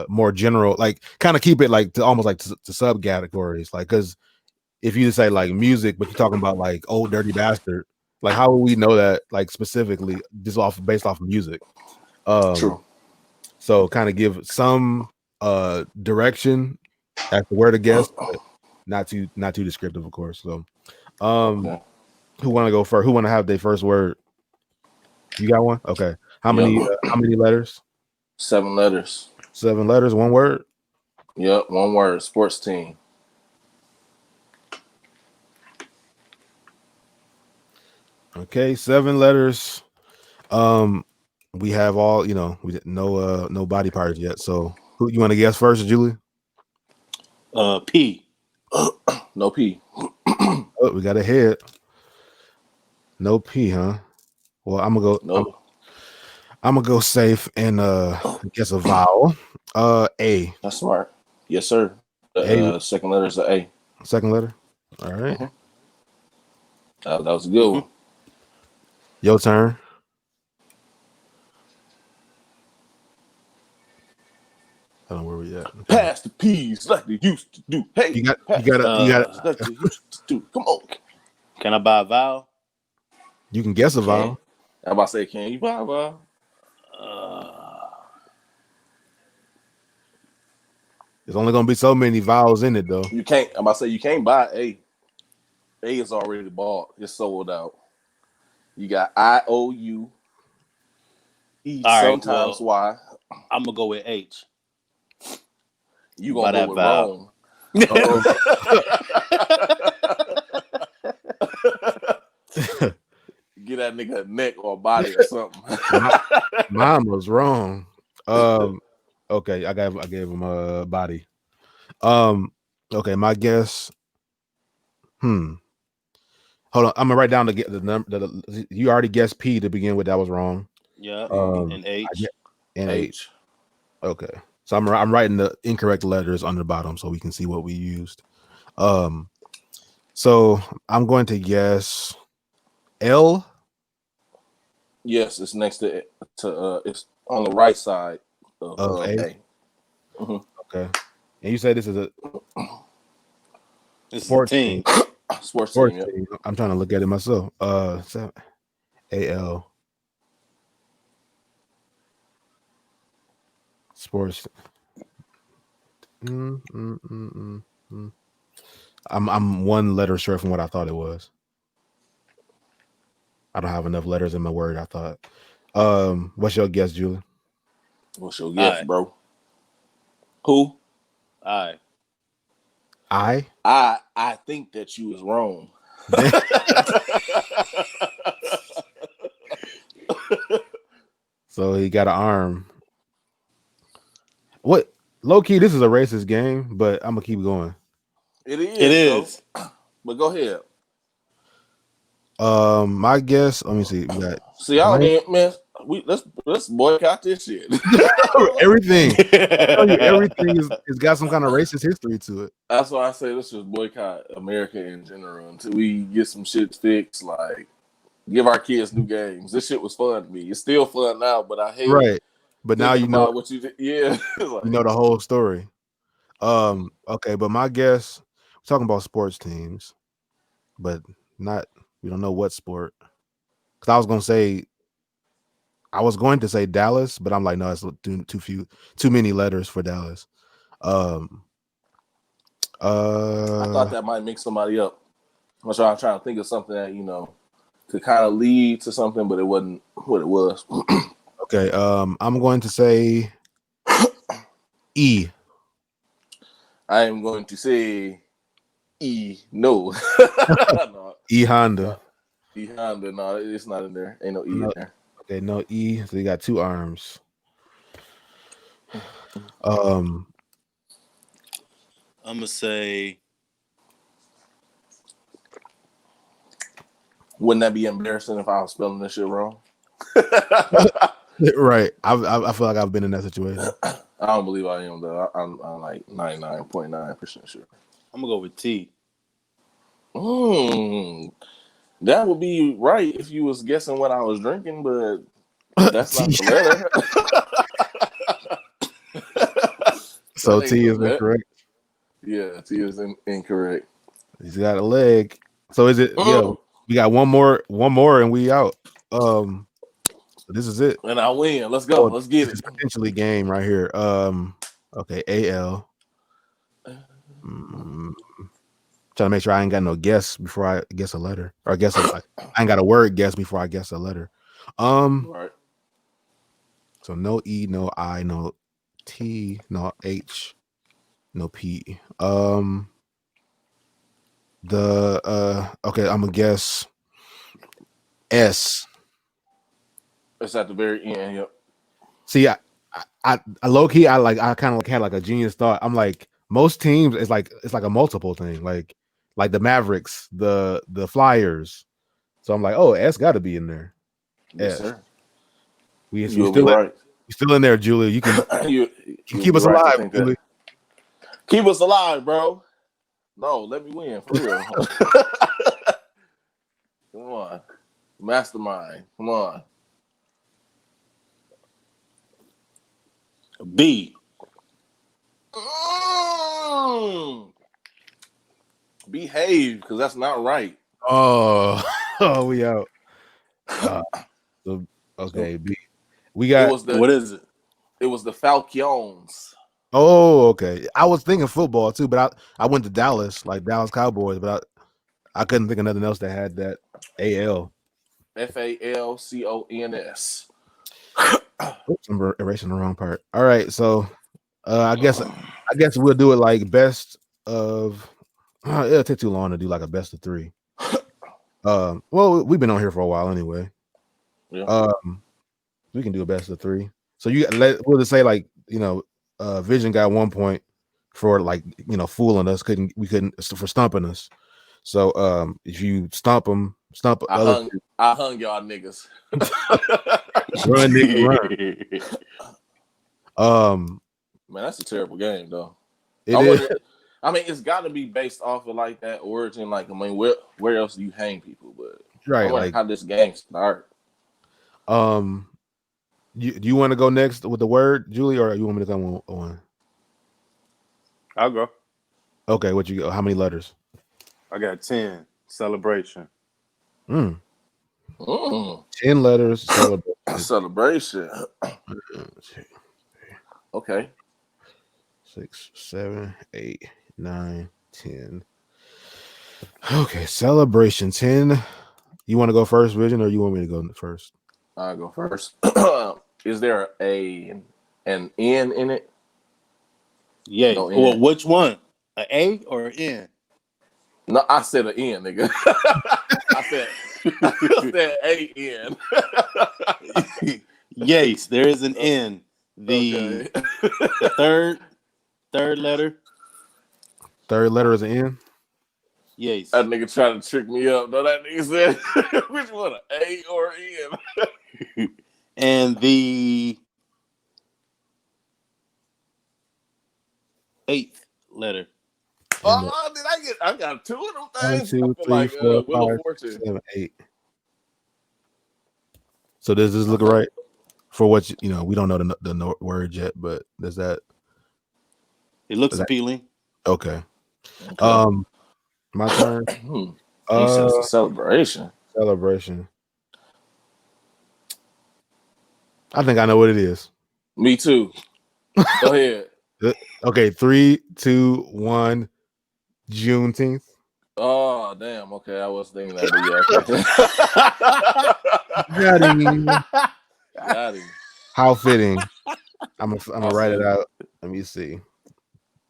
more general, like kind of keep it like to almost like to subcategories, like because if you say like music, but you're talking about like Old Dirty Bastard, like how would we know that like specifically just based off of music? True. So kind of give some direction as to where to guess, but not too descriptive, of course. So who want to go first? Who want to have their first word? You got one? Okay. How many letters? 7 letters. 7 letters, one word? Yep, one word. Sports team. Okay, 7 letters. We have all, we didn't no body parts yet. So who you want to guess first, Julie? P. No P. Oh, we got a head. No P, huh? Well, I'm gonna go. No. I'm gonna go safe and guess a vowel. A. That's smart. Yes, sir. Second letter is the A. Second letter. All right. Mm-hmm. That was a good one. Your turn. Pass the peas like they used to do. Hey, You got pass you the gotta peas like they used to do. Come on. Can I buy a vowel? you can guess a Can vowel. I'm about to say, can you buy a vowel? There's only gonna be so many vowels in it though. You can't. I'm about to say you can't buy A. A is already bought. It's sold out. You got IOU. E All right, sometimes well, Y. I'm gonna go with H. You Buy gonna go that with vowel. wrong. Uh-oh. Get that nigga a neck or a body or something. Mine was wrong. Okay, I gave him a body. Okay, my guess. Hold on, I'm gonna write down the number. You already guessed P to begin with. That was wrong. Yeah, and I H. get and H. H. Okay, so I'm writing the incorrect letters on the bottom so we can see what we used. So I'm going to guess L. Yes, it's next to it's on the right side of A. A. Mhm. Okay, and you said this is a This sports is a team. team. Sports Sports team. Yep. team. I'm trying to look at it myself. AL sports. I'm one letter short from what I thought it was. I don't have enough letters in my word. I thought. What's your guess, Julie? What's your guess, Aye. bro? Who? All right. I think that you was wrong. So he got an arm. What? Low key, this is a racist game, but I'm gonna keep going. It is. It is. Though. But go ahead. My guess. Let me see. We got See, I don't, man. Let's boycott this shit. everything. I tell you, everything is got some kind of racist history to it. That's why I say let's just boycott America in general until we get some shit fixed. Like, give our kids new games. This shit was fun to me. It's still fun now, but I hate Right. But now thinking you know about what you did. Yeah, like, you know the whole story. Okay, but my guess, we're talking about sports teams, but not we don't know what sport. Because I was going to say Dallas, but I'm like, no, it's too many letters for Dallas. I thought that might mix somebody up. I'm trying to think of something that could kind of lead to something, but it wasn't what it was. Okay, I'm going to say E. I am going to say E. No. No. E Honda. No. E Honda. No, it's not in there. Ain't no E in there. Okay, no E. So you got two arms. I'm gonna say. Wouldn't that be embarrassing if I was spelling this shit wrong? right. I feel like I've been in that situation. I don't believe I am though. I'm like 99.9% sure. I'm gonna go with T. That would be right if you was guessing what I was drinking, but that's not the letter. So T is incorrect. Yeah, T is incorrect. He's got a leg. So is it? Yeah, we got one more, and we out. So this is it. And I win. Let's go. Let's get it. Potentially game right here. Okay, AL. Trying to make sure I ain't got no guess before I guess a letter, or I ain't got a word guess before I guess a letter. Right. So no E, no I, no T, no H, no P. Okay, I'm gonna guess S. It's at the very end. Yep. See, I low key, I kind of had like a genius thought. I'm like, most teams, it's like a multiple thing, like the Mavericks, the Flyers. So I'm like, oh, S got to be in there. Yes, S. sir. We You'll still be right. We still in there, Julie. You can you keep us alive, Julie. Keep us alive, bro. No, let me win for real. Come on, mastermind. Come on. B. Behave, because that's not right. Oh, oh, we out. So, okay, B. We got. What is it? It was the Falcons. Oh, okay. I was thinking football too, but I went to Dallas, like Dallas Cowboys, but I couldn't think of nothing else that had that AL. Falcons. Oops, I'm erasing the wrong part. All right, so I guess we'll do it like best of. It'll take too long to do like a best of 3. Well, we've been on here for a while anyway. Yeah. We can do a best of 3. So we'll just say like Vision got 1 point for like fooling us. We couldn't for stumping us. So if you stump them, I hung y'all niggas. Run, nigga, run. Man, that's a terrible game though. It is. I mean, it's got to be based off of like that origin. Like, I mean, where else do you hang people? But right, like how this game start. Do you want to go next with the word, Julie, or you want me to come on? I'll go. Okay, what you go? How many letters? I got 10. Celebration. 10 letters. Celebration. Okay. 6, 7, 8, 9, 10. Okay, celebration 10. You want to go first, Vision, or you want me to go first? I'll go first. Is there an N in it? Yeah. No Well, N. which one? An A or an N? No, I said an N, nigga. I said A-N. Yes, there is an N. The third letter. Third letter is an N? Yes. That nigga trying to trick me up. No, that nigga said, which one, an A or N? And the 8th letter. Oh, did I get? I got 2 of them things. 1, 2, 3, 4, 5, 6, 7, 8. So does this look right for what we don't know the word yet, but does that? It looks appealing. Okay. My turn. He says a celebration. Celebration. I think I know what it is. Me too. Go ahead. Okay, 3, 2, 1. Juneteenth. Oh damn! Okay, I was thinking that, but yeah. Got him. Got him. How fitting. I'm gonna write it out. Let me see.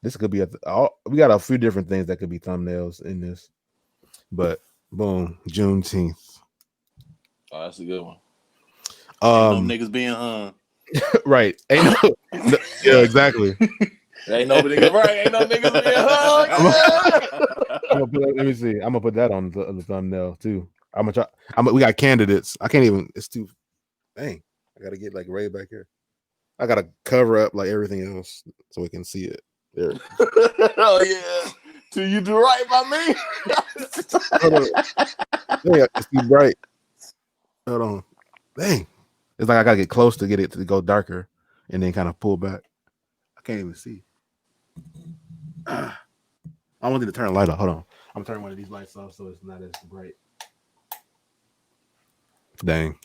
This could be we got a few different things that could be thumbnails in this, but boom, Juneteenth. Oh, that's a good one. Ain't no niggas being hung. Right. Ain't no, yeah, exactly. Ain't no niggas right. Ain't no niggas being hung. Let me see. I'm gonna put that on the thumbnail too. I'm gonna try. We got candidates. I can't even. It's too. Dang. I gotta get like Ray back here. I gotta cover up like everything else so we can see it. There. Oh yeah. Do you do right by me? Yeah, it's too bright. Hold on. Dang. It's like I gotta get close to get it to go darker and then kind of pull back. I can't even see. I wanted to turn the light off. Hold on. I'm turning one of these lights off so it's not as bright. Dang.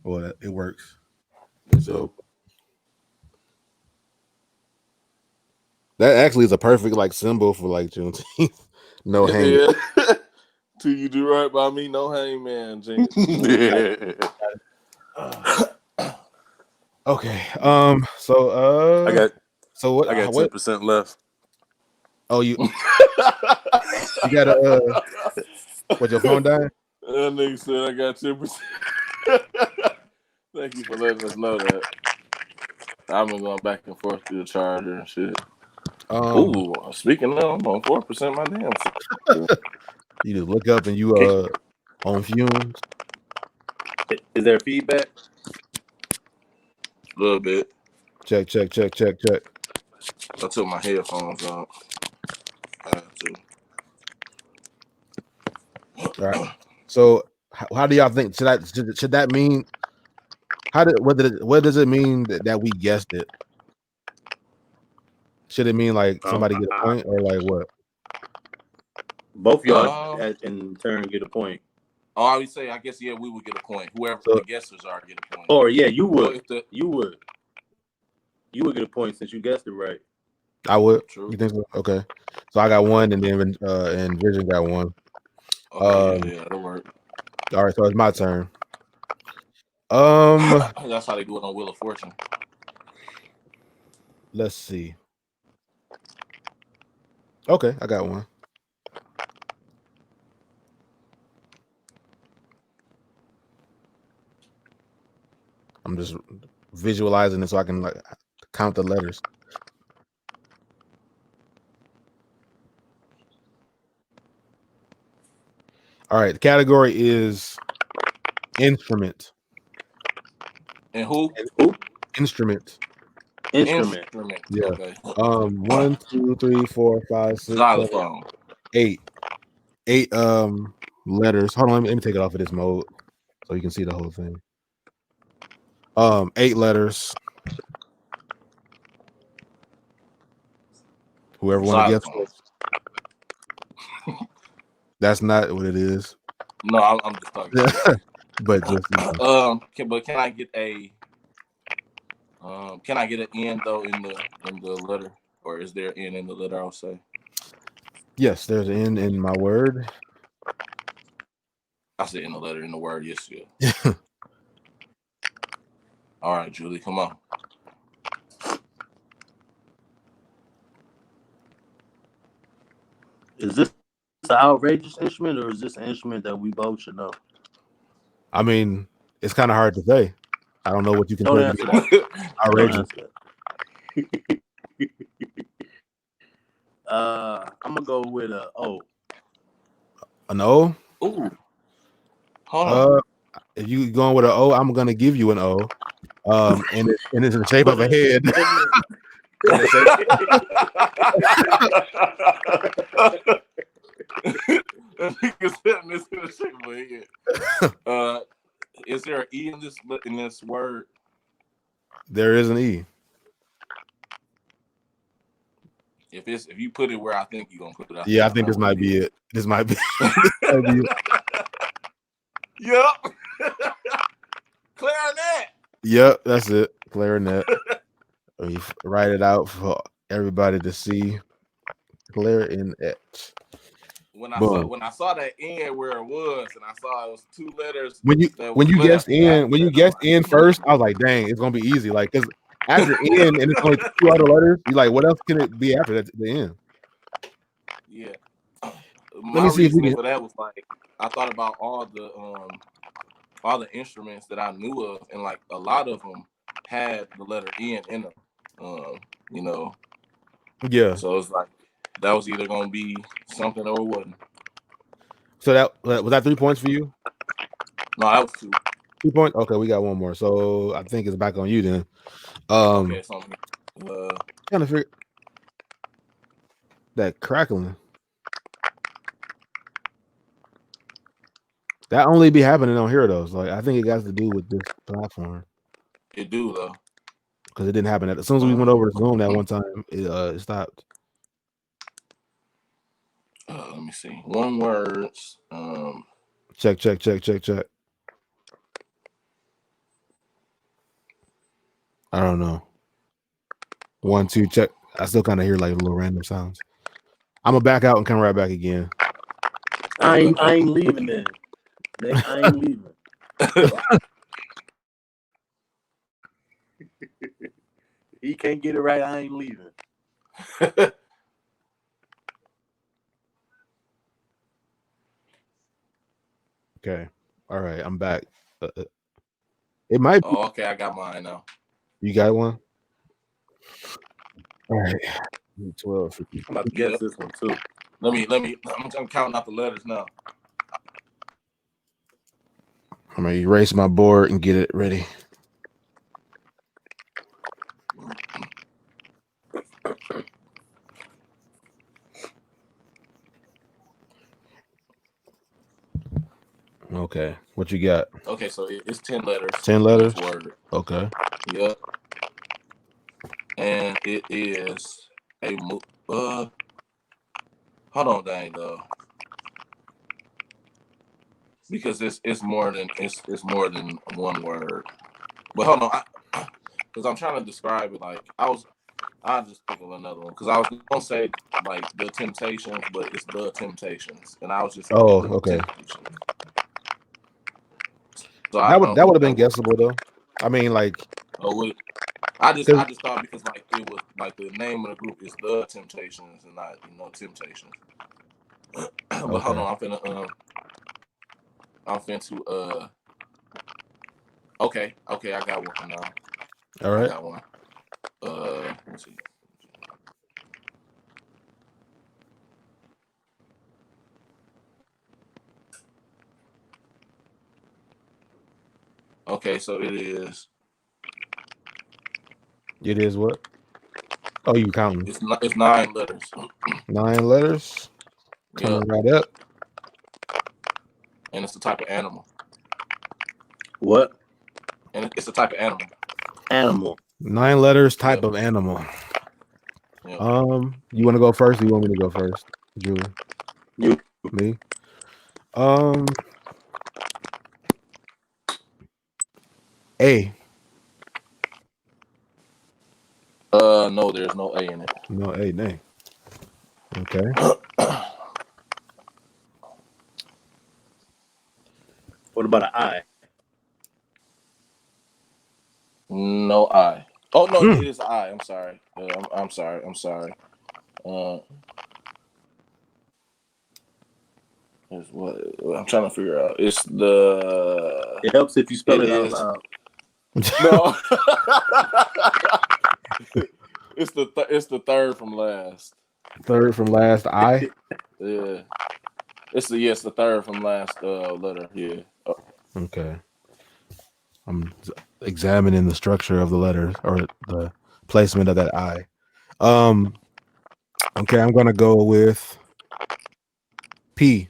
Well, it works. So that actually is a perfect like symbol for like Juneteenth. No hangman. Yeah. Do you do right by me? No hangman, James. Okay. So I got 10% left. Oh, you got what, your phone dying? That nigga said I got 10%. Thank you for letting us know that. I've been going back and forth through the charger and shit. Ooh, speaking of, I'm on 4% my damn shit. You just look up and you on fumes. Is there feedback? A little bit. Check. I took my headphones out. I have to. All right. So how do y'all think? Should that mean? What does it mean that we guessed it? Should it mean like somebody get a point or like what? Both y'all in turn get a point. Oh, I would say, I guess, yeah, we would get a point. Whoever the guessers are get a point. Or yeah, you would. You would get a point since you guessed it right. I would. True. You think so? Okay. So I got one, and then and Vision got one. Okay, yeah, that'll work. All right, so it's my turn. That's how they do it on Wheel of Fortune. Let's see. Okay, I got one. I'm just visualizing it so I can like count the letters. All right, the category is instrument. And who? Instrument. Instrument. Yeah. Okay. 1, 2, 3, 4, 5, 6, 7, 8. 8 letters. Hold on, let me take it off of this mode so you can see the whole thing. 8 letters. Whoever want to guess first. That's not what it is. No, I'm just talking. But just but can I get a can I get an N though in the letter, or is there an N in the letter? I'll say. Yes, there's an N in my word. I said in the letter, in the word. Yes, yeah. All right, Julie, come on. Is this an outrageous instrument, or is this an instrument that we both should know? I mean, it's kind of hard to say. I don't know what you can say. Outrageous. I'm gonna go with a O. An O? Ooh. Hold on. If you going with an O, I'm gonna give you an O. And it's in the shape of a head. Is there an E in this word? There is an E. If you put it where I think you're gonna put it, I think this might be it. This might be. Yep. Clarinet. Yep, that's it. Clarinet. Let me write it out for everybody to see. Clarinet. When I saw that N where it was, and I saw it was 2 letters. When you guessed in first, I was like, dang, it's gonna be easy. Like, because after N and it's only 2 other letters, you like, what else can it be after that? The N. Yeah. Let me see if we can. For that was like, I thought about all the instruments that I knew of, and like a lot of them had the letter N in them. You know. Yeah. So it's like that was either gonna be something or it wasn't. So that was that 3 points for you? No, that was 2. 2 points. Okay, we got one more. So I think it's back on you then. Okay, so trying to figure that crackling. That only be happening on here though. So like, I think it has to do with this platform. It do though, because it didn't happen. As soon as we went over to Zoom that one time, it stopped. Let me see. One word. Check. I don't know. 1, 2, check. I still kind of hear like little random sounds. I'm gonna back out and come right back again. I ain't leaving then. I ain't leaving. He can't get it right. I ain't leaving. Okay. All right. I'm back. It might be. Oh, okay. I got mine now. You got one? All right. 12. I'm about to guess this one too. Let me. I'm counting out the letters now. I'm gonna erase my board and get it ready. Okay, what you got? Okay, so it's 10 letters. 10 letters? Word. Okay. Yep. And it is Hey, hold on, dang though, because it's more than more than one word. But hold on, because I'm trying to describe it. Like I'll just think of another one because I was gonna say like the Temptations, but it's the Temptations, and I was just Oh, thinking okay. Temptations. So I That don't would know have if been that would. guessable though. I mean, like, Oh, cause I just thought because like it was like the name of the group is the Temptations and not Temptations. But hold okay, on, I'm finna okay, I got one now. all I right. got one. Let's see. Okay, so it is. It is what? Oh, you counting It's 9 letters. 9 letters Yeah, coming right up. and it's a type of animal. What? And it's a type of animal. Animal. 9 letters, type Yep. of animal. Yep. You want to go first? Or you want me to go first, Julie? You. Me. A. No, there's no A in it. No A. Nay. Okay. What about an I? No I. Oh no, it Mm. is I. I'm sorry. I'm sorry. I'm sorry. It's what I'm trying to figure out. It's the. It helps if you spell It it out is loud. no. It's the third from last. Third from last. I. Yeah. It's the third from last letter. Yeah. Okay. I'm examining the structure of the letters or the placement of that I. Okay, I'm gonna go with P.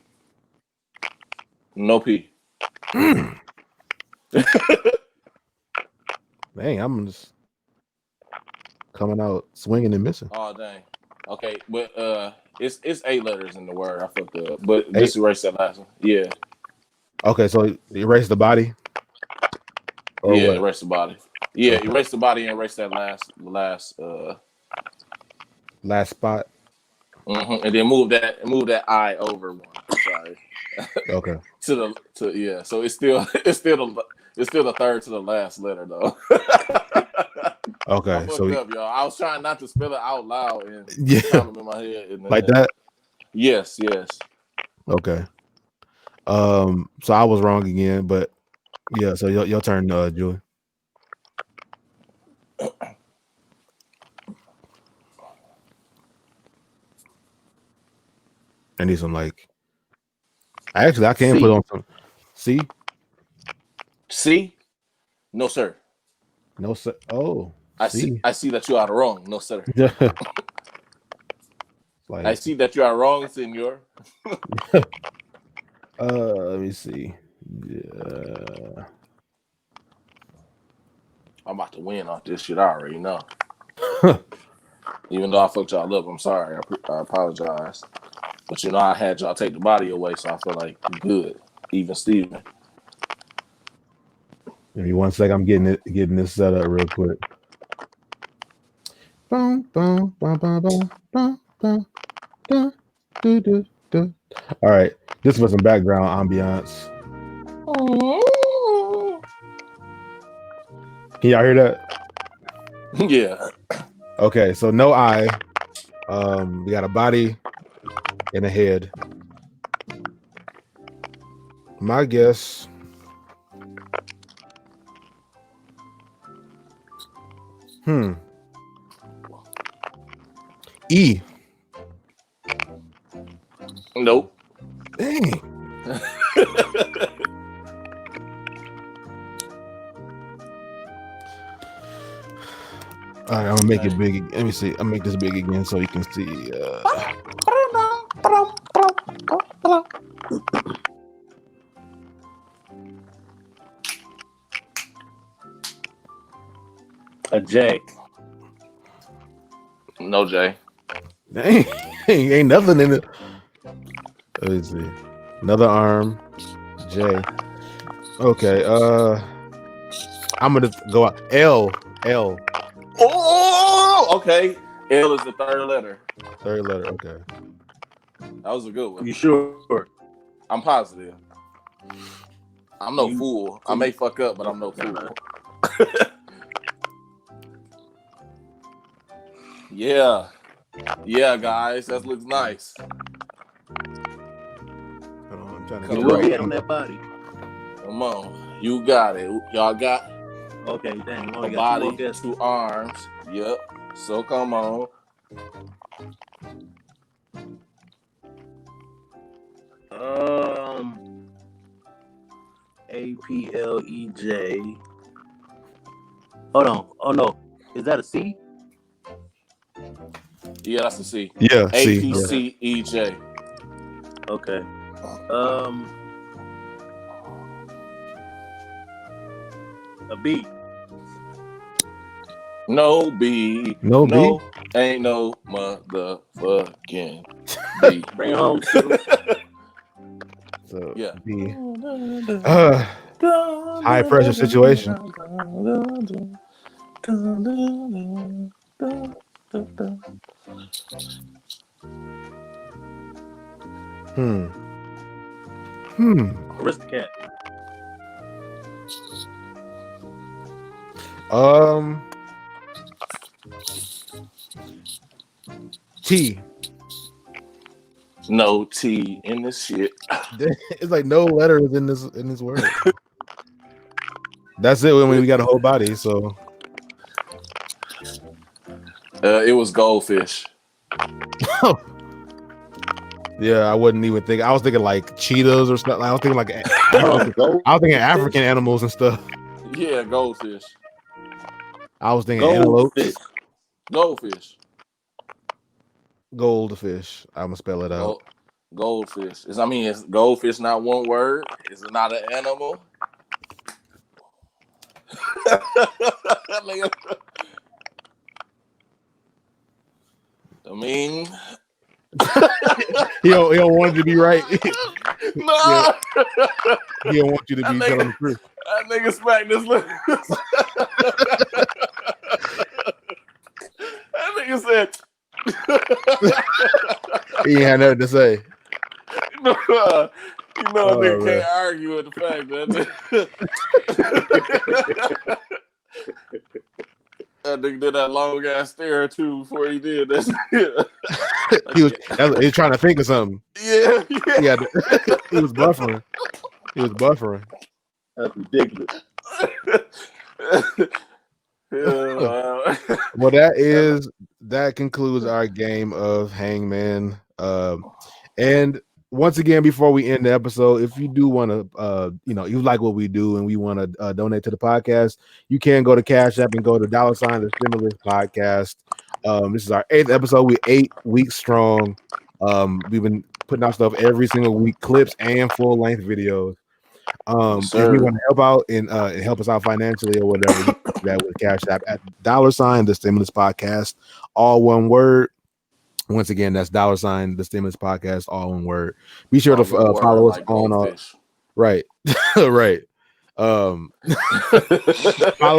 No P. Dang, I'm just coming out swinging and missing. Oh dang. Okay, but it's 8 letters in the word. I fucked up. But Eight. just erase that last one. Yeah. Okay, so erase the body or Yeah, what? erase the body. Yeah, Okay, erase the body and erase that last last spot. and then move that I over one. Sorry. Okay, Yeah. So it's still it's still the third to the last letter though. I okay. So fucked up, y'all. I was trying not to spell it out loud and yeah, count them in my head. And like then, that. yes. Okay. So I was wrong again, but yeah. So your turn, Julie. I need some like. Actually, I can put C. on some. C. C? No, sir. No. Oh, I see. C. I see that you are wrong. No, sir. I Like, see that you are wrong, senor. let me see. Yeah. I'm about to win off this shit. I already know. Even though I fucked y'all up, I'm sorry. I apologize. But I had y'all take the body away, so I feel like good. Even Steven. Give me 1 sec. I'm getting this set up real quick. Boom, boom, boom, boom, boom, boom, boom, da, do, do, do. All right. This was some background ambiance. Can y'all hear that? Yeah. Okay, so no eye. We got a body and a head. My guess. E. Nope. Dang. All right, I'm gonna make it big. Let me see. I'll make this big again so you can see. A J. No J. Ain't nothing in it. Let me see. Another arm. J. Okay. I'm gonna go out. L. Oh, okay. L is the third letter. Third letter. Okay. That was a good one. You sure? I'm positive. I'm no fool. I may fuck up, but I'm no fool. Yeah, guys, that looks nice. Hold on, I'm trying to You get look right. good on that body. Come on, you got it. Y'all got Okay, dang. a body, 2 arms. Yep. So come on. APLEJ. Hold on. Oh no, is that a C? Yeah, that's a C. Yeah. C. APCEJ. Okay. A B. No B. No B. Ain't no motherfucking B. Bring it home. So Yeah. B. High pressure situation. Aristocrat. T. No T in this shit. It's like no letters in this word. That's it. When we got a whole body, so It was goldfish. yeah, I wouldn't even think. I was thinking like cheetahs or stuff. I was thinking like I was thinking African animals and stuff. Yeah, goldfish. I was thinking antelopes. Goldfish. Goldfish. I'm gonna spell it out. Goldfish. Is goldfish not one word? Is it not an animal? I mean, he don't want you to be right. No, Yeah. He don't want you to be telling the truth. That nigga smacked this. That nigga said. He ain't had nothing to say. Nigga can't argue with the fact that nigga did that long ass stare too before he did this. He was trying to think of something. Yeah. He was buffering. That's ridiculous. Well, that concludes our game of Hangman. And once again, before we end the episode, if you do want to, you like what we do and we want to donate to the podcast, you can go to Cash App and go to $ the Stimulus Podcast. This is our 8th episode. We're 8 weeks strong. We've been putting out stuff every single week, clips and full length videos. If you want to help out and help us out financially or whatever, you can do that with Cash App at $ the Stimulus Podcast, all one word. Once again, that's $ the Stimulus Podcast, all one word. Be sure to follow us on right. Right. Follow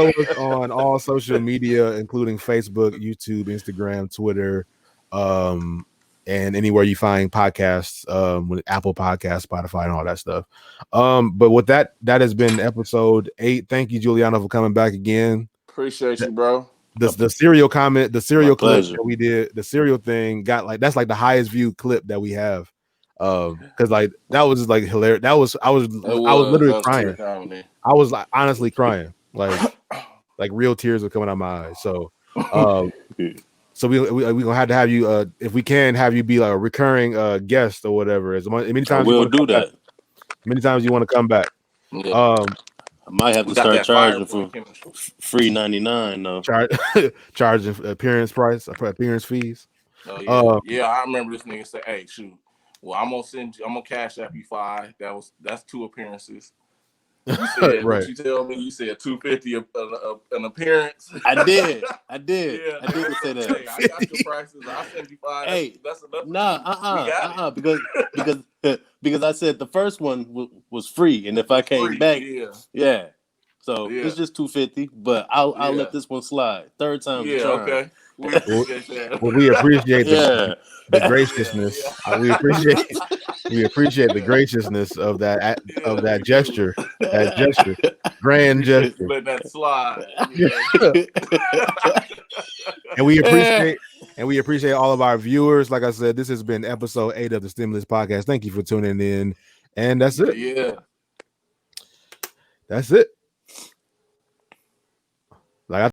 us on all social media, including Facebook, YouTube, Instagram, Twitter, and anywhere you find podcasts, with Apple Podcasts, Spotify, and all that stuff. But with that has been episode 8. Thank you, Giuliano, for coming back again. Appreciate you, bro. The serial comment, the serial clip pleasure. that we did, the serial thing got that's the highest view clip that we have. Because that was just hilarious. I was literally crying. Comedy. I was honestly crying, like real tears were coming out my eyes. So, so we gonna have to have you, if we can have you be like a recurring guest or whatever. As many times we'll do that. Many times you want to come back. Yeah. I might have to start charging for free 99 though. Charging appearance fees. Oh yeah, I remember this nigga say, "Hey, shoot, well, I'm gonna cash app you $5. That's 2 appearances." You said Right. what you tell me. You said 250 an appearance. I did. Yeah, I did say that. Hey, I got your prices. I 75. Hey, that's enough. nah, We got because I said the first one was free, and if I came free, back, yeah. yeah. So Yeah. it's just $250, but I'll Yeah. let this one slide. Third time's a Yeah, charm. okay. We appreciate that. Well, we appreciate Yeah. the graciousness. We appreciate the graciousness of that we gesture. do. That gesture. Grand Appreciate gesture. you letting that slide. You know? And we appreciate all of our viewers. Like I said, this has been episode 8 of the Stimulus Podcast. Thank you for tuning in. And that's it. Yeah. That's it. Like I